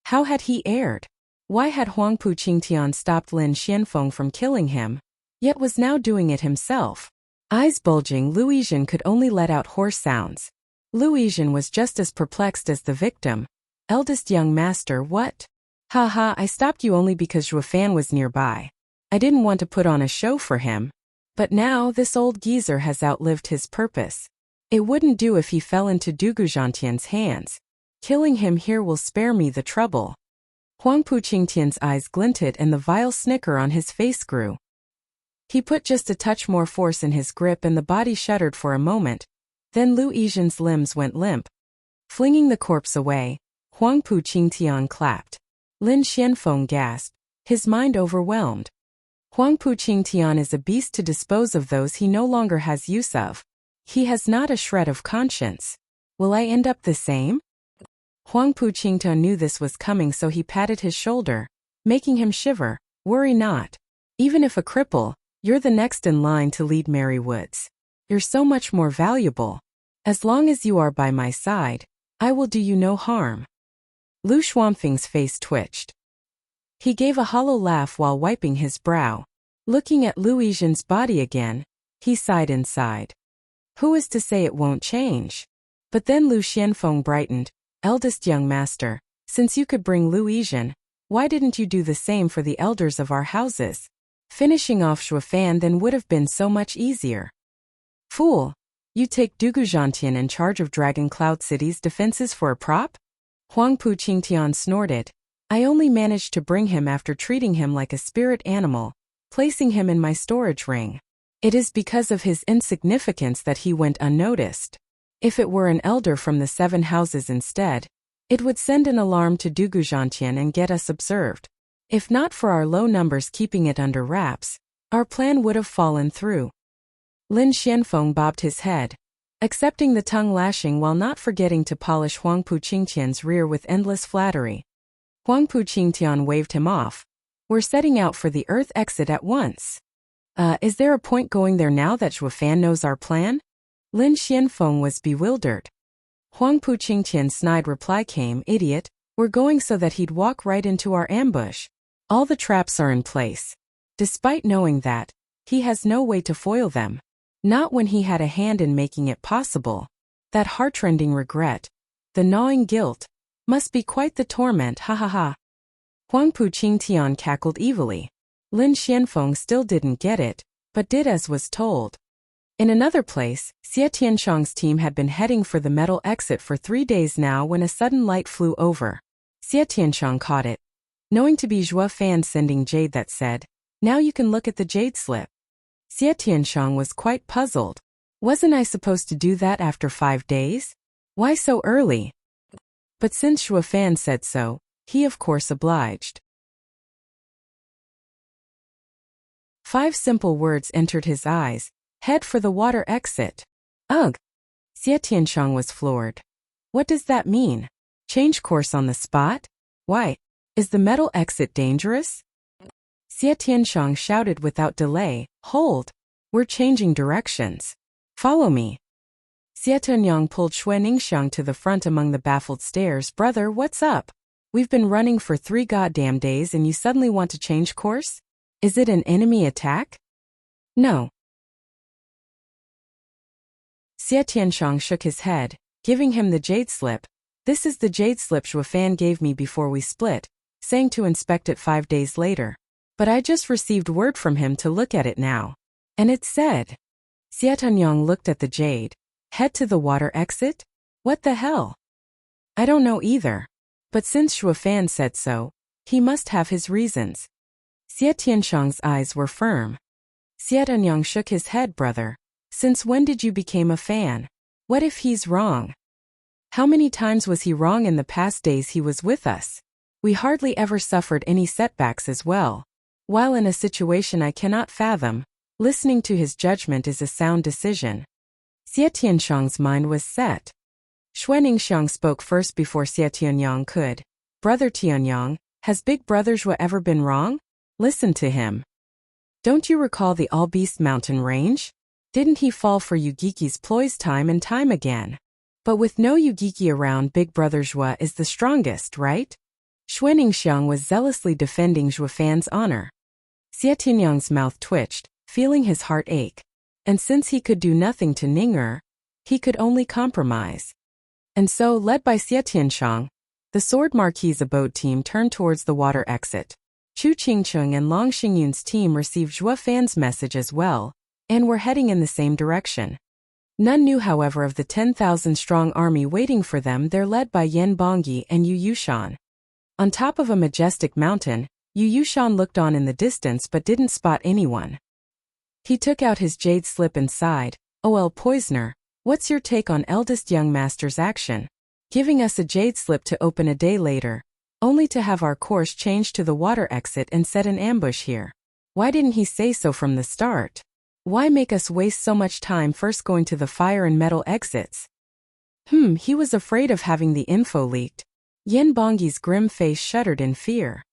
How had he erred? Why had Huangpu Qingtian stopped Lin Xianfeng from killing him, yet was now doing it himself? Eyes bulging, Lu Yizhen could only let out hoarse sounds. Lu Yizhen was just as perplexed as the victim. Eldest young master, what? Ha ha, I stopped you only because Zhuo Fan was nearby. I didn't want to put on a show for him. But now this old geezer has outlived his purpose. It wouldn't do if he fell into Dugu Zhantian's hands. Killing him here will spare me the trouble. Huangpu Qingtian's eyes glinted and the vile snicker on his face grew. He put just a touch more force in his grip and the body shuddered for a moment. Then Lu Yizhen's limbs went limp. Flinging the corpse away, Huangpu Qingtian clapped. Lin Xianfeng gasped, his mind overwhelmed. Huangpu Qingtian is a beast to dispose of those he no longer has use of. He has not a shred of conscience. Will I end up the same? Huangpu Qingtian knew this was coming, so he patted his shoulder, making him shiver. Worry not. Even if a cripple, you're the next in line to lead Merry Woods. You're so much more valuable. As long as you are by my side, I will do you no harm. Lu Xuanfeng's face twitched. He gave a hollow laugh while wiping his brow. Looking at Lu Yizhen's body again, he sighed inside. Who is to say it won't change? But then Lu Xianfeng brightened. Eldest young master, since you could bring Lu Yizhen, why didn't you do the same for the elders of our houses? Finishing off Shuofan then would have been so much easier. Fool! You take Dugu Zhantian in charge of Dragon Cloud City's defenses for a prop? Huangpu Qingtian snorted. I only managed to bring him after treating him like a spirit animal, placing him in my storage ring. It is because of his insignificance that he went unnoticed. If it were an elder from the 7 houses instead, it would send an alarm to Dugu Zhantian and get us observed. If not for our low numbers keeping it under wraps, our plan would have fallen through. Lin Xianfeng bobbed his head, accepting the tongue lashing while not forgetting to polish Huangpu Qingtian's rear with endless flattery. Huangpu Qingtian waved him off. We're setting out for the Earth exit at once. Is there a point going there now that Shuofan knows our plan? Lin Xianfeng was bewildered. Huangpu Qingtian's snide reply came, idiot, we're going so that he'd walk right into our ambush. All the traps are in place. Despite knowing that, he has no way to foil them. Not when he had a hand in making it possible. That heartrending regret, the gnawing guilt, must be quite the torment, ha ha ha. Huangpu Qingtian cackled evilly. Lin Xianfeng still didn't get it, but did as was told. In another place, Xie Tianshang's team had been heading for the metal exit for 3 days now when a sudden light flew over. Xie Tianshang caught it. Knowing to be Shuofan sending jade that said, now you can look at the jade slip. Xie Tianshang was quite puzzled. Wasn't I supposed to do that after 5 days? Why so early? But since Shuofan said so, he of course obliged. 5 simple words entered his eyes. Head for the water exit. Ugh! Xie Tianshang was floored. What does that mean? Change course on the spot? Why? Is the metal exit dangerous? Xie Tianshang shouted without delay, hold! We're changing directions. Follow me. Xie Tianyang pulled Xue Ningxiang to the front among the baffled stares. Brother, what's up? We've been running for 3 goddamn days and you suddenly want to change course? Is it an enemy attack? No. Xie Tianshang shook his head, giving him the jade slip. This is the jade slip Shuofan gave me before we split, saying to inspect it 5 days later. But I just received word from him to look at it now. And it said. Xie Tianyang looked at the jade. Head to the water exit? What the hell? I don't know either. But since Shuofan said so, he must have his reasons. Xie Tianshang's eyes were firm. Xie Tianyang shook his head. Brother. Since when did you become a fan? What if he's wrong? How many times was he wrong in the past days he was with us? We hardly ever suffered any setbacks as well. While in a situation I cannot fathom, listening to his judgment is a sound decision. Xie Tianshang's mind was set. Xue Ningxiang spoke first before Xie Tianyang could. Brother Tianyang, has Big Brother Zhua ever been wrong? Listen to him. Don't you recall the All-Beast Mountain Range? Didn't he fall for Yugiki's ploys time and time again? But with no Yugiki around, Big Brother Zhua is the strongest, right? Xue Ningxiang was zealously defending Zhuofan's honor. Xie Tianyang's mouth twitched, feeling his heart ache. And since he could do nothing to Ninger, he could only compromise. And so, led by Xie Tianshang, the Sword Marquis abode team turned towards the water exit. Chu Qingcheng and Long Xingyun's team received Zhuofan's message as well, and were heading in the same direction. None knew, however, of the 10,000-strong army waiting for them there led by Yan Bongyi and Yu Yushan. On top of a majestic mountain, Yu Yushan looked on in the distance but didn't spot anyone. He took out his jade slip and sighed. "O.L. Poisoner, what's your take on eldest young master's action? Giving us a jade slip to open a day later, only to have our course changed to the water exit and set an ambush here. Why didn't he say so from the start? Why make us waste so much time first going to the fire and metal exits?" He was afraid of having the info leaked. Yan Bongyi's grim face shuddered in fear.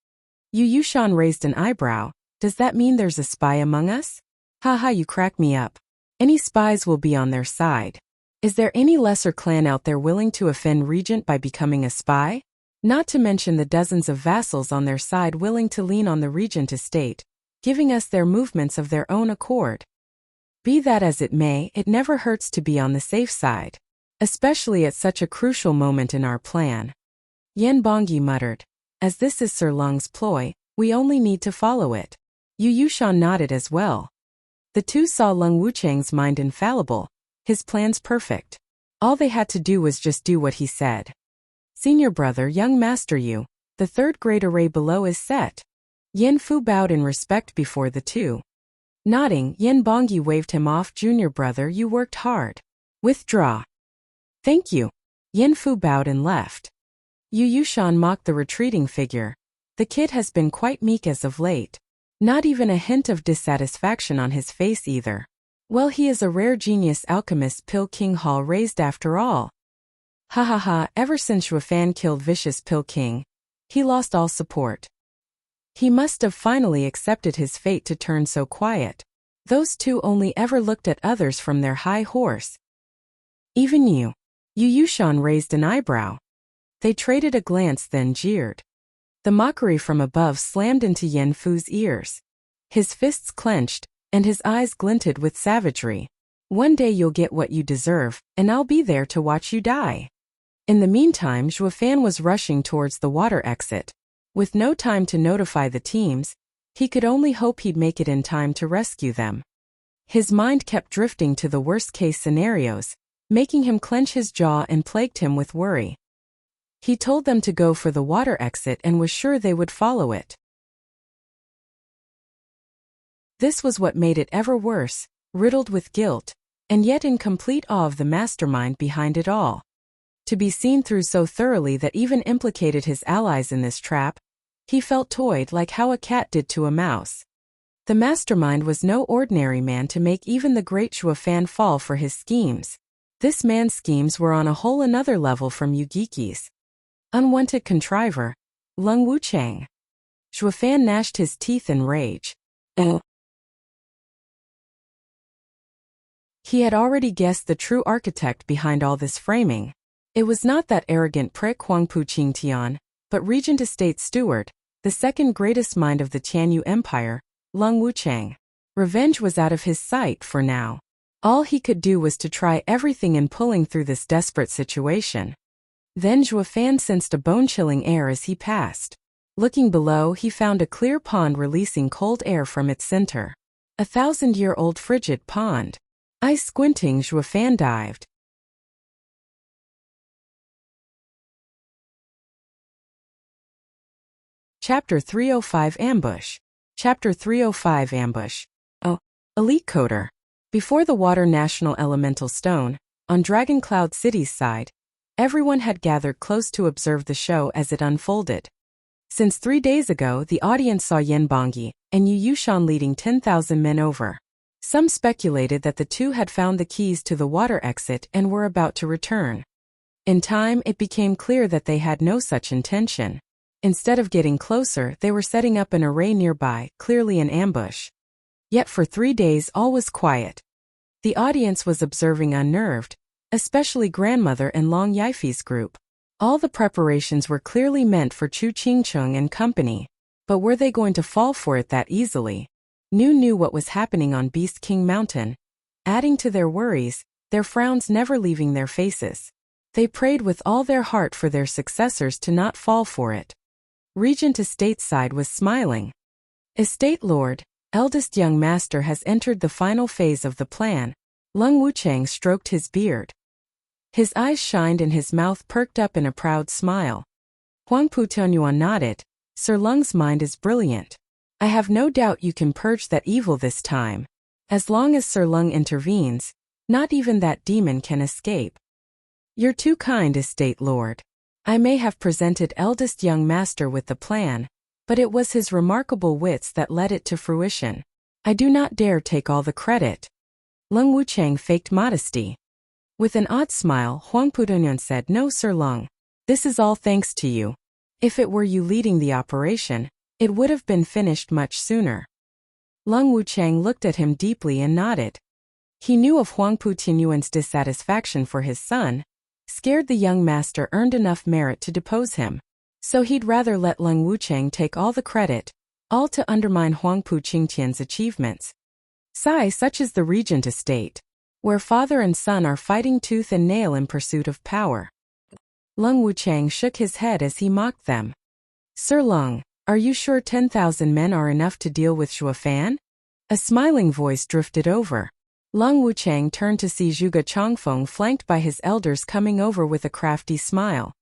Yu Yushan raised an eyebrow. Does that mean there's a spy among us? Haha, you crack me up. Any spies will be on their side. Is there any lesser clan out there willing to offend Regent by becoming a spy? Not to mention the dozens of vassals on their side willing to lean on the regent estate, giving us their movements of their own accord. Be that as it may, it never hurts to be on the safe side, especially at such a crucial moment in our plan. Yen Bongyi muttered. As this is Sir Lung's ploy, we only need to follow it. Yu Yushan nodded as well. The two saw Lung Wuchang's mind infallible, his plans perfect. All they had to do was just do what he said. Senior brother, young master Yu, the third grade array below is set. Yen Fu bowed in respect before the two. Nodding, Yen Bongyi waved him off. Junior brother, you worked hard. Withdraw. Thank you. Yen Fu bowed and left. Yu Yushan mocked the retreating figure. The kid has been quite meek as of late. Not even a hint of dissatisfaction on his face either. Well, he is a rare genius alchemist Pil King Hall raised after all. Ha ha ha, ever since Xuefan killed vicious Pil King, he lost all support. He must have finally accepted his fate to turn so quiet. Those two only ever looked at others from their high horse. Even you. Yu Yushan raised an eyebrow. They traded a glance then jeered. The mockery from above slammed into Yen Fu's ears. His fists clenched, and his eyes glinted with savagery. One day you'll get what you deserve, and I'll be there to watch you die. In the meantime, Xuefan was rushing towards the water exit. With no time to notify the teams, he could only hope he'd make it in time to rescue them. His mind kept drifting to the worst-case scenarios, making him clench his jaw and plagued him with worry. He told them to go for the water exit and was sure they would follow it. This was what made it ever worse, riddled with guilt, and yet in complete awe of the mastermind behind it all. To be seen through so thoroughly that even implicated his allies in this trap, he felt toyed like how a cat did to a mouse. The mastermind was no ordinary man to make even the great Xuefan fall for his schemes. This man's schemes were on a whole another level from Yugiki's. Unwanted contriver, Lung Wuchang. Xuefan gnashed his teeth in rage. He had already guessed the true architect behind all this framing. It was not that arrogant prick Huangpu Qingtian, but Regent Estate Steward, the second greatest mind of the Tianyu Empire, Lung Wuchang. Revenge was out of his sight for now. All he could do was to try everything in pulling through this desperate situation. Then Xuefan sensed a bone-chilling air as he passed. Looking below, he found a clear pond releasing cold air from its center. 1,000-year-old frigid pond. Eyes squinting, Xuefan dived. Chapter 305 Ambush. Chapter 305 Ambush. Oh, Elite Coder. Before the Water National Elemental Stone, on Dragon Cloud City's side, everyone had gathered close to observe the show as it unfolded. Since 3 days ago, the audience saw Yen Bongyi and Yu Yushan leading 10,000 men over. Some speculated that the two had found the keys to the water exit and were about to return. In time, it became clear that they had no such intention. Instead of getting closer, they were setting up an array nearby, clearly an ambush. Yet for 3 days all was quiet. The audience was observing unnerved, especially Grandmother and Long Yifei's group. All the preparations were clearly meant for Chu Qingcheng and company, but were they going to fall for it that easily? Knew what was happening on Beast King Mountain. Adding to their worries, their frowns never leaving their faces. They prayed with all their heart for their successors to not fall for it. Regent Estate's side was smiling. Estate Lord, eldest young master has entered the final phase of the plan. Lung Wuchang stroked his beard. His eyes shined and his mouth perked up in a proud smile. Huangpu Tianyuan nodded. Sir Lung's mind is brilliant. I have no doubt you can purge that evil this time. As long as Sir Lung intervenes, not even that demon can escape. You're too kind, Estate Lord. I may have presented eldest young master with the plan, but it was his remarkable wits that led it to fruition. I do not dare take all the credit. Lung Wuchang faked modesty. With an odd smile, Huangpu Tianyuan said, No, Sir Lung. This is all thanks to you. If it were you leading the operation, it would have been finished much sooner. Lung Wuchang looked at him deeply and nodded. He knew of Huangpu Tianyuan's dissatisfaction for his son, scared the young master earned enough merit to depose him. So he'd rather let Leng Wuchang take all the credit, all to undermine Huangpu Qingtian's achievements. Such is the regent estate, where father and son are fighting tooth and nail in pursuit of power. Leng Wuchang shook his head as he mocked them. Sir Leng, are you sure 10,000 men are enough to deal with Zhuge Fan? A smiling voice drifted over. Leng Wuchang turned to see Zhuge Changfeng flanked by his elders coming over with a crafty smile.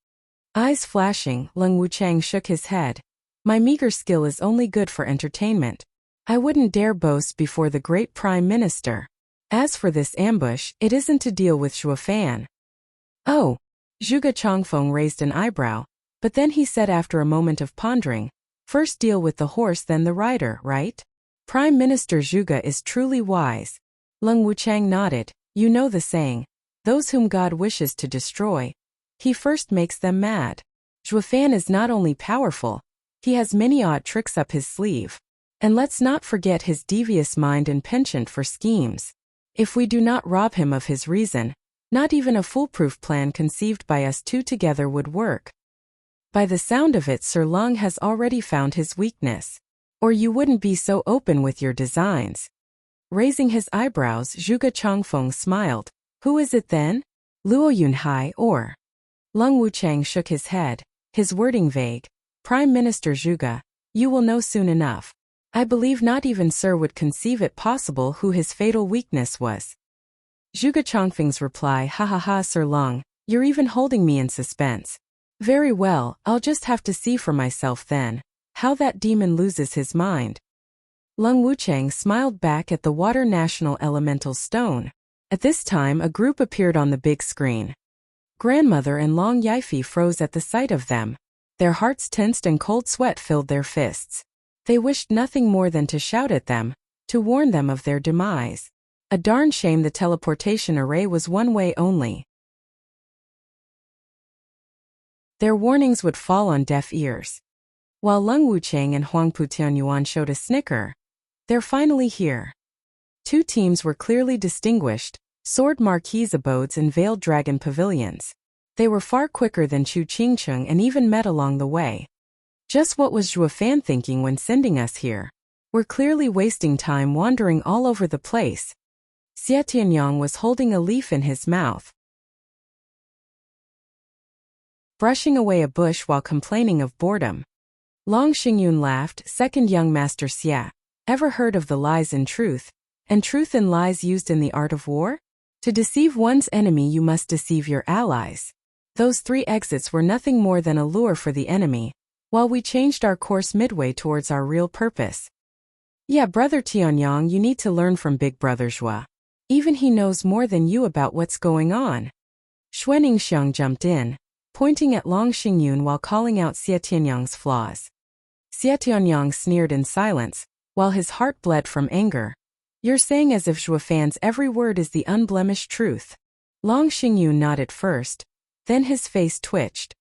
Eyes flashing, Leng Wuchang shook his head. My meager skill is only good for entertainment. I wouldn't dare boast before the great Prime Minister. As for this ambush, it isn't to deal with Zhuge Fan. Oh, Zhuge Changfeng raised an eyebrow, but then he said after a moment of pondering, first deal with the horse then the rider, right? Prime Minister Zhuge is truly wise. Leng Wuchang nodded. You know the saying, those whom God wishes to destroy, he first makes them mad. Zhuge Fan is not only powerful, he has many odd tricks up his sleeve. And let's not forget his devious mind and penchant for schemes. If we do not rob him of his reason, not even a foolproof plan conceived by us two together would work. By the sound of it, Sir Leng has already found his weakness. Or you wouldn't be so open with your designs. Raising his eyebrows, Zhuge Changfeng smiled. Who is it then? Luo Yunhai or? Leng Wuchang shook his head, his wording vague. Prime Minister Zhuge, you will know soon enough. I believe not even Sir would conceive it possible who his fatal weakness was. Zhuge Changfeng's reply, ha ha ha Sir Leng, you're even holding me in suspense. Very well, I'll just have to see for myself then, how that demon loses his mind. Leng Wuchang smiled back at the Water National Elemental Stone. At this time a group appeared on the big screen. Grandmother and Long Yifi froze at the sight of them. Their hearts tensed and cold sweat filled their fists. They wished nothing more than to shout at them, to warn them of their demise. A darn shame the teleportation array was one way only. Their warnings would fall on deaf ears. While Leng Wuchang and Huangpu Tianyuan showed a snicker. They're finally here. Two teams were clearly distinguished, Sword Marquise abodes and Veiled Dragon pavilions. They were far quicker than Chu Qingcheng and even met along the way. Just what was Zhuge Fan thinking when sending us here? We're clearly wasting time wandering all over the place. Xie Tianyang was holding a leaf in his mouth, brushing away a bush while complaining of boredom. Long Xingyun laughed. Second young Master Xie, ever heard of the lies in truth, and truth and lies used in the art of war? To deceive one's enemy you must deceive your allies. Those 3 exits were nothing more than a lure for the enemy, while we changed our course midway towards our real purpose. Yeah, Brother Tianyang, you need to learn from Big Brother Zhua. Even he knows more than you about what's going on. Xuening Xiang jumped in, pointing at Long Xingyun while calling out Xie Tianyang's flaws. Xie Tianyang sneered in silence, while his heart bled from anger. You're saying as if Zhuge Fan's every word is the unblemished truth. Long Xingyun nodded first, then his face twitched.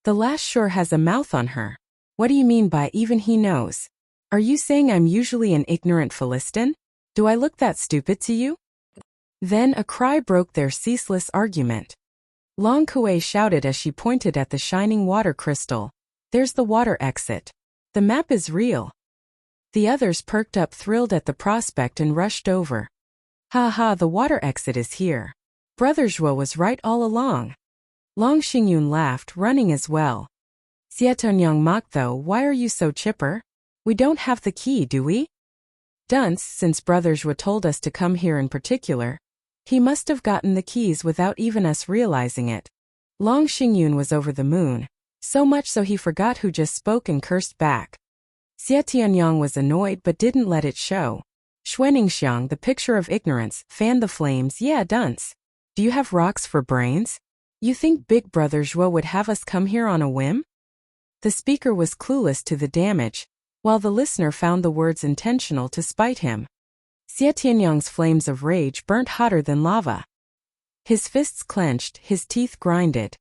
The last sure has a mouth on her. What do you mean by even he knows? Are you saying I'm usually an ignorant Philistine? Do I look that stupid to you? Then a cry broke their ceaseless argument. Long Kuei shouted as she pointed at the shining water crystal. There's the water exit. The map is real. The others perked up thrilled at the prospect and rushed over. Ha ha, the water exit is here. Brother Zhuo was right all along. Long Xingyun laughed, running as well. Xie Tianyang mocked though, why are you so chipper? We don't have the key, do we? Dunce, since Brother Zhuo told us to come here in particular. He must have gotten the keys without even us realizing it. Long Xingyun was over the moon, so much so he forgot who just spoke and cursed back. Xie Tianyang was annoyed but didn't let it show. Xuening Xiang, the picture of ignorance, fanned the flames. Yeah, dunce. Do you have rocks for brains? You think Big Brother Zhuo would have us come here on a whim? The speaker was clueless to the damage, while the listener found the words intentional to spite him. Xie Tianyang's flames of rage burnt hotter than lava. His fists clenched, his teeth grinded.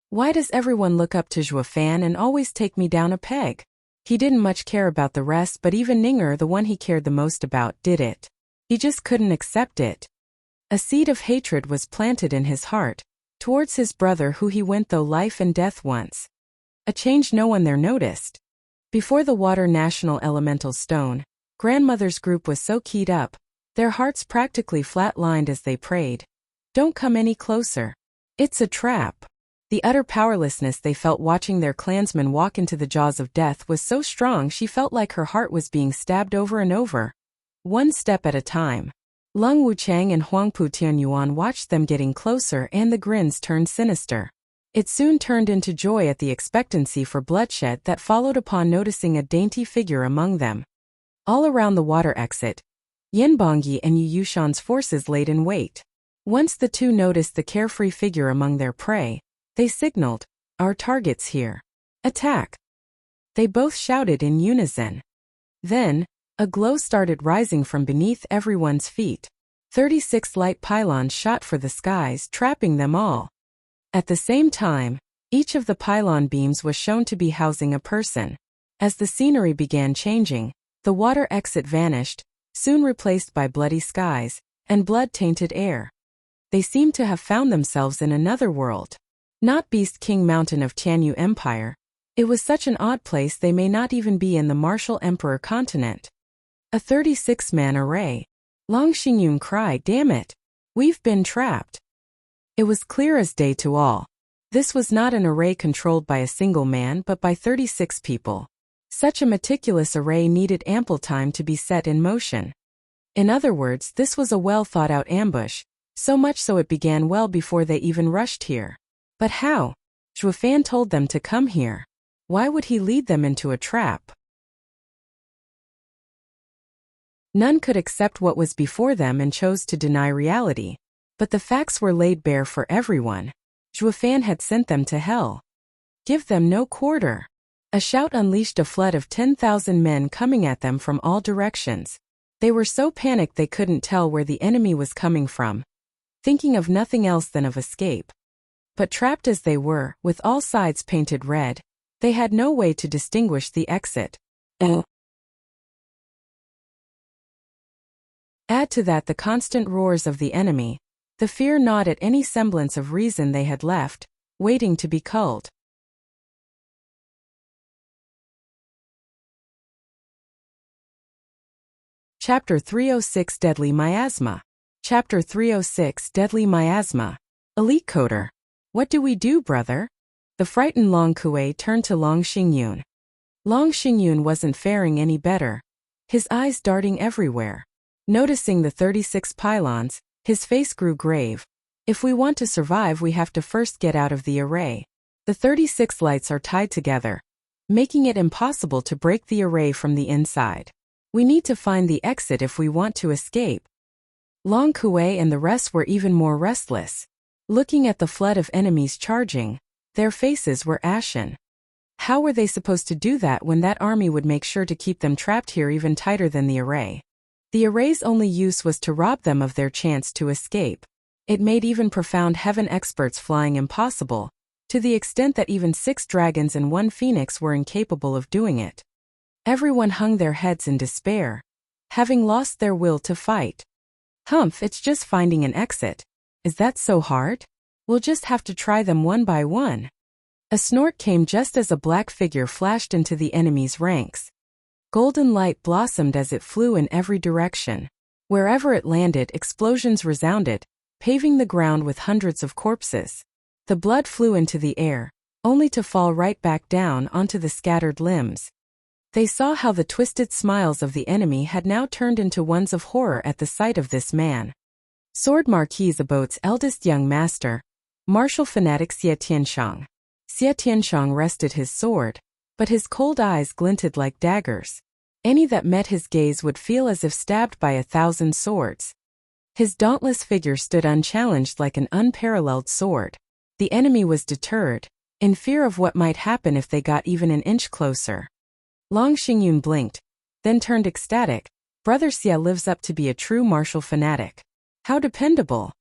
Why does everyone look up to Zhuge Fan and always take me down a peg? He didn't much care about the rest, but even Ninger, the one he cared the most about, did it. He just couldn't accept it. A seed of hatred was planted in his heart, towards his brother who he went through life and death once. a change no one there noticed. Before the Water National Elemental Stone, Grandmother's group was so keyed up, their hearts practically flat-lined as they prayed. Don't come any closer. It's a trap. The utter powerlessness they felt watching their clansmen walk into the jaws of death was so strong she felt like her heart was being stabbed over and over. One step at a time. Lung Wuchang and Huangpu Tianyuan watched them getting closer and the grins turned sinister. It soon turned into joy at the expectancy for bloodshed that followed upon noticing a dainty figure among them. All around the water exit, Yanbongyi and Yu Yushan's forces laid in wait. Once the two noticed the carefree figure among their prey, they signaled, "Our target's here. Attack!" They both shouted in unison. Then, a glow started rising from beneath everyone's feet. 36 light pylons shot for the skies, trapping them all. At the same time, each of the pylon beams was shown to be housing a person. As the scenery began changing, the water exit vanished, soon replaced by bloody skies and blood-tainted air. They seemed to have found themselves in another world. Not Beast King Mountain of Tianyu Empire. It was such an odd place they may not even be in the Martial Emperor continent. A 36-man array. Long Xingyun cried, "Damn it! We've been trapped." It was clear as day to all. This was not an array controlled by a single man but by 36 people. Such a meticulous array needed ample time to be set in motion. In other words, this was a well-thought-out ambush, so much so it began well before they even rushed here. But how? Zhuo Fan told them to come here. Why would he lead them into a trap? None could accept what was before them and chose to deny reality. But the facts were laid bare for everyone. Zhuo Fan had sent them to hell. Give them no quarter. A shout unleashed a flood of 10,000 men coming at them from all directions. They were so panicked they couldn't tell where the enemy was coming from, thinking of nothing else than of escape. But trapped as they were, with all sides painted red, they had no way to distinguish the exit. Add to that the constant roars of the enemy, the fear gnawed at any semblance of reason they had left, waiting to be culled. Chapter 306 Deadly Miasma. Chapter 306 Deadly Miasma. Elite Coder. What do we do, brother? The frightened Long Kuei turned to Long Xingyun. Long Xingyun wasn't faring any better, his eyes darting everywhere. Noticing the 36 pylons, his face grew grave. If we want to survive, we have to first get out of the array. The 36 lights are tied together, making it impossible to break the array from the inside. We need to find the exit if we want to escape. Long Kuei and the rest were even more restless. Looking at the flood of enemies charging, their faces were ashen. How were they supposed to do that when that army would make sure to keep them trapped here even tighter than the array? The array's only use was to rob them of their chance to escape. It made even profound heaven experts flying impossible, to the extent that even 6 dragons and 1 phoenix were incapable of doing it. Everyone hung their heads in despair, having lost their will to fight. Humph, it's just finding an exit. Is that so hard? We'll just have to try them one by one. A snort came just as a black figure flashed into the enemy's ranks. Golden light blossomed as it flew in every direction. Wherever it landed, explosions resounded, paving the ground with hundreds of corpses. The blood flew into the air, only to fall right back down onto the scattered limbs. They saw how the twisted smiles of the enemy had now turned into ones of horror at the sight of this man. Sword Marquis Abote's eldest young master, martial fanatic Xie Tianshang. Xie Tianshang rested his sword, but his cold eyes glinted like daggers. Any that met his gaze would feel as if stabbed by 1,000 swords. His dauntless figure stood unchallenged like an unparalleled sword. The enemy was deterred, in fear of what might happen if they got even an inch closer. Long Xingyun blinked, then turned ecstatic. Brother Xie lives up to be a true martial fanatic. How dependable.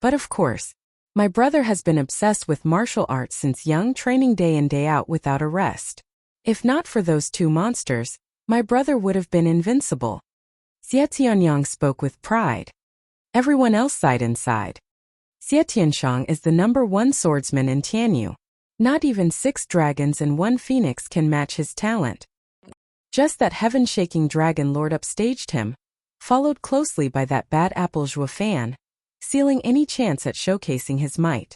But of course, my brother has been obsessed with martial arts since young, training day in day out without a rest. If not for those 2 monsters, my brother would have been invincible. Xie Tianyang spoke with pride. Everyone else sighed inside. Xie Tianshang is the #1 swordsman in Tianyu. Not even 6 dragons and 1 phoenix can match his talent. Just that heaven-shaking dragon lord upstaged him, followed closely by that bad apple Zhuofan, sealing any chance at showcasing his might.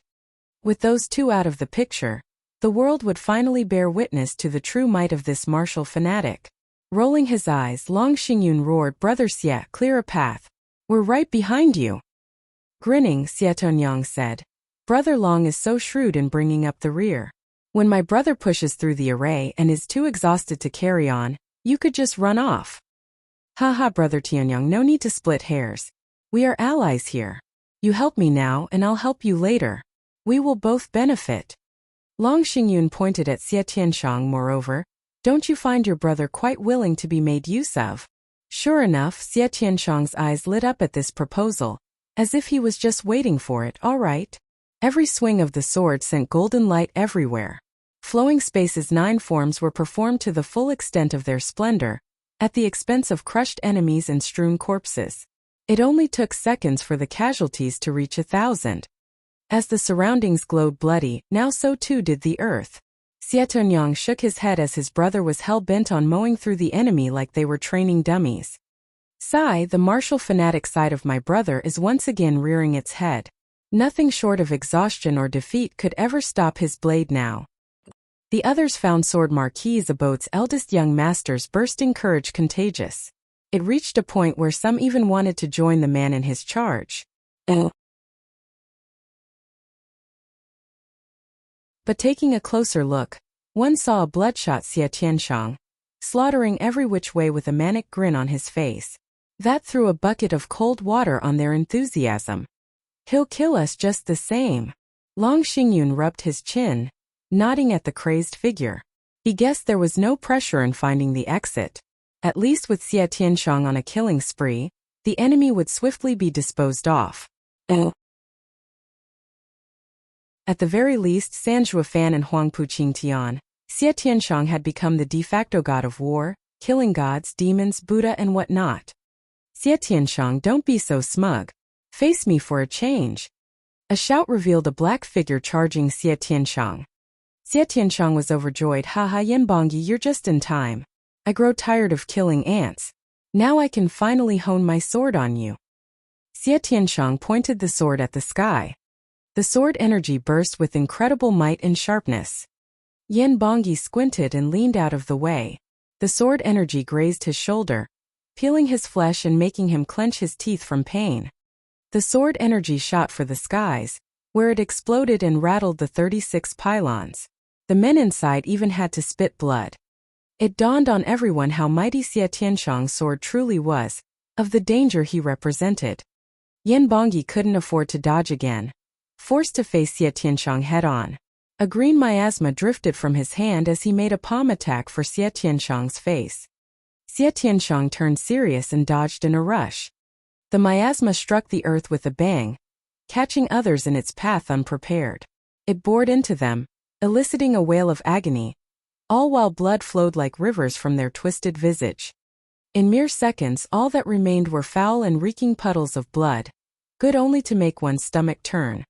With those two out of the picture, the world would finally bear witness to the true might of this martial fanatic. Rolling his eyes, Long Xingyun roared, "Brother Xie, clear a path. We're right behind you." Grinning, Xie Tonyang said, "Brother Long is so shrewd in bringing up the rear. When my brother pushes through the array and is too exhausted to carry on, you could just run off." "Haha, Brother Tianyang, no need to split hairs. We are allies here. You help me now and I'll help you later. We will both benefit." Long Xingyun pointed at Xie Tianshang. "Moreover, don't you find your brother quite willing to be made use of?" Sure enough, Xie Tianshang's eyes lit up at this proposal, as if he was just waiting for it. "All right." Every swing of the sword sent golden light everywhere. Flowing space's 9 forms were performed to the full extent of their splendor, at the expense of crushed enemies and strewn corpses. It only took seconds for the casualties to reach 1,000. As the surroundings glowed bloody, now so too did the earth. Xie Tonyang shook his head as his brother was hell-bent on mowing through the enemy like they were training dummies. "Sigh, the martial fanatic side of my brother is once again rearing its head. Nothing short of exhaustion or defeat could ever stop his blade now." The others found Sword Marquis Abode's eldest young master's bursting courage contagious. It reached a point where some even wanted to join the man in his charge. But taking a closer look, one saw a bloodshot Xie Tianshang, slaughtering every which way with a manic grin on his face. That threw a bucket of cold water on their enthusiasm. "He'll kill us just the same." Long Xingyun rubbed his chin, nodding at the crazed figure. He guessed there was no pressure in finding the exit. At least with Xie Tianshang on a killing spree, the enemy would swiftly be disposed of. At the very least, San Zhuofan and Huangpu Qingtian, Xie Tianshang had become the de facto god of war, killing gods, demons, Buddha and whatnot. "Xie Tianshang, don't be so smug. Face me for a change." A shout revealed a black figure charging Xie Tianshang. Xie Tianshang was overjoyed. "Haha, Yanbongyi, you're just in time. I grow tired of killing ants. Now I can finally hone my sword on you." Xie Tianshang pointed the sword at the sky. The sword energy burst with incredible might and sharpness. Yanbongyi squinted and leaned out of the way. The sword energy grazed his shoulder, peeling his flesh and making him clench his teeth from pain. The sword energy shot for the skies, where it exploded and rattled the 36 pylons. The men inside even had to spit blood. It dawned on everyone how mighty Xie Tianshang's sword truly was, of the danger he represented. Yanbongyi couldn't afford to dodge again. Forced to face Xie Tianshang head-on. A green miasma drifted from his hand as he made a palm attack for Xie Tianshang's face. Xie Tianshang turned serious and dodged in a rush. The miasma struck the earth with a bang, catching others in its path unprepared. It bored into them, eliciting a wail of agony, all while blood flowed like rivers from their twisted visage. In mere seconds, all that remained were foul and reeking puddles of blood, good only to make one's stomach turn.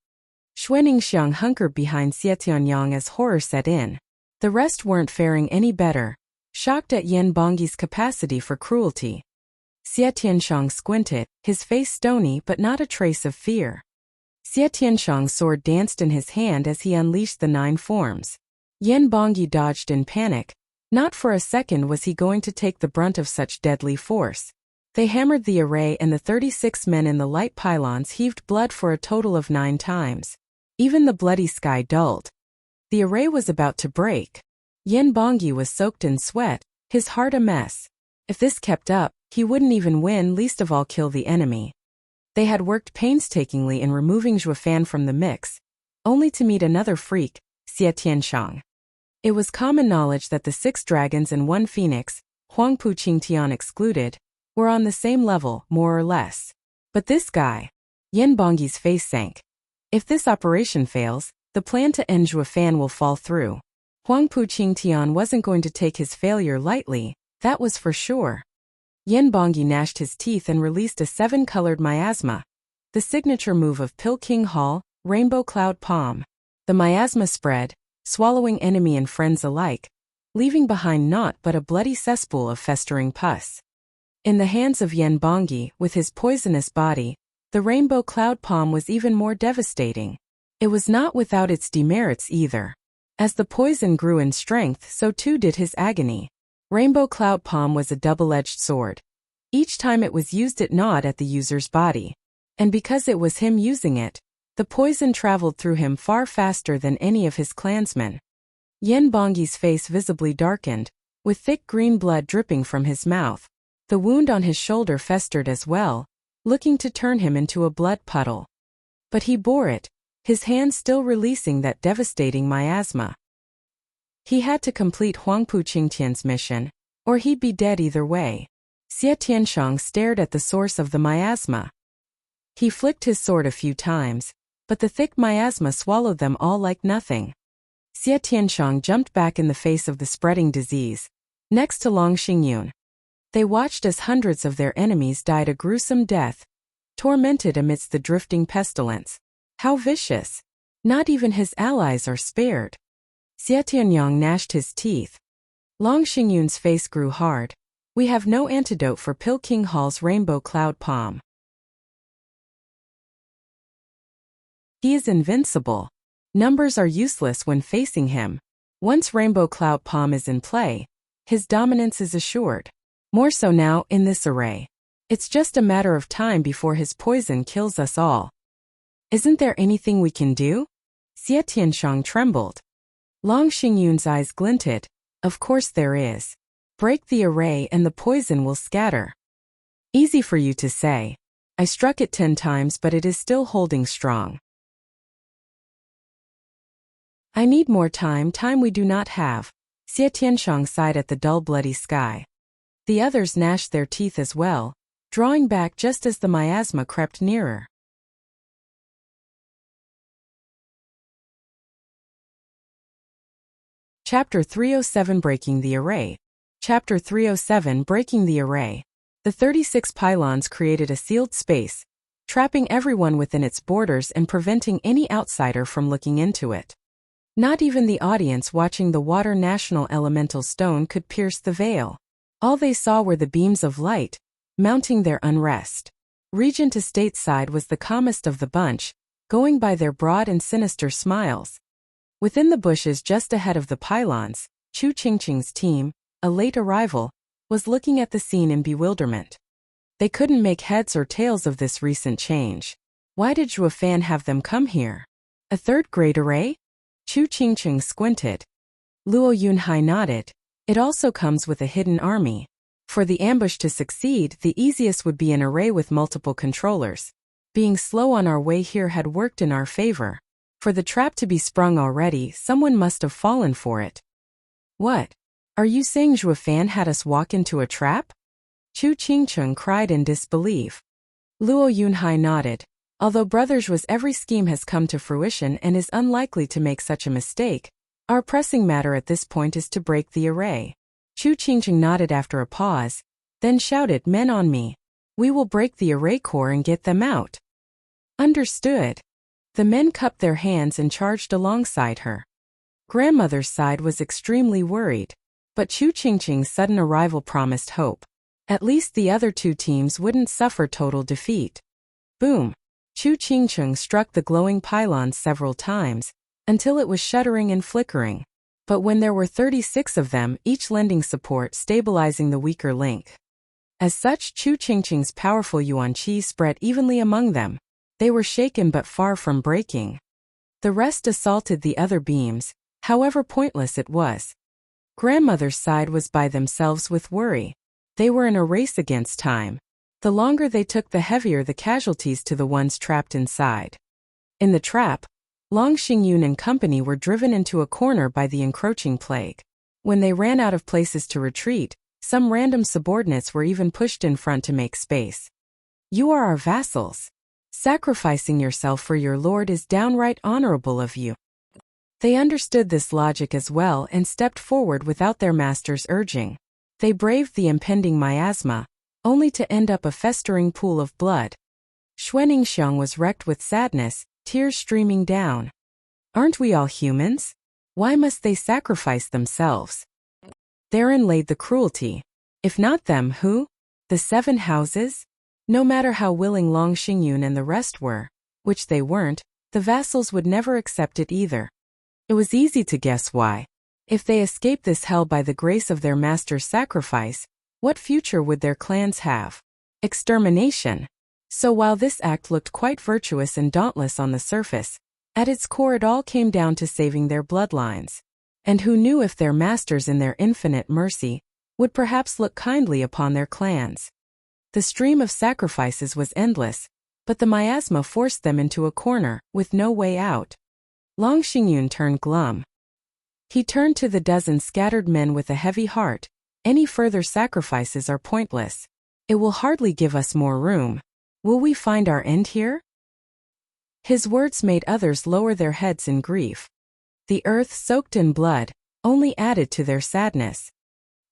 Xuaningxiang hunkered behind Xie Tianyang as horror set in. The rest weren't faring any better, shocked at Yanbongyi's capacity for cruelty. Xie Tianshang squinted, his face stony but not a trace of fear. Xie Tianshang's sword danced in his hand as he unleashed the 9 forms. Yanbongyi dodged in panic. Not for a second was he going to take the brunt of such deadly force. They hammered the array and the 36 men in the light pylons heaved blood for a total of 9 times. Even the bloody sky dulled. The array was about to break. Yanbongyi was soaked in sweat, his heart a mess. If this kept up, he wouldn't even win, least of all kill the enemy. They had worked painstakingly in removing Zhuofan from the mix, only to meet another freak, Xie Tianshang. It was common knowledge that the 6 dragons and 1 phoenix, Huangpu Qingtian excluded, were on the same level, more or less. But this guy, Yanbongyi's face sank. If this operation fails, the plan to end Zhuofan will fall through. Huangpu Qingtian wasn't going to take his failure lightly, that was for sure. Yanbongyi gnashed his teeth and released a 7-colored miasma, the signature move of Pil King Hall, Rainbow Cloud Palm. The miasma spread, swallowing enemy and friends alike, leaving behind naught but a bloody cesspool of festering pus. In the hands of Yen Bongi, with his poisonous body, the rainbow cloud palm was even more devastating. It was not without its demerits either. As the poison grew in strength, so too did his agony. Rainbow cloud palm was a double-edged sword. Each time it was used it gnawed at the user's body. And because it was him using it, the poison traveled through him far faster than any of his clansmen. Yen Bongi's face visibly darkened, with thick green blood dripping from his mouth. The wound on his shoulder festered as well, looking to turn him into a blood puddle. But he bore it, his hand still releasing that devastating miasma. He had to complete Huangpu Qingtian's mission, or he'd be dead either way. Xie Tianshang stared at the source of the miasma. He flicked his sword a few times, but the thick miasma swallowed them all like nothing. Xie Tianshang jumped back in the face of the spreading disease, next to Long Xingyun. They watched as hundreds of their enemies died a gruesome death, tormented amidst the drifting pestilence. How vicious! Not even his allies are spared. Xie Tianyang gnashed his teeth. Long Xingyun's face grew hard. We have no antidote for Pil King Hall's rainbow cloud palm. He is invincible. Numbers are useless when facing him. Once rainbow cloud palm is in play, his dominance is assured. More so now in this array. It's just a matter of time before his poison kills us all. Isn't there anything we can do? Xie Tianshang trembled. Long Xingyun's eyes glinted. Of course there is. Break the array and the poison will scatter. Easy for you to say. I struck it 10 times but it is still holding strong. I need more time we do not have. Xie Tianshang sighed at the dull bloody sky. The others gnashed their teeth as well, drawing back just as the miasma crept nearer. Chapter 307 Breaking the Array. Chapter 307 Breaking the Array. The 36 pylons created a sealed space, trapping everyone within its borders and preventing any outsider from looking into it. Not even the audience watching the Water National Elemental Stone could pierce the veil. All they saw were the beams of light, mounting their unrest. Regent Estate's side was the calmest of the bunch, going by their broad and sinister smiles. Within the bushes just ahead of the pylons, Chu Qingqing's team, a late arrival, was looking at the scene in bewilderment. They couldn't make heads or tails of this recent change. Why did Zhuo Fan have them come here? A third-grade array? Chu Qingqing squinted. Luo Yunhai nodded. It also comes with a hidden army. For the ambush to succeed, the easiest would be an array with multiple controllers. Being slow on our way here had worked in our favor. For the trap to be sprung already, someone must have fallen for it. What? Are you saying Zhuo Fan had us walk into a trap? Chu Qingqing cried in disbelief. Luo Yunhai nodded. Although Brother Zhuo's every scheme has come to fruition and is unlikely to make such a mistake, our pressing matter at this point is to break the array. Chu Qingqing nodded after a pause, then shouted, Men on me. We will break the array core and get them out. Understood. The men cupped their hands and charged alongside her. Grandmother's side was extremely worried, but Chu Qingqing's sudden arrival promised hope. At least the other two teams wouldn't suffer total defeat. Boom! Chu Qingqing struck the glowing pylons several times, until it was shuddering and flickering. But when there were 36 of them, each lending support, stabilizing the weaker link. As such, Chu Qingqing's powerful yuan qi spread evenly among them. They were shaken but far from breaking. The rest assaulted the other beams, however pointless it was. Grandmother's side was by themselves with worry. They were in a race against time. The longer they took, the heavier the casualties to the ones trapped inside. In the trap, Long Xingyun and company were driven into a corner by the encroaching plague. When they ran out of places to retreat, some random subordinates were even pushed in front to make space. You are our vassals. Sacrificing yourself for your lord is downright honorable of you. They understood this logic as well and stepped forward without their master's urging. They braved the impending miasma, only to end up a festering pool of blood. Xuaningxiang was wrecked with sadness, tears streaming down. Aren't we all humans? Why must they sacrifice themselves? Therein lay the cruelty. If not them, who? The 7 houses? No matter how willing Long Xingyun and the rest were, which they weren't, the vassals would never accept it either. It was easy to guess why. If they escaped this hell by the grace of their master's sacrifice, what future would their clans have? Extermination. So while this act looked quite virtuous and dauntless on the surface, at its core it all came down to saving their bloodlines. And who knew if their masters in their infinite mercy would perhaps look kindly upon their clans. The stream of sacrifices was endless, but the miasma forced them into a corner, with no way out. Long Xingyun turned glum. He turned to the dozen scattered men with a heavy heart. Any further sacrifices are pointless. It will hardly give us more room. Will we find our end here? His words made others lower their heads in grief. The earth soaked in blood only added to their sadness.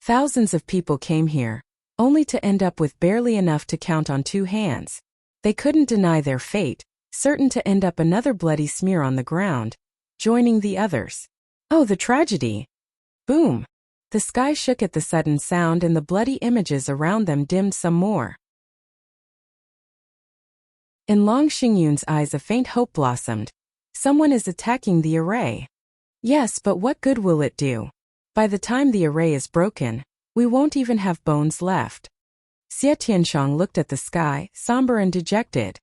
Thousands of people came here, only to end up with barely enough to count on 2 hands. They couldn't deny their fate, certain to end up another bloody smear on the ground, joining the others. Oh, the tragedy! Boom! The sky shook at the sudden sound and the bloody images around them dimmed some more. In Long Xingyun's eyes a faint hope blossomed. Someone is attacking the array. Yes, but what good will it do? By the time the array is broken, we won't even have bones left. Xie Tianshang looked at the sky, somber and dejected.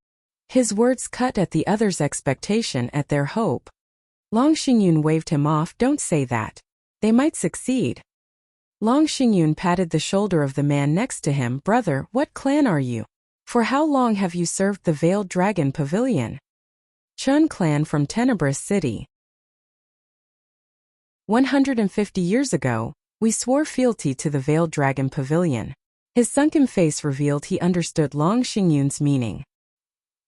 His words cut at the others' expectation at their hope. Long Xingyun waved him off. Don't say that. They might succeed. Long Xingyun patted the shoulder of the man next to him. Brother, what clan are you? For how long have you served the Veiled Dragon Pavilion? Chun clan from Tenebrous City. 150 years ago, we swore fealty to the Veiled Dragon Pavilion. His sunken face revealed he understood Long Xingyun's meaning.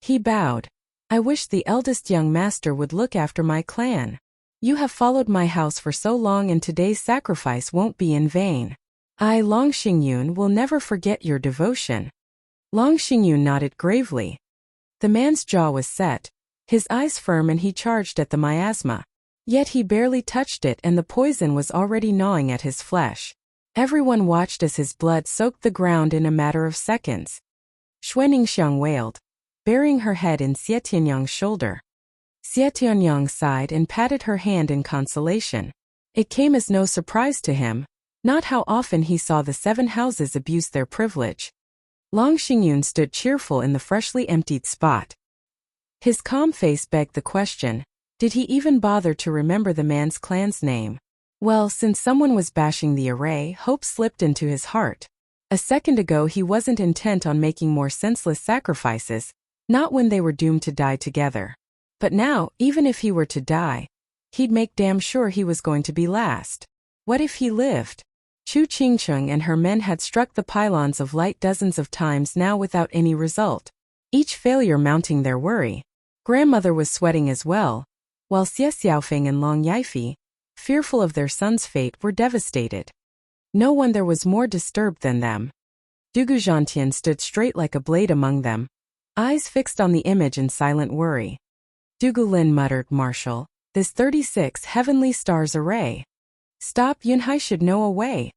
He bowed. I wish the eldest young master would look after my clan. You have followed my house for so long and today's sacrifice won't be in vain. I, Long Xingyun, will never forget your devotion. Long Xingyun nodded gravely. The man's jaw was set, his eyes firm, and he charged at the miasma. Yet he barely touched it and the poison was already gnawing at his flesh. Everyone watched as his blood soaked the ground in a matter of seconds. Xuaningxiang wailed, burying her head in Xie Tianyang's shoulder. Xie Tianyang sighed and patted her hand in consolation. It came as no surprise to him, not how often he saw the 7 houses abuse their privilege. Long Xingyun stood cheerful in the freshly emptied spot. His calm face begged the question, did he even bother to remember the man's clan's name? Well, since someone was bashing the array, hope slipped into his heart. A second ago he wasn't intent on making more senseless sacrifices, not when they were doomed to die together. But now, even if he were to die, he'd make damn sure he was going to be last. What if he lived? Chu Qingcheng and her men had struck the pylons of light dozens of times now without any result, each failure mounting their worry. Grandmother was sweating as well, while Xie Xiaofeng and Long Yifei, fearful of their son's fate, were devastated. No one there was more disturbed than them. Dugu Zhantian stood straight like a blade among them, eyes fixed on the image in silent worry. Dugu Lin muttered, Marshal, this 36 heavenly stars array. Stop, Yunhai should know a way.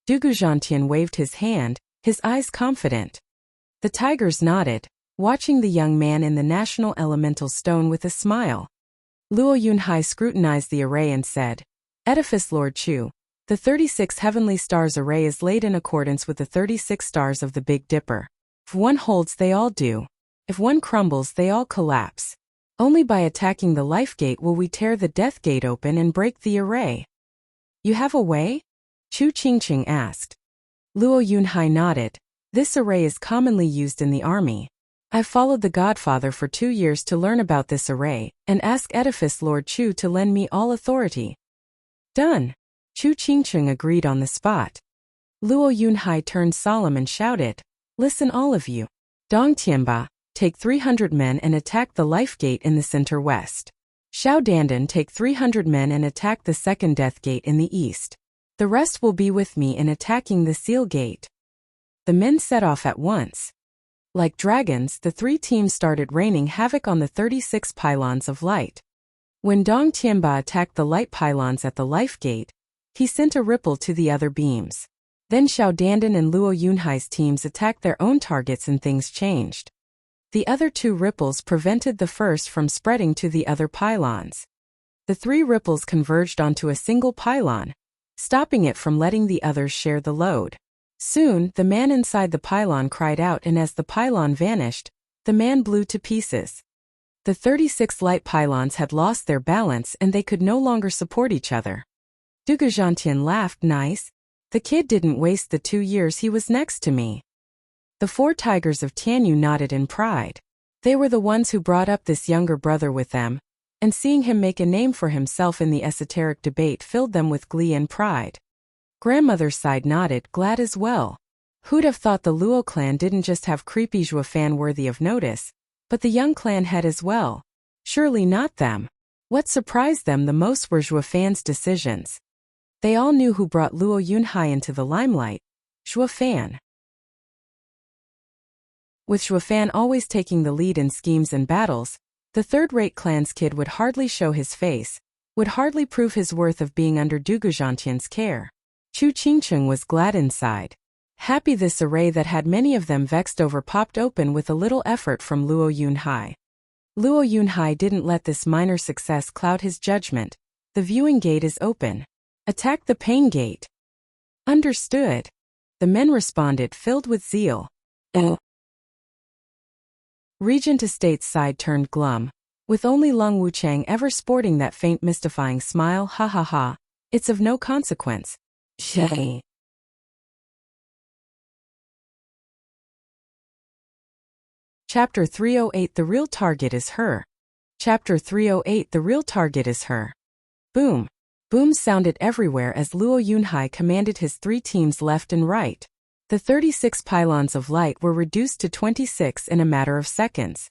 Dugu Zhantian waved his hand, his eyes confident. The tigers nodded, watching the young man in the national elemental stone with a smile. Luo Yunhai scrutinized the array and said, Edifice Lord Chu, the 36 heavenly stars array is laid in accordance with the 36 stars of the Big Dipper. If one holds, they all do. If one crumbles, they all collapse. Only by attacking the life gate will we tear the death gate open and break the array. You have a way? Chu Qingqing asked. Luo Yunhai nodded. This array is commonly used in the army. I followed the Godfather for 2 years to learn about this array, and ask Edifice Lord Chu to lend me all authority. Done. Chu Qingqing agreed on the spot. Luo Yunhai turned solemn and shouted, Listen all of you. Dong Tianba, take 300 men and attack the life gate in the center west. Xiao Dandan, take 300 men and attack the second death gate in the east. The rest will be with me in attacking the seal gate. The men set off at once. Like dragons, the 3 teams started raining havoc on the 36 pylons of light. When Dong Tianba attacked the light pylons at the life gate, he sent a ripple to the other beams. Then Xiao Dandan and Luo Yunhai's teams attacked their own targets and things changed. The other two ripples prevented the first from spreading to the other pylons. The three ripples converged onto a single pylon, stopping it from letting the others share the load. Soon, the man inside the pylon cried out, and as the pylon vanished, the man blew to pieces. The 36 light pylons had lost their balance and they could no longer support each other. Dugu Zhantian laughed. Nice. The kid didn't waste the 2 years he was next to me. The 4 tigers of Tianyu nodded in pride. They were the ones who brought up this younger brother with them, and seeing him make a name for himself in the esoteric debate filled them with glee and pride. Grandmother's side nodded, glad as well. Who'd have thought the Luo clan didn't just have creepy Zhuo fan worthy of notice, but the young clan head as well. Surely not them. What surprised them the most were Zhuo fan's decisions. They all knew who brought Luo Yunhai into the limelight: Zhuo fan. With Zhuo fan always taking the lead in schemes and battles, the third-rate clan's kid would hardly show his face, would hardly prove his worth of being under Dugu Zhantian's care. Chu Qingcheng was glad inside. Happy this array that had many of them vexed over popped open with a little effort from Luo Yunhai. Luo Yunhai didn't let this minor success cloud his judgment. The viewing gate is open. Attack the pain gate. Understood. The men responded, filled with zeal. Regent Estate's side turned glum, with only Lung Wuchang ever sporting that faint mystifying smile. Ha ha ha. It's of no consequence. Shay. Chapter 308 The real target is her. Chapter 308 The real target is her. Boom. Booms sounded everywhere as Luo Yunhai commanded his 3 teams left and right. The 36 pylons of light were reduced to 26 in a matter of seconds.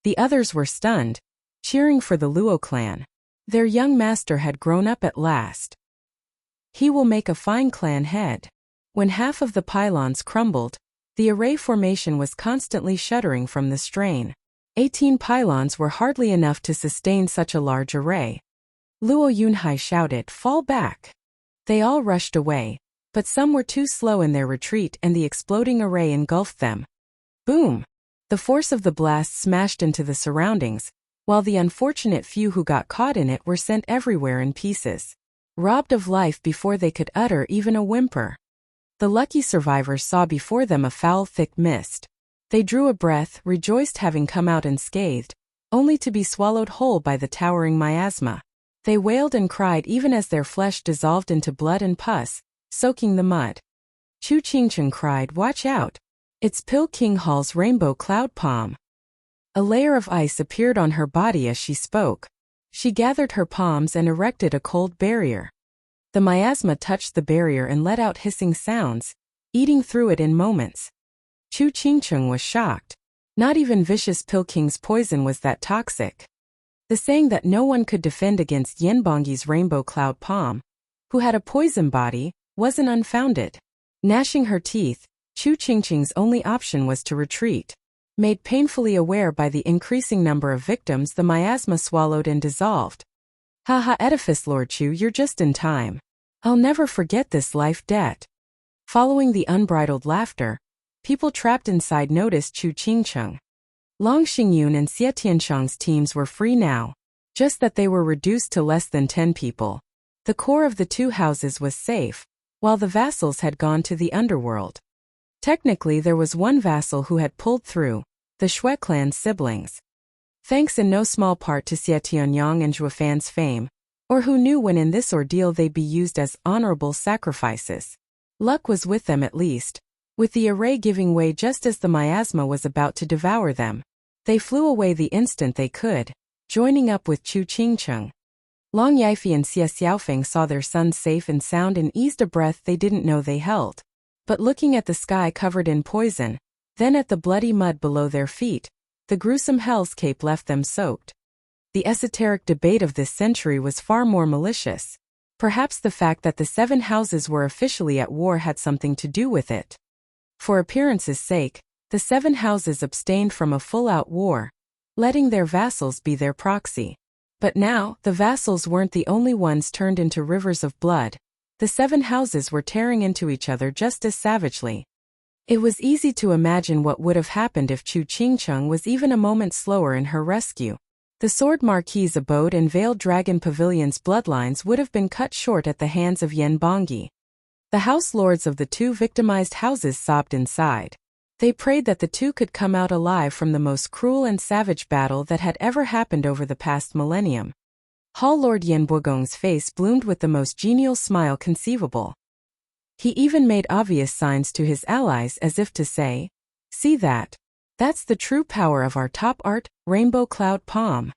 The others were stunned, cheering for the Luo clan. Their young master had grown up at last. He will make a fine clan head. When half of the pylons crumbled, the array formation was constantly shuddering from the strain. 18 pylons were hardly enough to sustain such a large array. Luo Yunhai shouted, "Fall back!" They all rushed away, but some were too slow in their retreat and the exploding array engulfed them. Boom! The force of the blast smashed into the surroundings, while the unfortunate few who got caught in it were sent everywhere in pieces, robbed of life before they could utter even a whimper. The lucky survivors saw before them a foul thick mist. They drew a breath, rejoiced having come out unscathed, only to be swallowed whole by the towering miasma. They wailed and cried even as their flesh dissolved into blood and pus, soaking the mud. Chu Qingcheng cried, "Watch out! It's Pil King Hall's rainbow cloud palm." A layer of ice appeared on her body as she spoke. She gathered her palms and erected a cold barrier. The miasma touched the barrier and let out hissing sounds, eating through it in moments. Chu Qingcheng was shocked. Not even vicious Pil King's poison was that toxic. The saying that no one could defend against Yenbongi's rainbow cloud palm, who had a poison body, wasn't unfounded. Gnashing her teeth, Chu Qingcheng's only option was to retreat. Made painfully aware by the increasing number of victims the miasma swallowed and dissolved. "Haha, edifice Lord Chu, you're just in time. I'll never forget this life debt." Following the unbridled laughter, people trapped inside noticed Chu Qingcheng. Long Xingyun and Xie Tianshang's teams were free now, just that they were reduced to less than 10 people. The core of the 2 houses was safe, while the vassals had gone to the underworld. Technically there was one vassal who had pulled through, the Shui clan's siblings. Thanks in no small part to Xie Tianyang and Zhuo fan's fame, or who knew when in this ordeal they'd be used as honorable sacrifices. Luck was with them at least, with the array giving way just as the miasma was about to devour them. They flew away the instant they could, joining up with Chu Qingcheng. Long Yifei and Xie Xiaofeng saw their sons safe and sound and eased a breath they didn't know they held. But looking at the sky covered in poison, then at the bloody mud below their feet, the gruesome hellscape left them soaked. The esoteric debate of this century was far more malicious. Perhaps the fact that the 7 houses were officially at war had something to do with it. For appearance's sake, the 7 houses abstained from a full-out war, letting their vassals be their proxy. But now, the vassals weren't the only ones turned into rivers of blood. The 7 houses were tearing into each other just as savagely. It was easy to imagine what would have happened if Chu Qingcheng was even a moment slower in her rescue. The Sword Marquis's abode and Veiled Dragon Pavilion's bloodlines would have been cut short at the hands of Yen Bongyi. The house lords of the 2 victimized houses sobbed inside. They prayed that the 2 could come out alive from the most cruel and savage battle that had ever happened over the past millennium. Hall Lord Yen Bogong's face bloomed with the most genial smile conceivable. He even made obvious signs to his allies as if to say, "See that? That's the true power of our top art, Rainbow Cloud Palm.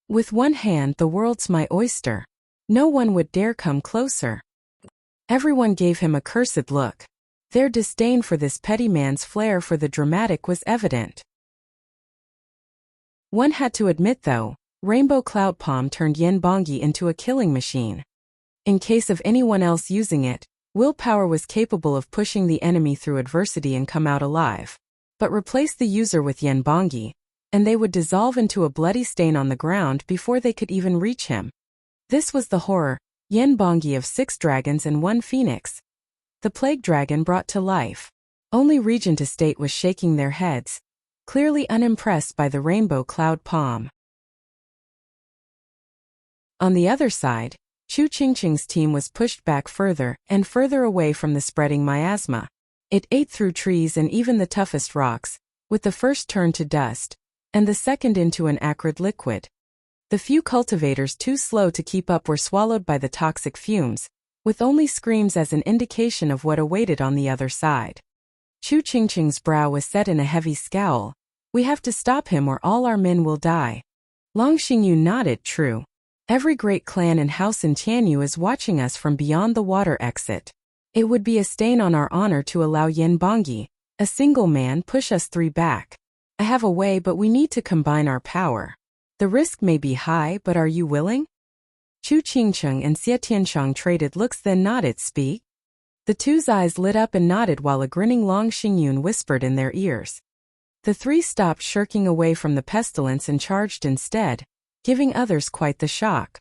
With one hand the world's my oyster. No one would dare come closer." Everyone gave him a cursed look. Their disdain for this petty man's flair for the dramatic was evident. One had to admit though, Rainbow Cloud Palm turned Yen Bongyi into a killing machine. In case of anyone else using it, willpower was capable of pushing the enemy through adversity and come out alive. But replace the user with Yen Bongyi, and they would dissolve into a bloody stain on the ground before they could even reach him. This was the horror, Yen Bongyi of 6 dragons and 1 phoenix. The plague dragon brought to life. Only Regent Estate was shaking their heads, clearly unimpressed by the Rainbow Cloud Palm. On the other side, Chu Qingqing's team was pushed back further and further away from the spreading miasma. It ate through trees and even the toughest rocks, with the first turned to dust, and the second into an acrid liquid. The few cultivators too slow to keep up were swallowed by the toxic fumes, with only screams as an indication of what awaited on the other side. Chu Qingqing's brow was set in a heavy scowl. "We have to stop him or all our men will die." Long Xingyu nodded. "True. Every great clan and house in Tianyu is watching us from beyond the water exit. It would be a stain on our honor to allow Yen Bongyi, a single man, push us 3 back. I have a way, but we need to combine our power. The risk may be high, but are you willing?" Chu Qingcheng and Xie Tianshang traded looks then nodded. "Speak." The 2's eyes lit up and nodded while a grinning Long Xingyun whispered in their ears. The 3 stopped shirking away from the pestilence and charged instead, giving others quite the shock.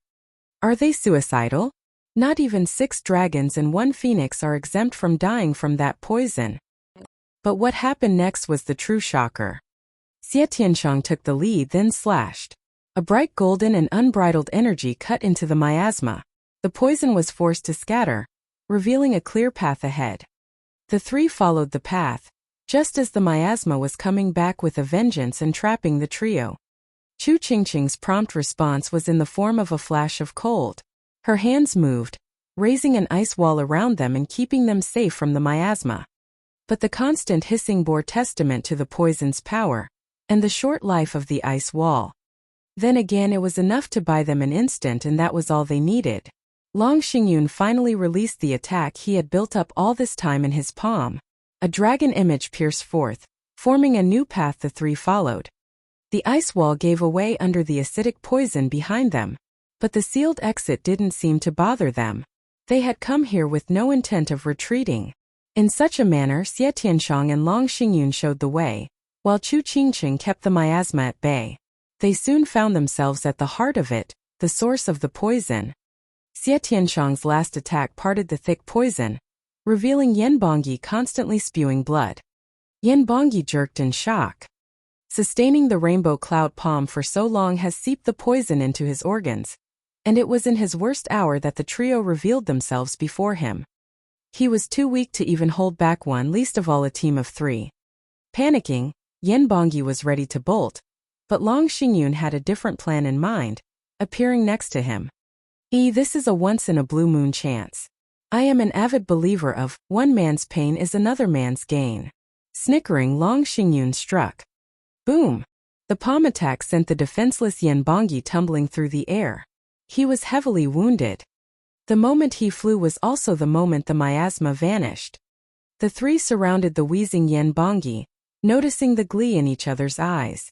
Are they suicidal? Not even 6 dragons and 1 phoenix are exempt from dying from that poison. But what happened next was the true shocker. Xie Tianshang took the lead then slashed. A bright golden and unbridled energy cut into the miasma. The poison was forced to scatter, revealing a clear path ahead. The 3 followed the path, just as the miasma was coming back with a vengeance and trapping the trio. Chu Qingqing's prompt response was in the form of a flash of cold. Her hands moved, raising an ice wall around them and keeping them safe from the miasma. But the constant hissing bore testament to the poison's power, and the short life of the ice wall. Then again it was enough to buy them an instant, and that was all they needed. Long Xingyun finally released the attack he had built up all this time in his palm. A dragon image pierced forth, forming a new path the 3 followed. The ice wall gave away under the acidic poison behind them, but the sealed exit didn't seem to bother them. They had come here with no intent of retreating. In such a manner Xie Tianshang and Long Xingyun showed the way, while Chu Qingqing kept the miasma at bay. They soon found themselves at the heart of it, the source of the poison. Xie Tianshang's last attack parted the thick poison, revealing Yen Bongyi constantly spewing blood. Yen Bongyi jerked in shock. Sustaining the Rainbow Cloud Palm for so long has seeped the poison into his organs, and it was in his worst hour that the trio revealed themselves before him. He was too weak to even hold back one, least of all a team of 3. Panicking, Yen Bongyi was ready to bolt, but Long Xingyun had a different plan in mind, appearing next to him. This is a once-in-a-blue-moon chance. I am an avid believer of, one man's pain is another man's gain. Snickering, Long Xingyun struck. Boom! The palm attack sent the defenseless Yen Bongyi tumbling through the air. He was heavily wounded. The moment he flew was also the moment the miasma vanished. The 3 surrounded the wheezing Yen Bongyi, noticing the glee in each other's eyes.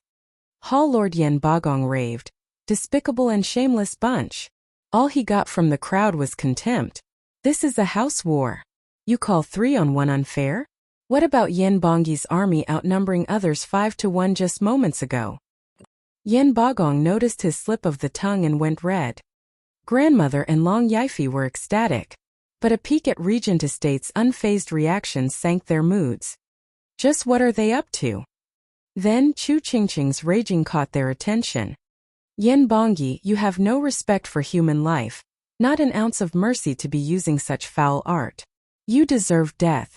Hall Lord Yen Bagong raved, "Despicable and shameless bunch." All he got from the crowd was contempt. "This is a house war. You call 3 on 1 unfair? What about Yen Bongyi's army outnumbering others 5 to 1 just moments ago?" Yen Bagong noticed his slip of the tongue and went red. Grandmother and Long Yifi were ecstatic, but a peek at Regent Estate's unfazed reactions sank their moods. Just what are they up to? Then Chu Qingqing's raging caught their attention. Yen Bongyi, you have no respect for human life, not an ounce of mercy to be using such foul art. You deserve death.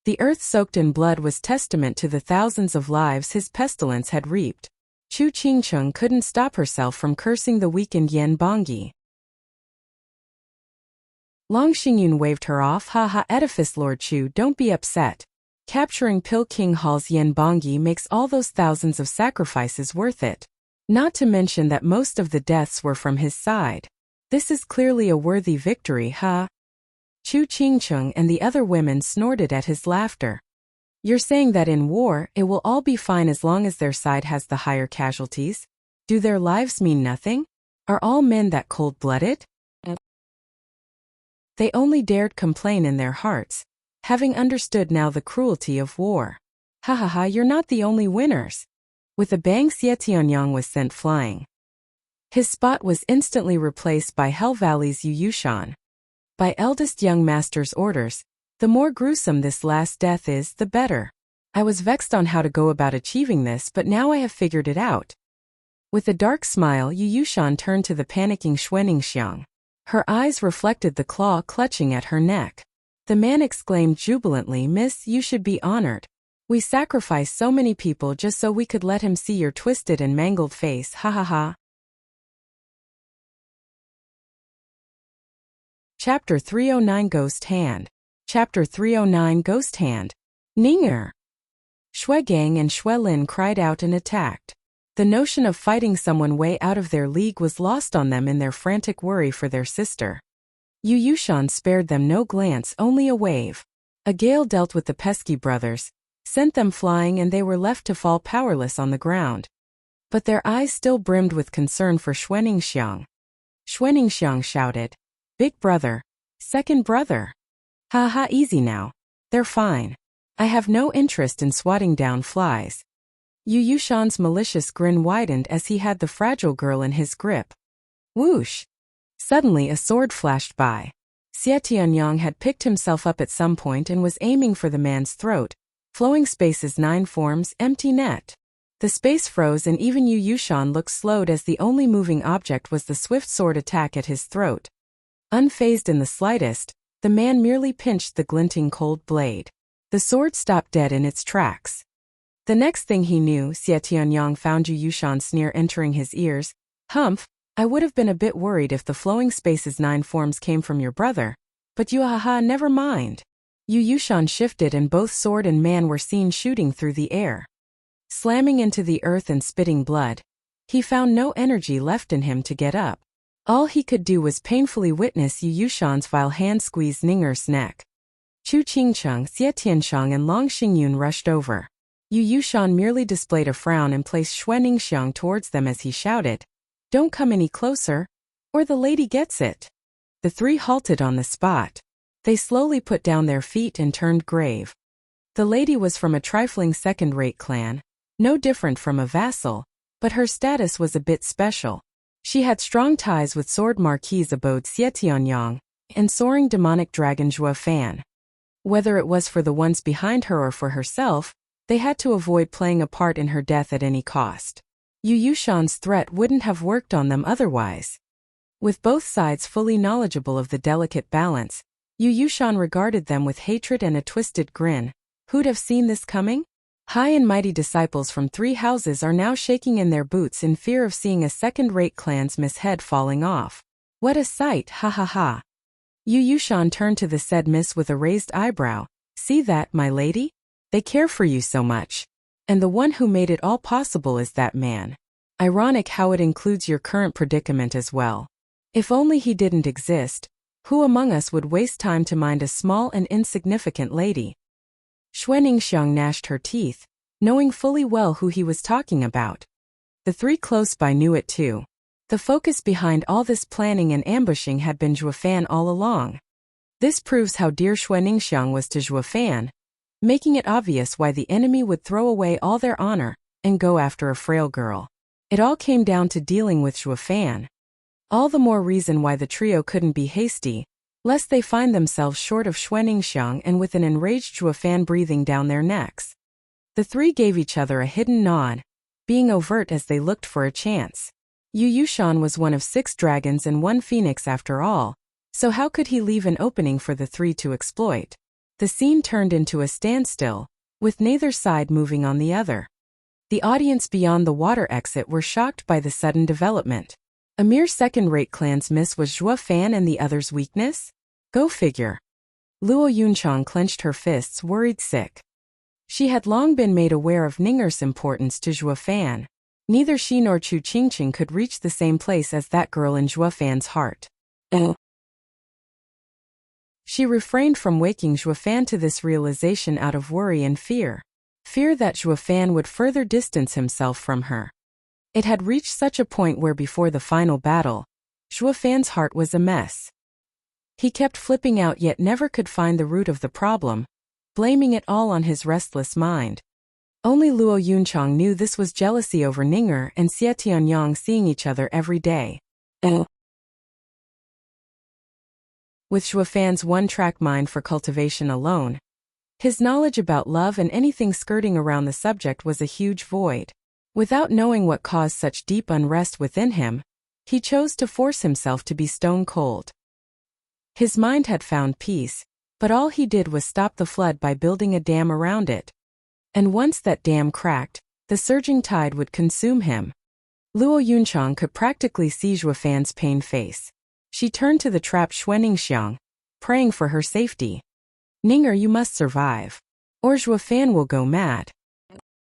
The earth soaked in blood was testament to the thousands of lives his pestilence had reaped. Chu Qingqing couldn't stop herself from cursing the weakened Yen Bongyi. Long Xingyun waved her off. Ha ha, edifice Lord Chu, don't be upset. Capturing Pil King Hall's Yen Bongyi makes all those thousands of sacrifices worth it. Not to mention that most of the deaths were from his side. This is clearly a worthy victory, huh? Chu Qingqing and the other women snorted at his laughter. You're saying that in war, it will all be fine as long as their side has the higher casualties? Do their lives mean nothing? Are all men that cold-blooded? They only dared complain in their hearts, having understood now the cruelty of war. Ha ha ha, you're not the only winners. With a bang, Xie Tianyang was sent flying. His spot was instantly replaced by Hell Valley's Yu Yushan. By eldest young master's orders, the more gruesome this last death is, the better. I was vexed on how to go about achieving this, but now I have figured it out. With a dark smile, Yu Yushan turned to the panicking Xuaningxiang. Her eyes reflected the claw clutching at her neck. The man exclaimed jubilantly, Miss, you should be honored. We sacrificed so many people just so we could let him see your twisted and mangled face, ha ha ha. Chapter 309 Ghost Hand. Chapter 309 Ghost Hand. Ninger. Shui Gang and Shui Lin cried out and attacked. The notion of fighting someone way out of their league was lost on them in their frantic worry for their sister. Yu Yushan spared them no glance, only a wave. A gale dealt with the pesky brothers, sent them flying, and they were left to fall powerless on the ground. But their eyes still brimmed with concern for Xuaningxiang. Xuaningxiang shouted, Big brother, second brother. Ha ha, easy now. They're fine. I have no interest in swatting down flies. Yu Yushan's malicious grin widened as he had the fragile girl in his grip. Whoosh! Suddenly a sword flashed by. Xie Tianyang had picked himself up at some point and was aiming for the man's throat. Flowing spaces, 9 forms, empty net. The space froze and even Yu Yushan looked slowed as the only moving object was the swift sword attack at his throat. Unfazed in the slightest, the man merely pinched the glinting cold blade. The sword stopped dead in its tracks. The next thing he knew, Xie Tianyang found Yu Yushan's sneer entering his ears. Humph, I would have been a bit worried if the flowing space's 9 forms came from your brother. But you haha, never mind. Yu Yushan shifted and both sword and man were seen shooting through the air. Slamming into the earth and spitting blood, he found no energy left in him to get up. All he could do was painfully witness Yu Yushan's vile hand squeeze Ninger's neck. Chu Qingqing, Xie Tianshang and Long Xingyun rushed over. Yu Yushan merely displayed a frown and placed Xuaningxiang towards them as he shouted, Don't come any closer, or the lady gets it. The three halted on the spot. They slowly put down their feet and turned grave. The lady was from a trifling second-rate clan, no different from a vassal, but her status was a bit special. She had strong ties with Sword Marquis abode Xie Tianyang and soaring demonic dragon Zhua Fan. Whether it was for the ones behind her or for herself, they had to avoid playing a part in her death at any cost. Yu Yushan's threat wouldn't have worked on them otherwise. With both sides fully knowledgeable of the delicate balance, Yu Yushan regarded them with hatred and a twisted grin. Who'd have seen this coming? High and mighty disciples from 3 houses are now shaking in their boots in fear of seeing a second-rate clansman's head falling off. What a sight, ha ha ha. Yu Yushan turned to the said miss with a raised eyebrow. See that, my lady? They care for you so much. And the one who made it all possible is that man. Ironic how it includes your current predicament as well. If only he didn't exist, who among us would waste time to mind a small and insignificant lady? Xuaningxiang gnashed her teeth, knowing fully well who he was talking about. The 3 close by knew it too. The focus behind all this planning and ambushing had been Zhua Fan all along. This proves how dear Xuaningxiang was to Zhua Fan, making it obvious why the enemy would throw away all their honor and go after a frail girl. It all came down to dealing with Zhuo Fan. All the more reason why the trio couldn't be hasty, lest they find themselves short of Xuanningsiang and with an enraged Zhuo Fan breathing down their necks. The three gave each other a hidden nod, being overt as they looked for a chance. Yu Yushan was one of 6 dragons and 1 phoenix after all, so how could he leave an opening for the three to exploit? The scene turned into a standstill, with neither side moving on the other. The audience beyond the water exit were shocked by the sudden development. A mere second-rate clan's miss was Zhuo Fan and the other's weakness? Go figure. Luo Yunchang clenched her fists, worried sick. She had long been made aware of Ninger's importance to Zhuo Fan. Neither she nor Chu Qingqing could reach the same place as that girl in Zhuo Fan's heart. She refrained from waking Zhuo Fan to this realization out of worry and fear. Fear that Zhuo Fan would further distance himself from her. It had reached such a point where before the final battle, Zhuo Fan's heart was a mess. He kept flipping out yet never could find the root of the problem, blaming it all on his restless mind. Only Luo Yunchang knew this was jealousy over Ninger and Xie Tianyang seeing each other every day. With Zhuo Fan's one-track mind for cultivation alone, his knowledge about love and anything skirting around the subject was a huge void. Without knowing what caused such deep unrest within him, he chose to force himself to be stone cold. His mind had found peace, but all he did was stop the flood by building a dam around it. And once that dam cracked, the surging tide would consume him. Luo Yunchang could practically see Zhuo Fan's pained face. She turned to the trapped Xuanningsiang, praying for her safety. Ninger, you must survive, or Zhuo Fan will go mad.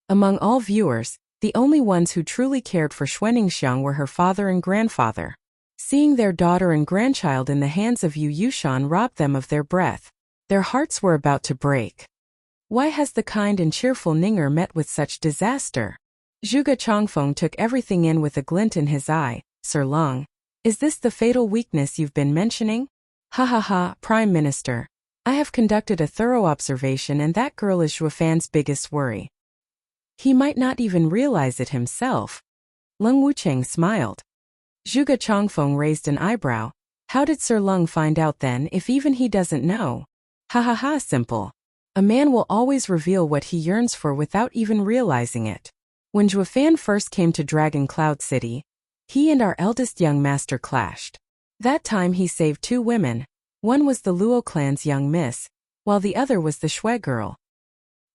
Among all viewers, the only ones who truly cared for Xuanningsiang were her father and grandfather. Seeing their daughter and grandchild in the hands of Yu Yushan robbed them of their breath. Their hearts were about to break. Why has the kind and cheerful Ninger met with such disaster? Zhuge Changfeng took everything in with a glint in his eye. Sir Lung, is this the fatal weakness you've been mentioning? Ha ha ha, Prime Minister. I have conducted a thorough observation and that girl is Zhuo Fan's biggest worry. He might not even realize it himself. Lung Wucheng smiled. Zhuge Changfeng raised an eyebrow. How did Sir Lung find out then if even he doesn't know? Ha ha ha, simple. A man will always reveal what he yearns for without even realizing it. When Zhuo Fan first came to Dragon Cloud City, he and our eldest young master clashed. That time he saved 2 women. One was the Luo clan's young miss, while the other was the Shui girl.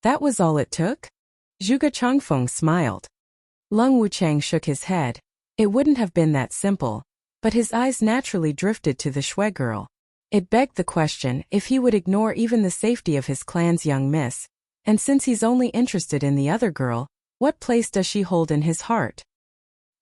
That was all it took? Zhuge Changfeng smiled. Lung Wucheng shook his head. It wouldn't have been that simple, but his eyes naturally drifted to the Shui girl. It begged the question if he would ignore even the safety of his clan's young miss, and since he's only interested in the other girl, what place does she hold in his heart?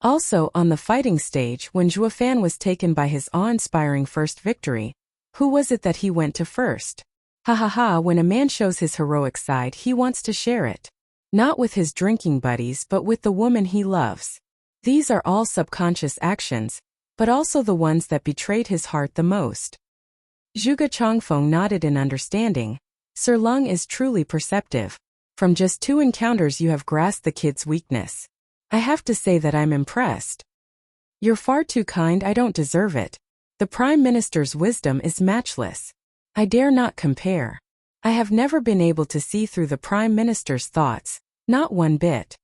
Also, on the fighting stage, when Zhuo Fan was taken by his awe-inspiring first victory, who was it that he went to first? Ha ha ha, when a man shows his heroic side, he wants to share it. Not with his drinking buddies but with the woman he loves. These are all subconscious actions, but also the ones that betrayed his heart the most. Zhuge Changfeng nodded in understanding. Sir Lung is truly perceptive. From just 2 encounters you have grasped the kid's weakness. I have to say that I'm impressed. You're far too kind, I don't deserve it. The Prime Minister's wisdom is matchless. I dare not compare. I have never been able to see through the Prime Minister's thoughts, not one bit.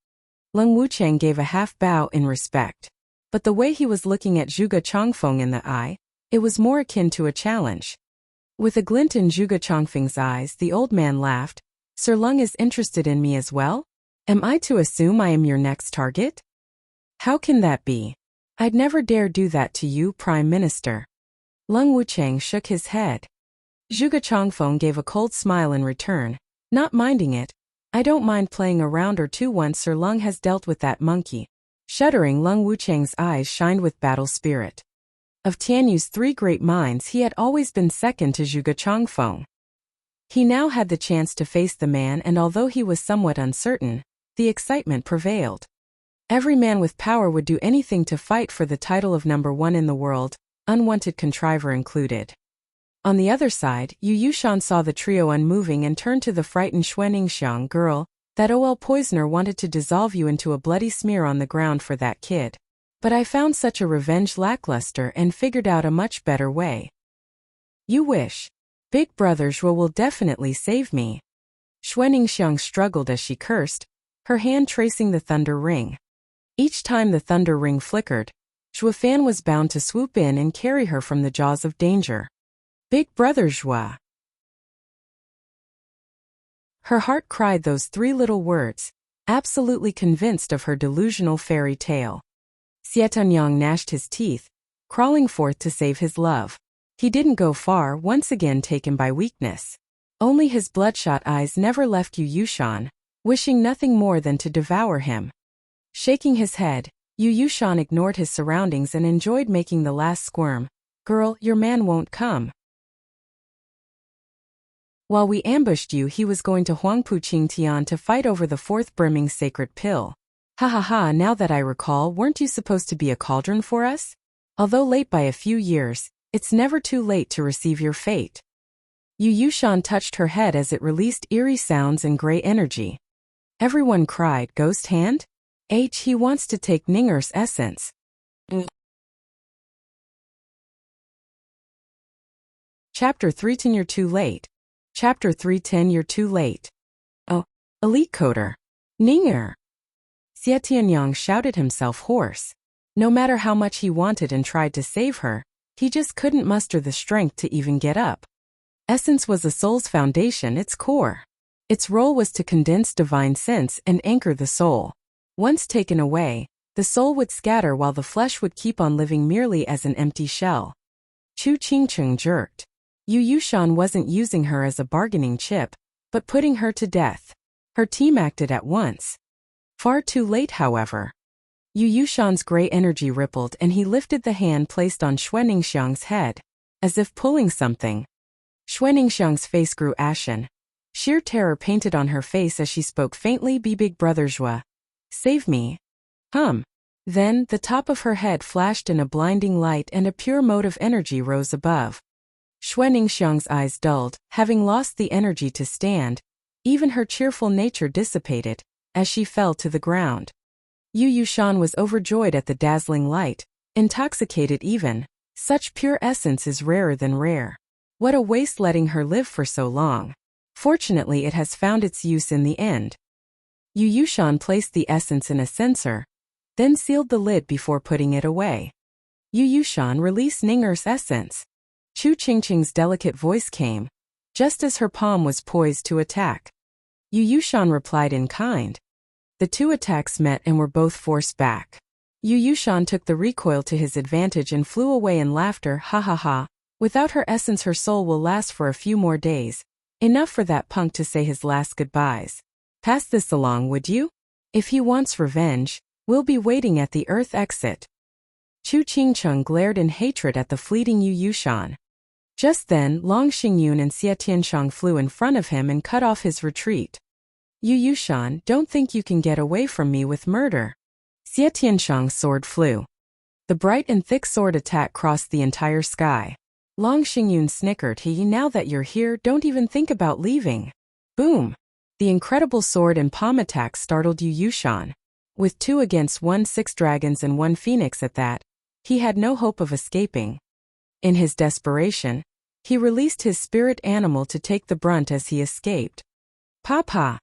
Lung Wucheng gave a half bow in respect. But the way he was looking at Zhuge Changfeng in the eye, it was more akin to a challenge. With a glint in Zhuge Changfeng's eyes, the old man laughed. Sir Lung is interested in me as well? Am I to assume I am your next target? How can that be? I'd never dare do that to you, Prime Minister. Lung Wucheng shook his head. Zhuge Changfeng gave a cold smile in return, not minding it. I don't mind playing a round or two once Sir Lung has dealt with that monkey. Shuddering, Lung Wucheng's eyes shined with battle spirit. Of Tianyu's 3 great minds, he had always been second to Zhuge Changfeng. He now had the chance to face the man, and although he was somewhat uncertain, the excitement prevailed. Every man with power would do anything to fight for the title of number 1 in the world, unwanted contriver included. On the other side, Yu Yushan saw the trio unmoving and turned to the frightened Xuanningsiang girl. That OL poisoner wanted to dissolve you into a bloody smear on the ground for that kid. But I found such a revenge lackluster and figured out a much better way. You wish. Big Brother Zhuo will definitely save me. Xuaningxiang struggled as she cursed, her hand tracing the thunder ring. Each time the thunder ring flickered, Zhuofan was bound to swoop in and carry her from the jaws of danger. Big Brother Zhuo. Her heart cried those 3 little words, absolutely convinced of her delusional fairy tale. Xietanyang gnashed his teeth, crawling forth to save his love. He didn't go far, once again taken by weakness. Only his bloodshot eyes never left Yu Yushan, wishing nothing more than to devour him. Shaking his head, Yu Yushan ignored his surroundings and enjoyed making the last squirm. Girl, your man won't come. While we ambushed you, he was going to Huangpu Qingtian to fight over the 4th brimming sacred pill. Ha ha ha, now that I recall, weren't you supposed to be a cauldron for us? Although late by a few years, it's never too late to receive your fate. Yu Yushan touched her head as it released eerie sounds and gray energy. Everyone cried, Ghost Hand? He wants to take Ning'er's essence. Chapter 3 10 You're too late. Chapter 3:10 You're too late. Oh, elite coder. Ning'er. Xietianyang shouted himself hoarse. No matter how much he wanted and tried to save her, he just couldn't muster the strength to even get up. Essence was a soul's foundation, its core. Its role was to condense divine sense and anchor the soul. Once taken away, the soul would scatter while the flesh would keep on living merely as an empty shell. Chu Qingcheng jerked. Yu Yushan wasn't using her as a bargaining chip, but putting her to death. Her team acted at once. Far too late, however. Yu Yushan's gray energy rippled and he lifted the hand placed on Xuaningxiang's head, as if pulling something. Xuaningxiang's face grew ashen. Sheer terror painted on her face as she spoke faintly, Be Big Brother Zhuo. Save me. Then, the top of her head flashed in a blinding light and a pure mode of energy rose above. Xuaningxiang's eyes dulled, having lost the energy to stand. Even her cheerful nature dissipated, as she fell to the ground. Yu Yushan was overjoyed at the dazzling light, intoxicated even. Such pure essence is rarer than rare. What a waste letting her live for so long. Fortunately, it has found its use in the end. Yu Yushan placed the essence in a censer, then sealed the lid before putting it away. Yu Yushan, release Ning'er's essence. Chu Qingqing's delicate voice came, just as her palm was poised to attack. Yu Yushan replied in kind. The 2 attacks met and were both forced back. Yu Yushan took the recoil to his advantage and flew away in laughter, ha ha ha. Without her essence her soul will last for a few more days. Enough for that punk to say his last goodbyes. Pass this along, would you? If he wants revenge, we'll be waiting at the Earth exit. Chu Qingcheng glared in hatred at the fleeting Yu Yushan. Just then, Long Xingyun and Xie Tianshang flew in front of him and cut off his retreat. Yu Yushan, don't think you can get away from me with murder. Xie Tianshang's sword flew. The bright and thick sword attack crossed the entire sky. Long Xingyun snickered, now that you're here, don't even think about leaving. Boom! The incredible sword and palm attack startled Yu Yushan. With 2 against 1, 6 dragons and 1 phoenix at that, he had no hope of escaping. In his desperation, he released his spirit animal to take the brunt as he escaped. Papa!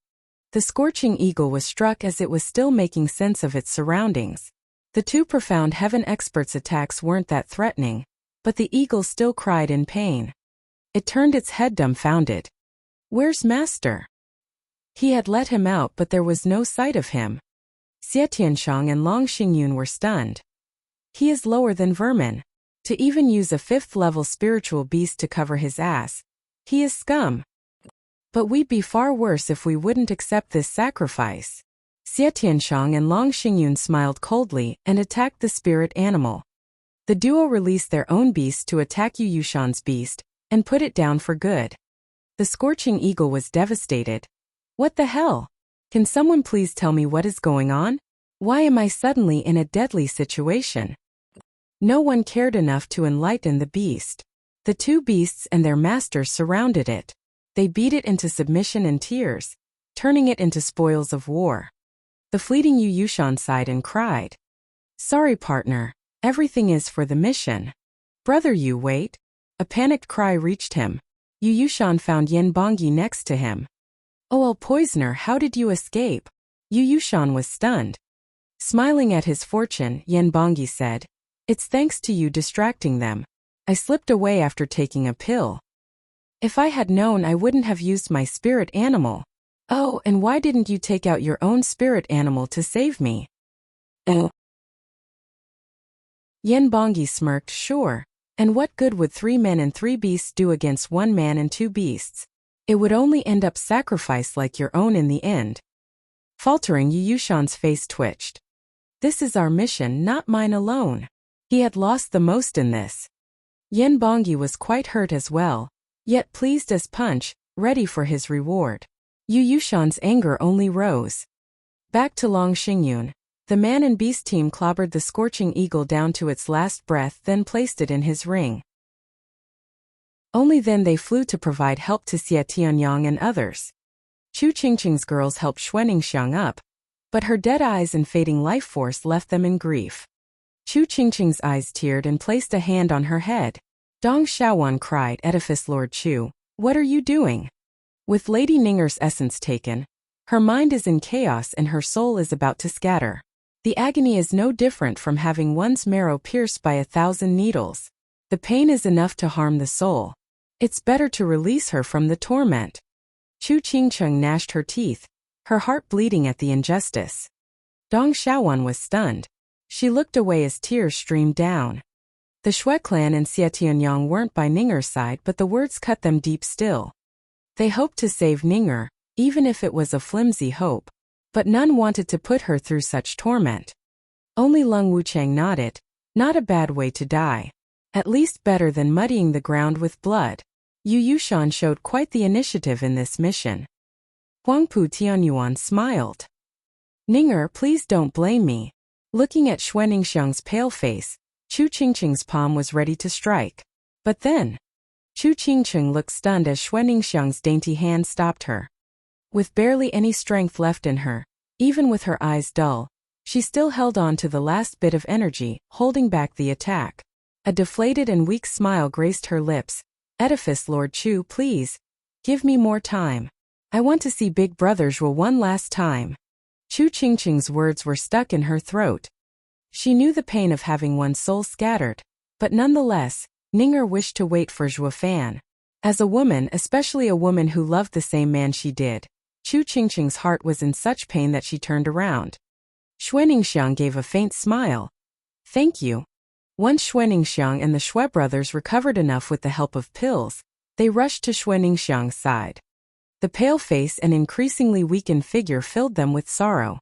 The scorching eagle was struck as it was still making sense of its surroundings. The 2 profound heaven experts' attacks weren't that threatening, but the eagle still cried in pain. It turned its head dumbfounded. Where's Master? He had let him out, but there was no sight of him. Xie Tianshang and Long Xingyun were stunned. He is lower than vermin. To even use a 5th-level spiritual beast to cover his ass. He is scum. But we'd be far worse if we wouldn't accept this sacrifice. Xie Tianshang and Long Xingyun smiled coldly and attacked the spirit animal. The duo released their own beast to attack Yu Yushan's beast, and put it down for good. The scorching eagle was devastated. What the hell? Can someone please tell me what is going on? Why am I suddenly in a deadly situation? No one cared enough to enlighten the beast. The 2 beasts and their masters surrounded it. They beat it into submission and tears, turning it into spoils of war. The fleeting Yu Yushan sighed and cried. Sorry, partner. Everything is for the mission. Brother Yu, wait. A panicked cry reached him. Yu Yushan found Yen Bongyi next to him. Oh, El Poisoner, how did you escape? Yu Yushan was stunned. Smiling at his fortune, Yen Bongyi said, It's thanks to you distracting them. I slipped away after taking a pill. If I had known, I wouldn't have used my spirit animal. Oh, and why didn't you take out your own spirit animal to save me? Oh. Yen Bongyi smirked, sure. And what good would 3 men and 3 beasts do against 1 man and 2 beasts? It would only end up sacrifice like your own in the end. Faltering, Yu Yushan's face twitched. This is our mission, not mine alone. He had lost the most in this. Yen Bongyi was quite hurt as well, yet pleased as punch, ready for his reward. Yu Yushan's anger only rose. Back to Long Xingyun, the man and beast team clobbered the scorching eagle down to its last breath, then placed it in his ring. Only then they flew to provide help to Xie Tianyang and others. Chu Qingqing's girls helped Xuaningxiang up, but her dead eyes and fading life force left them in grief. Chu Qingqing's eyes teared and placed a hand on her head. Dong Xiaowan cried, Edifice Lord Chu, what are you doing? With Lady Ninger's essence taken, her mind is in chaos and her soul is about to scatter. The agony is no different from having one's marrow pierced by 1,000 needles. The pain is enough to harm the soul. It's better to release her from the torment. Chu Qingqing gnashed her teeth, her heart bleeding at the injustice. Dong Xiaowan was stunned. She looked away as tears streamed down. The Shui clan and Xie Tianyang weren't by Ninger's side, but the words cut them deep still. They hoped to save Ninger, even if it was a flimsy hope, but none wanted to put her through such torment. Only Lung Wuchang nodded, not a bad way to die. At least better than muddying the ground with blood. Yu Yushan showed quite the initiative in this mission. Huangpu Tianyuan smiled. Ninger, please don't blame me. Looking at Xuaningxiang's pale face, Chu Qingqing's palm was ready to strike. But then, Chu Qingqing looked stunned as Xuaningxiang's dainty hand stopped her. With barely any strength left in her, even with her eyes dull, she still held on to the last bit of energy, holding back the attack. A deflated and weak smile graced her lips. Edifice Lord Chu, please, give me more time. I want to see Big Brother Zhuo one last time. Chu Qingqing's words were stuck in her throat. She knew the pain of having one's soul scattered, but nonetheless, Ninger wished to wait for Zhuo Fan. As a woman, especially a woman who loved the same man she did, Chu Qingqing's heart was in such pain that she turned around. Xuaningxiang gave a faint smile. Thank you. Once Xuaningxiang and the Shui brothers recovered enough with the help of pills, they rushed to Xuaningxiang's side. The pale face and increasingly weakened figure filled them with sorrow.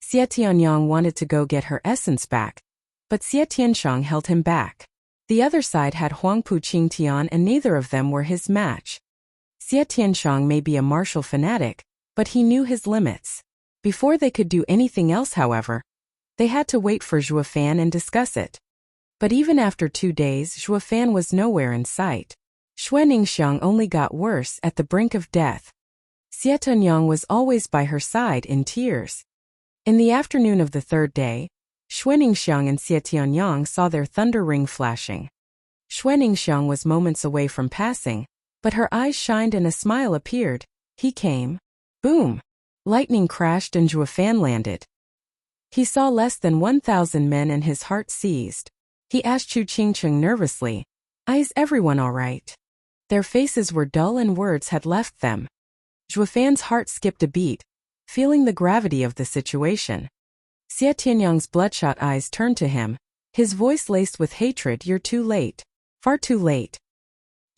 Xie Tianyang wanted to go get her essence back, but Xie Tianshang held him back. The other side had Huangpu Qingtian and neither of them were his match. Xie Tianshang may be a martial fanatic, but he knew his limits. Before they could do anything else, however, they had to wait for Zhuo Fan and discuss it. But even after 2 days, Zhuo Fan was nowhere in sight. Xuaningxiang only got worse, at the brink of death. Xie Tianyang was always by her side in tears. In the afternoon of the 3rd day, Xuaningxiang and Xie Tianyang saw their thunder ring flashing. Xuaningxiang was moments away from passing, but her eyes shined and a smile appeared. He came. Boom! Lightning crashed and Zhuo Fan landed. He saw less than 1,000 men and his heart seized. He asked Chu Qingqing nervously, Is everyone all right? Their faces were dull and words had left them. Zhuo Fan's heart skipped a beat, feeling the gravity of the situation. Xie Tianyang's bloodshot eyes turned to him, his voice laced with hatred, You're too late. Far too late.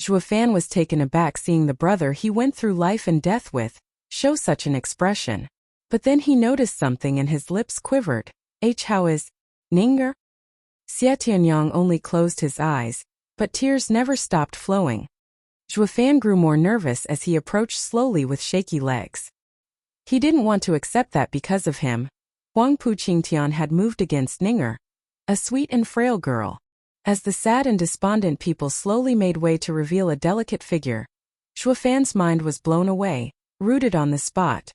Zhuo Fan was taken aback seeing the brother he went through life and death with show such an expression. But then he noticed something and his lips quivered. How is Ninger? Xie Tianyang only closed his eyes, but tears never stopped flowing. Zhuo Fan grew more nervous as he approached slowly with shaky legs. He didn't want to accept that because of him, Huangpu Qingtian had moved against Ninger, a sweet and frail girl. As the sad and despondent people slowly made way to reveal a delicate figure, Zhuo Fan's mind was blown away, rooted on the spot.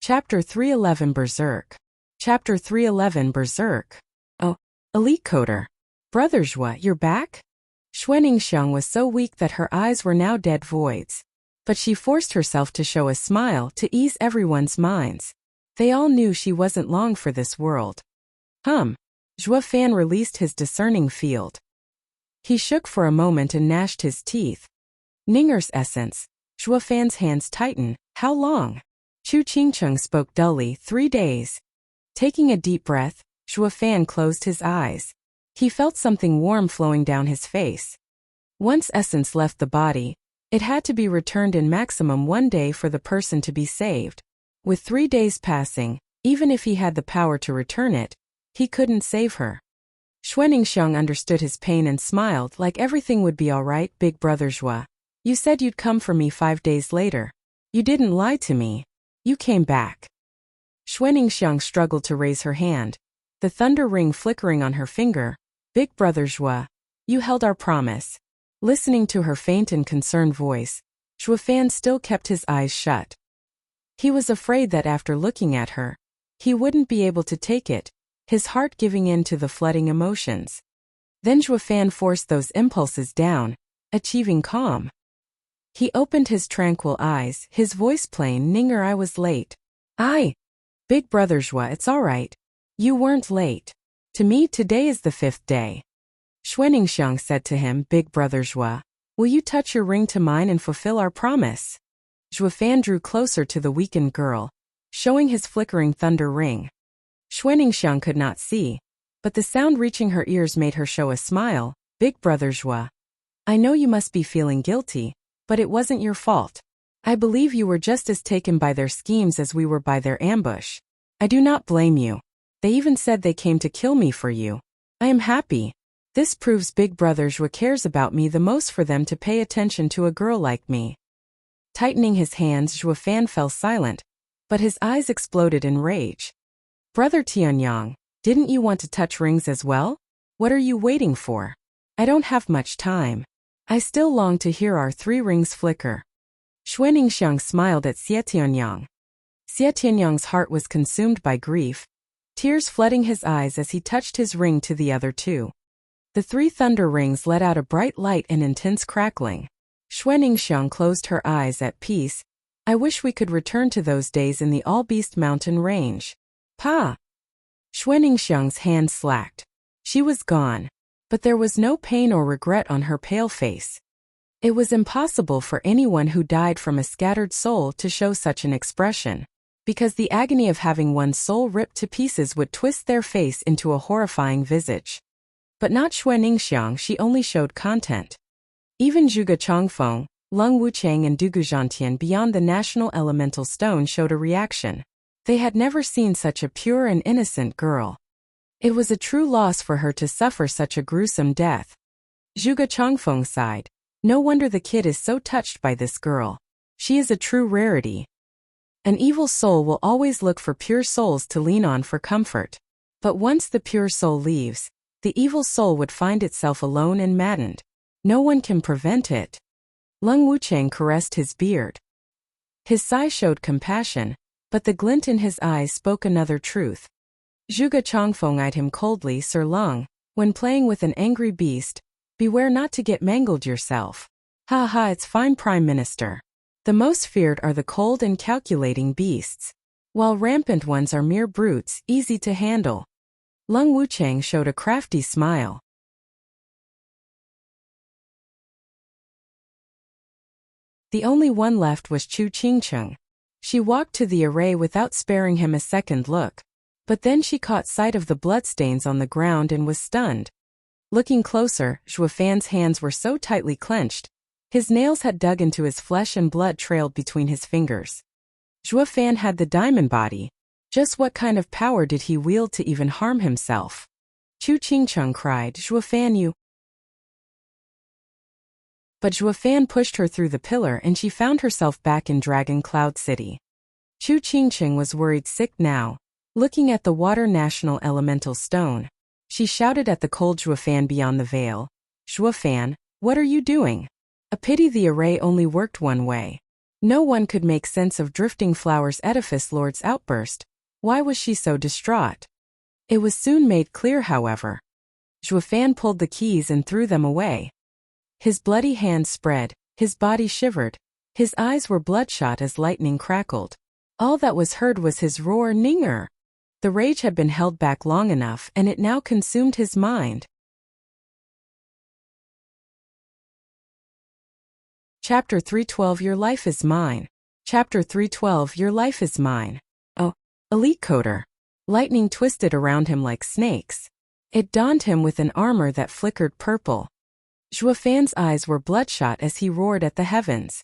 Chapter 311 Berserk. Chapter 311 Berserk. Oh, Elite Coder. Brother Zhua, you're back? Xuaningxiang was so weak that her eyes were now dead voids. But she forced herself to show a smile to ease everyone's minds. They all knew she wasn't long for this world. Zhua Fan released his discerning field. He shook for a moment and gnashed his teeth. Ninger's essence. Zhua Fan's hands tightened. How long? Chu Qingcheng spoke dully. 3 days. Taking a deep breath, Zhua Fan closed his eyes. He felt something warm flowing down his face. Once essence left the body, it had to be returned in maximum 1 day for the person to be saved. With 3 days passing, even if he had the power to return it, he couldn't save her. Xuaningxiang understood his pain and smiled like everything would be all right. Big brother Zhua. You said you'd come for me 5 days later. You didn't lie to me. You came back. Xuaningxiang struggled to raise her hand, the thunder ring flickering on her finger. Big brother Zhua, you held our promise. Listening to her faint and concerned voice, Zhua Fan still kept his eyes shut. He was afraid that after looking at her, he wouldn't be able to take it, his heart giving in to the flooding emotions. Then Zhua Fan forced those impulses down, achieving calm. He opened his tranquil eyes, his voice plain. Ninger, I was late. Big brother Zhua, it's all right. You weren't late. To me, today is the 5th day. Xuaningxiang said to him, Big brother Zhua, will you touch your ring to mine and fulfill our promise? Zhua Fan drew closer to the weakened girl, showing his flickering thunder ring. Xuaningxiang could not see, but the sound reaching her ears made her show a smile. Big brother Zhua, I know you must be feeling guilty, but it wasn't your fault. I believe you were just as taken by their schemes as we were by their ambush. I do not blame you. They even said they came to kill me for you. I am happy. This proves Big brother Zhua cares about me the most for them to pay attention to a girl like me. Tightening his hands, Zhua Fan fell silent, but his eyes exploded in rage. Brother Tianyang, didn't you want to touch rings as well? What are you waiting for? I don't have much time. I still long to hear our 3 rings flicker. Xuaningxiang smiled at Xie Tianyang. Xie Tianyang's heart was consumed by grief, tears flooding his eyes as he touched his ring to the other 2. The 3 thunder rings let out a bright light and intense crackling. Xuaningxiang closed her eyes at peace. I wish we could return to those days in the All-Beast Mountain range. Pa! Xuaningxiang's hand slacked. She was gone, but there was no pain or regret on her pale face. It was impossible for anyone who died from a scattered soul to show such an expression, because the agony of having one's soul ripped to pieces would twist their face into a horrifying visage. But not Xuaningxiang, she only showed content. Even Zhuge Chongfeng, Lung Wuchang and Dugu Zhantian beyond the national elemental stone showed a reaction. They had never seen such a pure and innocent girl. It was a true loss for her to suffer such a gruesome death. Zhuge Chongfeng sighed. No wonder the kid is so touched by this girl. She is a true rarity. An evil soul will always look for pure souls to lean on for comfort. But once the pure soul leaves, the evil soul would find itself alone and maddened. No one can prevent it. Lung Wuchang caressed his beard. His sigh showed compassion, but the glint in his eyes spoke another truth. Zhuge Chongfeng eyed him coldly. Sir Lung, when playing with an angry beast, beware not to get mangled yourself. Ha ha, it's fine, Prime Minister. The most feared are the cold and calculating beasts, while rampant ones are mere brutes, easy to handle. Lung Wuchang showed a crafty smile. The only one left was Chu Qingcheng. She walked to the array without sparing him a second look, but then she caught sight of the bloodstains on the ground and was stunned. Looking closer, Zhua Fan's hands were so tightly clenched, his nails had dug into his flesh and blood trailed between his fingers. Zhua Fan had the diamond body. Just what kind of power did he wield to even harm himself? Chu Qingcheng cried, Zhua Fan, you... But Zhua Fan pushed her through the pillar and she found herself back in Dragon Cloud City. Chu Qingcheng was worried sick now. Looking at the water national elemental stone, she shouted at the cold Zhua Fan beyond the veil. Zhua Fan, what are you doing? A pity the array only worked one way. No one could make sense of Drifting Flower's edifice lord's outburst. Why was she so distraught? It was soon made clear, however. Zhuofan pulled the keys and threw them away. His bloody hands spread, his body shivered, his eyes were bloodshot as lightning crackled. All that was heard was his roar, Ninger! The rage had been held back long enough, and it now consumed his mind. Chapter 312 Your Life is Mine. Chapter 312 Your Life is Mine. Oh, elite coder. Lightning twisted around him like snakes. It donned him with an armor that flickered purple. Zhuofan's eyes were bloodshot as he roared at the heavens.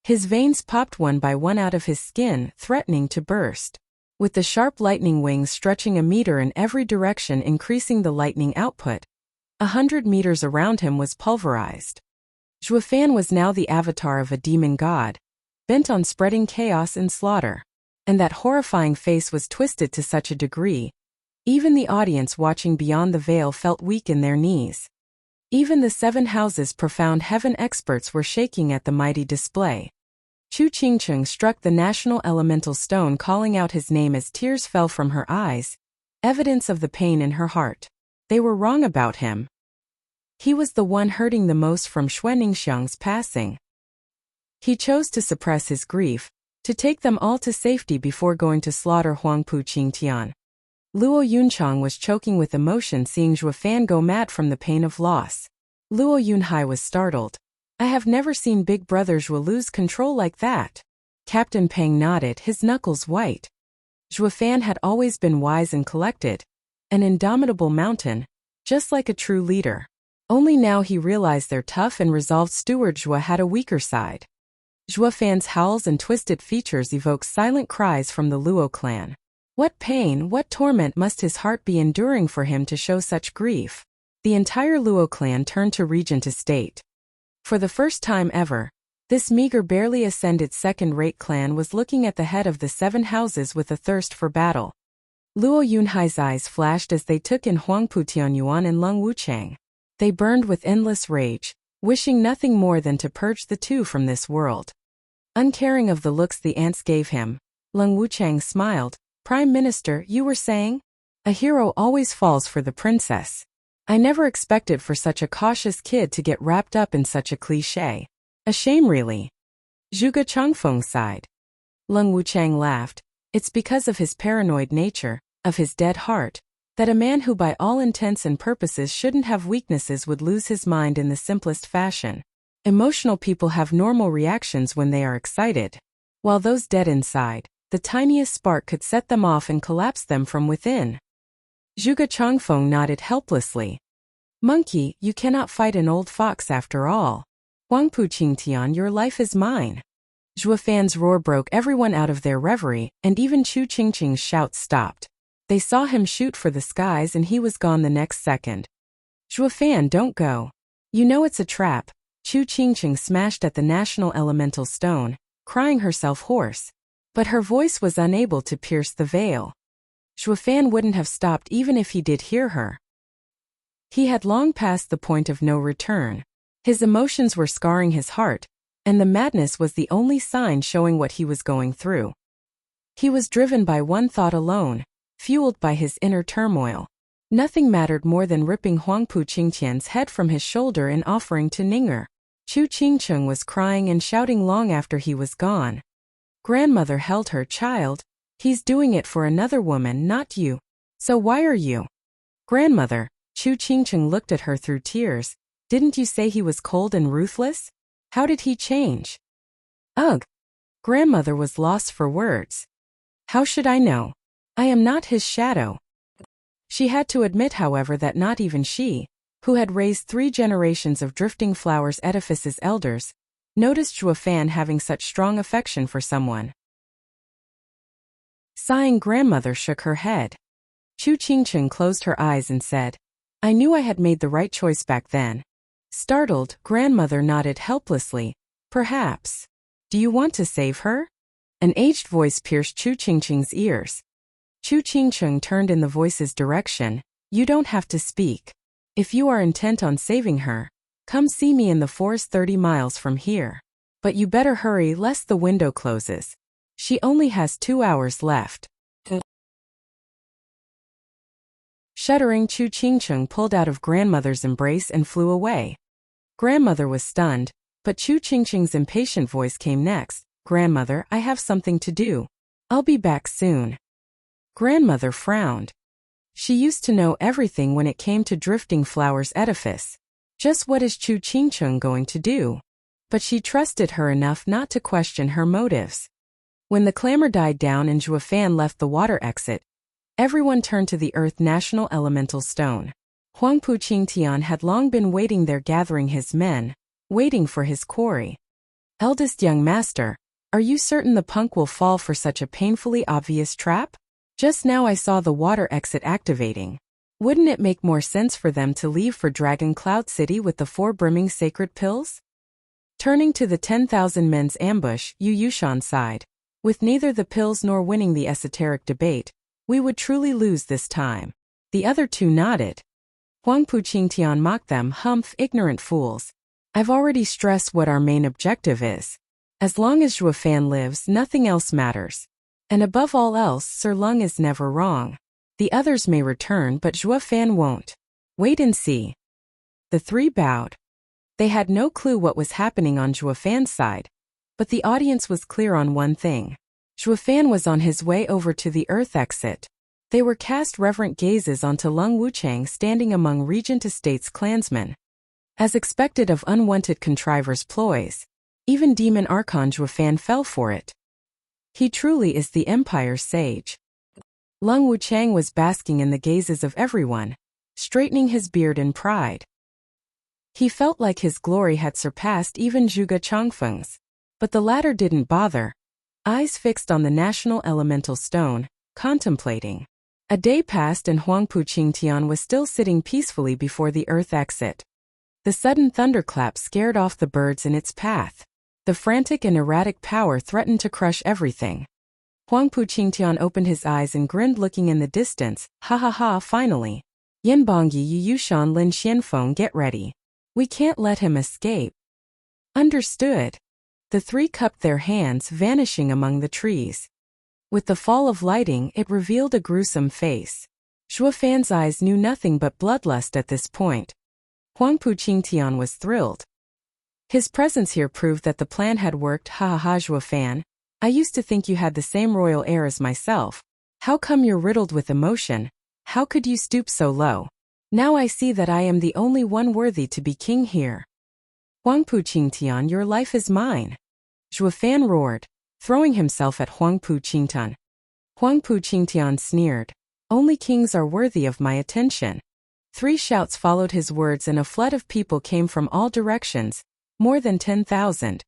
His veins popped one by one out of his skin, threatening to burst. With the sharp lightning wings stretching a meter in every direction, increasing the lightning output, 100 meters around him was pulverized. Zhuofan was now the avatar of a demon god, bent on spreading chaos and slaughter. And that horrifying face was twisted to such a degree, even the audience watching beyond the veil felt weak in their knees. Even the 7 houses profound heaven experts were shaking at the mighty display. Chu Qingcheng struck the national elemental stone, calling out his name as tears fell from her eyes, evidence of the pain in her heart. They were wrong about him. He was the one hurting the most from Xuanningsiang's passing. He chose to suppress his grief, to take them all to safety before going to slaughter Huangpu Qingtian. Luo Yunchang was choking with emotion seeing Zhuofan go mad from the pain of loss. Luo Yunhai was startled. I have never seen Big Brother Zhuo lose control like that. Captain Peng nodded, his knuckles white. Zhuofan had always been wise and collected, an indomitable mountain, just like a true leader. Only now he realized their tough and resolved Steward Zhuo had a weaker side. Zhuofan's howls and twisted features evoked silent cries from the Luo clan. What pain, what torment must his heart be enduring for him to show such grief? The entire Luo clan turned to Regent Estate. For the first time ever, this meager, barely ascended second-rate clan was looking at the head of the 7 houses with a thirst for battle. Luo Yunhai's eyes flashed as they took in Huangpu Tianyuan and Leng Wuchang. They burned with endless rage, wishing nothing more than to purge the two from this world. Uncaring of the looks the ants gave him, Leng Wuchang smiled. Prime Minister, you were saying? A hero always falls for the princess. I never expected for such a cautious kid to get wrapped up in such a cliché. A shame really. Zhuge Changfeng sighed. Leng Wuchang laughed. It's because of his paranoid nature, of his dead heart, that a man who by all intents and purposes shouldn't have weaknesses would lose his mind in the simplest fashion. Emotional people have normal reactions when they are excited, while those dead inside, the tiniest spark could set them off and collapse them from within. Zhuge Changfeng nodded helplessly. Monkey, you cannot fight an old fox after all. Huangpu Qingtian, your life is mine. Zhuofan's roar broke everyone out of their reverie, and even Chu Qingqing's shouts stopped. They saw him shoot for the skies and he was gone the next second. Zhuofan, don't go. You know it's a trap. Chu Qingqing smashed at the national elemental stone, crying herself hoarse. But her voice was unable to pierce the veil. Zhuofan wouldn't have stopped even if he did hear her. He had long passed the point of no return. His emotions were scarring his heart, and the madness was the only sign showing what he was going through. He was driven by one thought alone, fueled by his inner turmoil. Nothing mattered more than ripping Huangpu Qingtian's head from his shoulder and offering to Ninger. Chu Qingcheng was crying and shouting long after he was gone. Grandmother held her, child. He's doing it for another woman, not you. So why are you? Grandmother, Chu Qingcheng looked at her through tears. Didn't you say he was cold and ruthless? How did he change? Ugh. Grandmother was lost for words. How should I know? I am not his shadow. She had to admit, however, that not even she, who had raised 3 generations of Drifting Flowers edifice's elders, noticed Zhuofan having such strong affection for someone. Sighing, grandmother shook her head. Chu Qingcheng closed her eyes and said, I knew I had made the right choice back then. Startled, grandmother nodded helplessly. Perhaps. Do you want to save her? An aged voice pierced Chu Qingcheng's ears. Chu Qingcheng turned in the voice's direction. You don't have to speak. If you are intent on saving her, come see me in the forest 30 miles from here. But you better hurry lest the window closes. She only has 2 hours left. Shuddering, Chu Qingcheng pulled out of grandmother's embrace and flew away. Grandmother was stunned, but Chu Qingcheng's impatient voice came next. Grandmother, I have something to do. I'll be back soon. Grandmother frowned. She used to know everything when it came to Drifting Flower's edifice. Just what is Chu Qingcheng going to do? But she trusted her enough not to question her motives. When the clamor died down and Zhuo Fan left the water exit, everyone turned to the Earth National Elemental Stone. Huangpu Qingtian had long been waiting there, gathering his men, waiting for his quarry. Eldest young master, are you certain the punk will fall for such a painfully obvious trap? Just now I saw the water exit activating. Wouldn't it make more sense for them to leave for Dragon Cloud City with the 4 brimming sacred pills? Turning to the 10,000 men's ambush, Yu Yushan sighed. With neither the pills nor winning the esoteric debate, we would truly lose this time. The other two nodded. Huangpu Qingtian mocked them. Humph, ignorant fools. I've already stressed what our main objective is. As long as Zhuo Fan lives, nothing else matters. And above all else, Sir Lung is never wrong. The others may return, but Zhuo Fan won't. Wait and see. The 3 bowed. They had no clue what was happening on Zhuo Fan's side, but the audience was clear on one thing. Zhuo Fan was on his way over to the Earth exit. They were cast reverent gazes onto Lung Wuchang standing among Regent Estate's clansmen. As expected of unwanted contrivers' ploys, even Demon Archon Zhuo Fan fell for it. He truly is the Empire's sage. Lung Wuchang was basking in the gazes of everyone, straightening his beard in pride. He felt like his glory had surpassed even Zhuge Changfeng's, but the latter didn't bother, eyes fixed on the National Elemental Stone, contemplating. A day passed and Huangpu Qingtian was still sitting peacefully before the Earth exit. The sudden thunderclap scared off the birds in its path. The frantic and erratic power threatened to crush everything. Huangpu Qingtian opened his eyes and grinned, looking in the distance. Ha ha ha, finally. Yanbongyi Yu Yushan Lin Xianfeng, get ready. We can't let him escape. Understood. The 3 cupped their hands, vanishing among the trees. With the fall of lighting, it revealed a gruesome face. Zhuo Fan's eyes knew nothing but bloodlust at this point. Huangpu Qingtian was thrilled. His presence here proved that the plan had worked. Ha ha ha, Zhuo Fan. I used to think you had the same royal air as myself. How come you're riddled with emotion? How could you stoop so low? Now I see that I am the only one worthy to be king here. Huangpu Qingtian, your life is mine. Zhuo Fan roared, throwing himself at Huangpu Qingtian. Huangpu Qingtian sneered. Only kings are worthy of my attention. 3 shouts followed his words and a flood of people came from all directions, more than 10,000.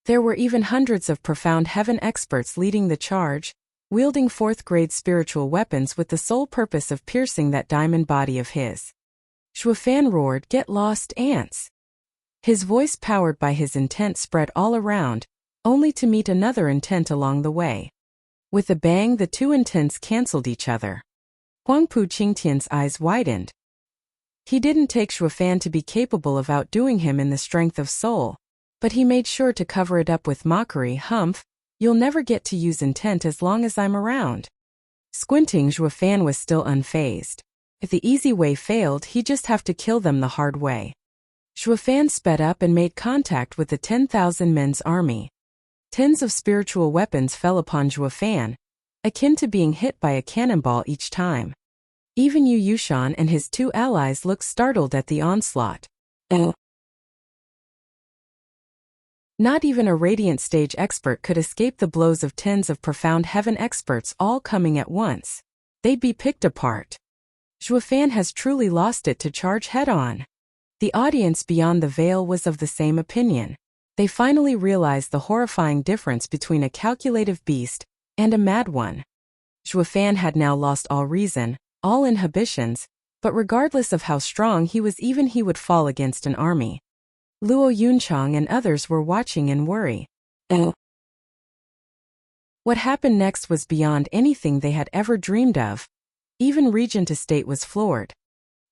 There were even hundreds of profound heaven experts leading the charge, wielding 4th-grade spiritual weapons with the sole purpose of piercing that diamond body of his. Zhuo Fan roared, get lost, ants. His voice, powered by his intent, spread all around, only to meet another intent along the way. With a bang, the 2 intents cancelled each other. Huangpu Qingtian's eyes widened. He didn't take Zhuo Fan to be capable of outdoing him in the strength of soul, but he made sure to cover it up with mockery. Humph, you'll never get to use intent as long as I'm around. Squinting, Zhuo Fan was still unfazed. If the easy way failed, he'd just have to kill them the hard way. Zhuo Fan sped up and made contact with the 10,000 men's army. Tens of spiritual weapons fell upon Zhuo Fan, akin to being hit by a cannonball each time. Even Yu Yushan and his 2 allies looked startled at the onslaught. Not even a radiant stage expert could escape the blows of tens of profound heaven experts all coming at once. They'd be picked apart. Zhuo Fan has truly lost it to charge head-on. The audience beyond the veil was of the same opinion. They finally realized the horrifying difference between a calculative beast and a mad one. Zhuo Fan had now lost all reason, all inhibitions, but regardless of how strong he was, even he would fall against an army. Luo Yunchang and others were watching in worry. What happened next was beyond anything they had ever dreamed of. Even Regent Estate was floored.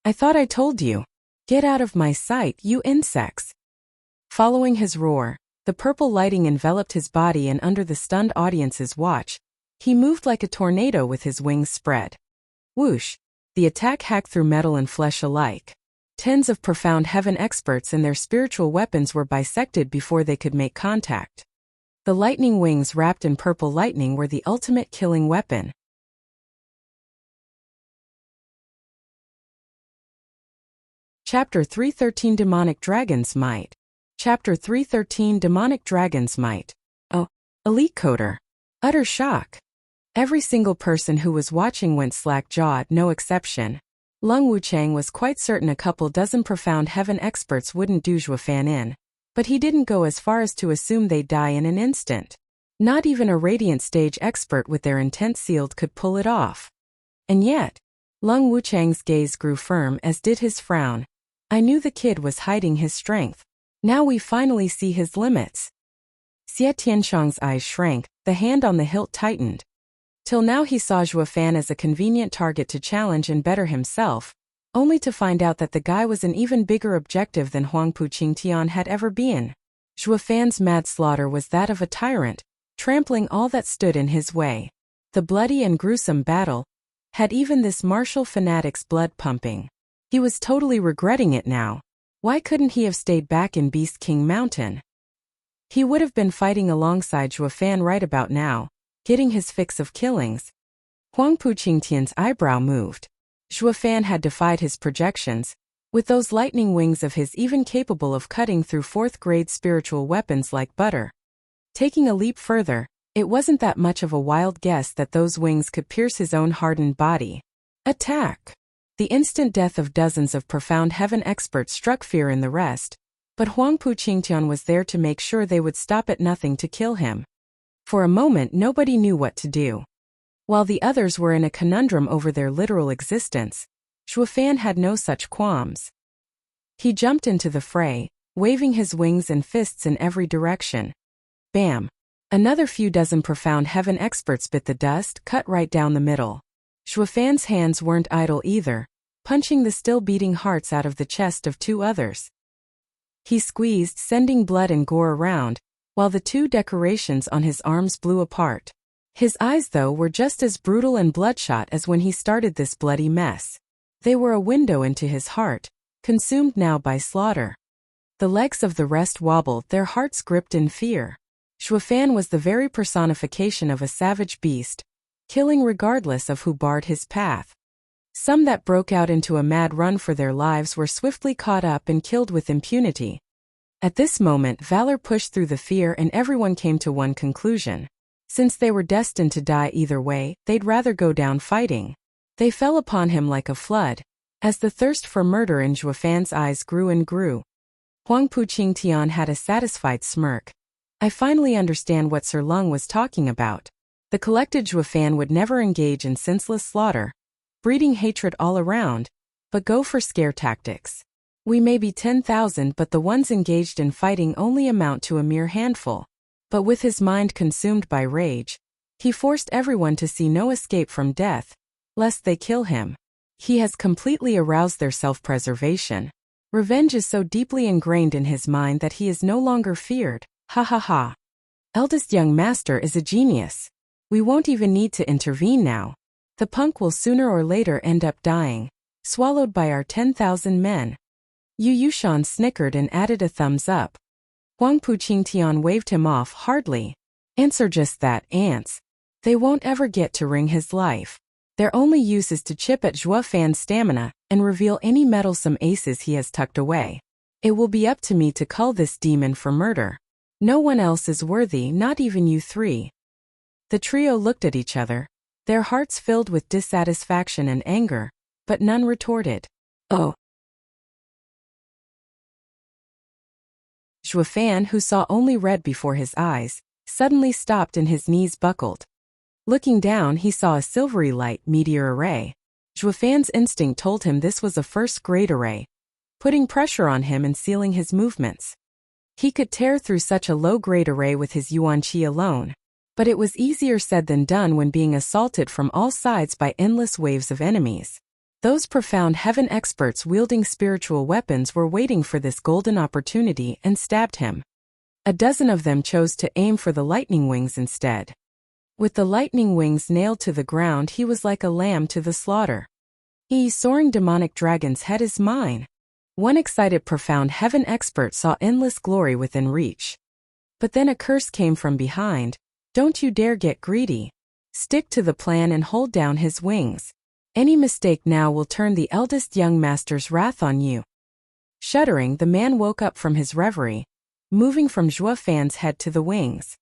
I thought I told you. Get out of my sight, you insects. Following his roar, The purple lighting enveloped his body, and under the stunned audience's watch, he moved like a tornado with his wings spread. Whoosh! The attack hacked through metal and flesh alike. Tens of profound heaven experts and their spiritual weapons were bisected before they could make contact. The lightning wings wrapped in purple lightning were the ultimate killing weapon. Chapter 313 Demonic Dragon's Might. Chapter 313 Demonic Dragon's Might. Oh, elite coder. Utter shock. Every single person who was watching went slack-jawed, no exception. Lung Wuchang was quite certain a couple dozen profound heaven experts wouldn't do Zhuofan in, but he didn't go as far as to assume they'd die in an instant. Not even a radiant stage expert with their intent sealed could pull it off. And yet, Lung Wuchang's gaze grew firm, as did his frown. I knew the kid was hiding his strength. Now we finally see his limits. Xie Tianshang's eyes shrank, the hand on the hilt tightened. Till now he saw Zhuofan as a convenient target to challenge and better himself, only to find out that the guy was an even bigger objective than Huangpu Qingtian had ever been. Zhuofan's mad slaughter was that of a tyrant, trampling all that stood in his way. The bloody and gruesome battle had even this martial fanatic's blood pumping. He was totally regretting it now. Why couldn't he have stayed back in Beast King Mountain? He would have been fighting alongside Zhuofan right about now, getting his fix of killings. Huangpu Qingtian's eyebrow moved. Zhuofan had defied his projections, with those lightning wings of his even capable of cutting through fourth-grade spiritual weapons like butter. Taking a leap further, it wasn't that much of a wild guess that those wings could pierce his own hardened body. Attack! The instant death of dozens of profound heaven experts struck fear in the rest, but Huangpu Qingtian was there to make sure they would stop at nothing to kill him. For a moment nobody knew what to do. While the others were in a conundrum over their literal existence, Zhuofan had no such qualms. He jumped into the fray, waving his wings and fists in every direction. Bam! Another few dozen profound heaven experts bit the dust, cut right down the middle. Zhuofan's hands weren't idle either, punching the still beating hearts out of the chest of two others. He squeezed, sending blood and gore around, while the two decorations on his arms blew apart. His eyes, though, were just as brutal and bloodshot as when he started this bloody mess. They were a window into his heart, consumed now by slaughter. The legs of the rest wobbled, their hearts gripped in fear. Zhuofan was the very personification of a savage beast, killing regardless of who barred his path. Some that broke out into a mad run for their lives were swiftly caught up and killed with impunity. At this moment valor pushed through the fear, and everyone came to one conclusion. Since they were destined to die either way, they'd rather go down fighting. They fell upon him like a flood, as the thirst for murder in Zhuofan's eyes grew and grew. Huangpu Qingtian had a satisfied smirk. I finally understand what Sir Lung was talking about. The collected Zhuofan would never engage in senseless slaughter, breeding hatred all around, but go for scare tactics. We may be 10,000, but the ones engaged in fighting only amount to a mere handful. But with his mind consumed by rage, he forced everyone to see no escape from death, lest they kill him. He has completely aroused their self-preservation. Revenge is so deeply ingrained in his mind that he is no longer feared. Ha ha ha. Eldest young master is a genius. We won't even need to intervene now. The punk will sooner or later end up dying, swallowed by our 10,000 men. Yu Yushan snickered and added a thumbs up. Huangpu Qingtian waved him off hardly. Answer just that, ants. They won't ever get to wring his life. Their only use is to chip at Zhuofan's stamina and reveal any meddlesome aces he has tucked away. It will be up to me to cull this demon for murder. No one else is worthy, not even you three. The trio looked at each other, their hearts filled with dissatisfaction and anger, but none retorted. Oh. Zhuofan, who saw only red before his eyes, suddenly stopped and his knees buckled. Looking down, he saw a silvery light meteor array. Zhuofan's instinct told him this was a first-grade array, putting pressure on him and sealing his movements. He could tear through such a low-grade array with his yuan qi alone, but it was easier said than done when being assaulted from all sides by endless waves of enemies. Those profound heaven experts wielding spiritual weapons were waiting for this golden opportunity and stabbed him. A dozen of them chose to aim for the lightning wings instead. With the lightning wings nailed to the ground, he was like a lamb to the slaughter. Soaring demonic dragon's head is mine. One excited profound heaven expert saw endless glory within reach. But then a curse came from behind. Don't you dare get greedy. Stick to the plan and hold down his wings. Any mistake now will turn the eldest young master's wrath on you. Shuddering, the man woke up from his reverie, moving from Zhuo Fan's head to the wings.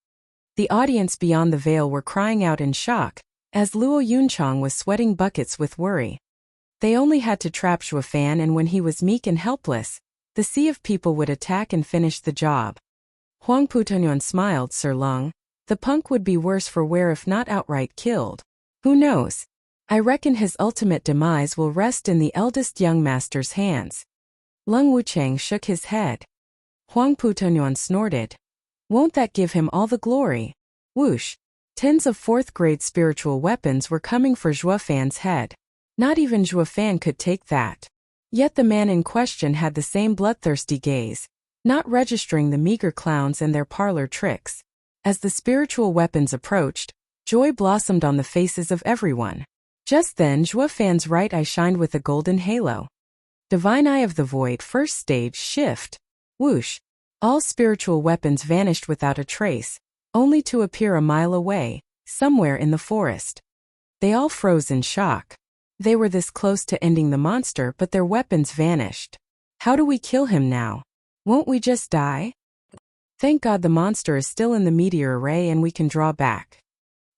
The audience beyond the veil were crying out in shock, as Luo Yunchang was sweating buckets with worry. They only had to trap Zhuo Fan, and when he was meek and helpless, the sea of people would attack and finish the job. Huang Putongyuan smiled. Sir Lung, the punk would be worse for wear if not outright killed. Who knows? I reckon his ultimate demise will rest in the eldest young master's hands. Lung Wuchang shook his head. Huang Putongyuan snorted. Won't that give him all the glory? Whoosh! Tens of fourth-grade spiritual weapons were coming for Zhuo Fan's head. Not even Zhuo Fan could take that. Yet the man in question had the same bloodthirsty gaze, not registering the meager clowns and their parlor tricks. As the spiritual weapons approached, joy blossomed on the faces of everyone. Just then Zhuo Fan's right eye shined with a golden halo. Divine Eye of the Void, first stage, shift. Whoosh! All spiritual weapons vanished without a trace, only to appear a mile away, somewhere in the forest. They all froze in shock. They were this close to ending the monster, but their weapons vanished. How do we kill him now? Won't we just die? Thank God the monster is still in the meteor array and we can draw back.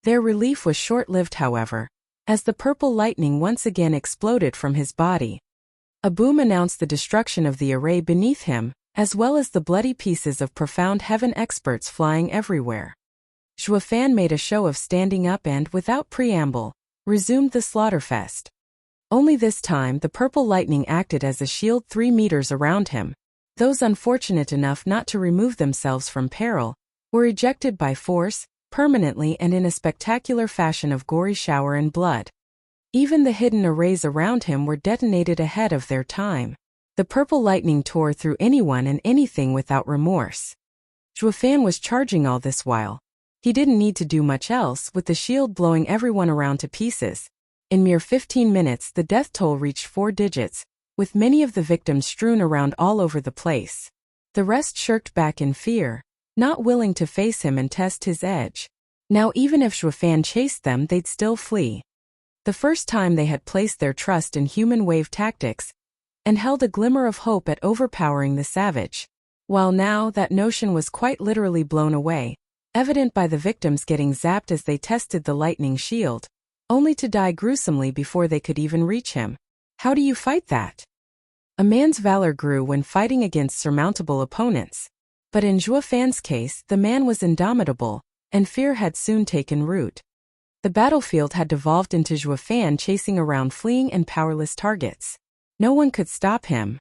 Their relief was short-lived, however, as the purple lightning once again exploded from his body. A boom announced the destruction of the array beneath him, as well as the bloody pieces of profound heaven experts flying everywhere. Zhuo Fan made a show of standing up and, without preamble, resumed the slaughterfest. Only this time the purple lightning acted as a shield 3 meters around him. Those unfortunate enough not to remove themselves from peril were ejected by force, permanently and in a spectacular fashion of gory shower and blood. Even the hidden arrays around him were detonated ahead of their time. The purple lightning tore through anyone and anything without remorse. Zhuo Fan was charging all this while. He didn't need to do much else, with the shield blowing everyone around to pieces. In mere 15 minutes the death toll reached 4 digits, with many of the victims strewn around all over the place. The rest shirked back in fear, not willing to face him and test his edge. Now even if Zhuo Fan chased them, they'd still flee. The first time they had placed their trust in human wave tactics, and held a glimmer of hope at overpowering the savage. While now that notion was quite literally blown away, evident by the victims getting zapped as they tested the lightning shield, only to die gruesomely before they could even reach him. How do you fight that? A man's valor grew when fighting against surmountable opponents. But in Zhuo Fan's case, the man was indomitable, and fear had soon taken root. The battlefield had devolved into Zhuo Fan chasing around fleeing and powerless targets. No one could stop him.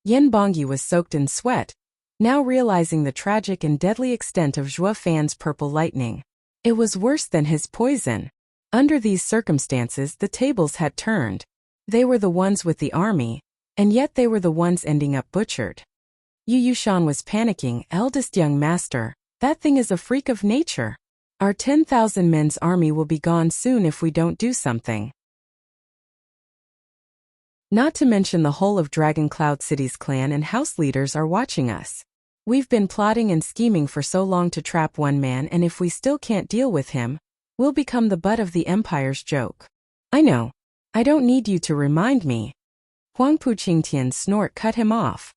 Yen Bongyi was soaked in sweat, now realizing the tragic and deadly extent of Zhuo Fan's purple lightning. It was worse than his poison. Under these circumstances the tables had turned. They were the ones with the army, and yet they were the ones ending up butchered. Yu Yushan was panicking. Eldest young master, that thing is a freak of nature. Our 10,000 men's army will be gone soon if we don't do something. Not to mention the whole of Dragon Cloud City's clan and house leaders are watching us. We've been plotting and scheming for so long to trap one man, and if we still can't deal with him, we'll become the butt of the Empire's joke. I know. I don't need you to remind me. Huang Puqingtian's snort cut him off.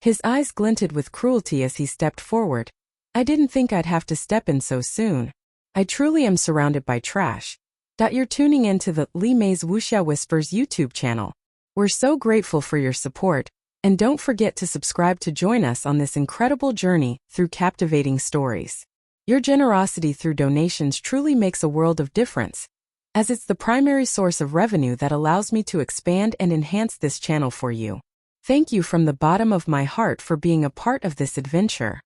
His eyes glinted with cruelty as he stepped forward. I didn't think I'd have to step in so soon. I truly am surrounded by trash. You're tuning in to the Li Mei's Wuxia Whispers YouTube channel. We're so grateful for your support, and don't forget to subscribe to join us on this incredible journey through captivating stories. Your generosity through donations truly makes a world of difference, as it's the primary source of revenue that allows me to expand and enhance this channel for you. Thank you from the bottom of my heart for being a part of this adventure.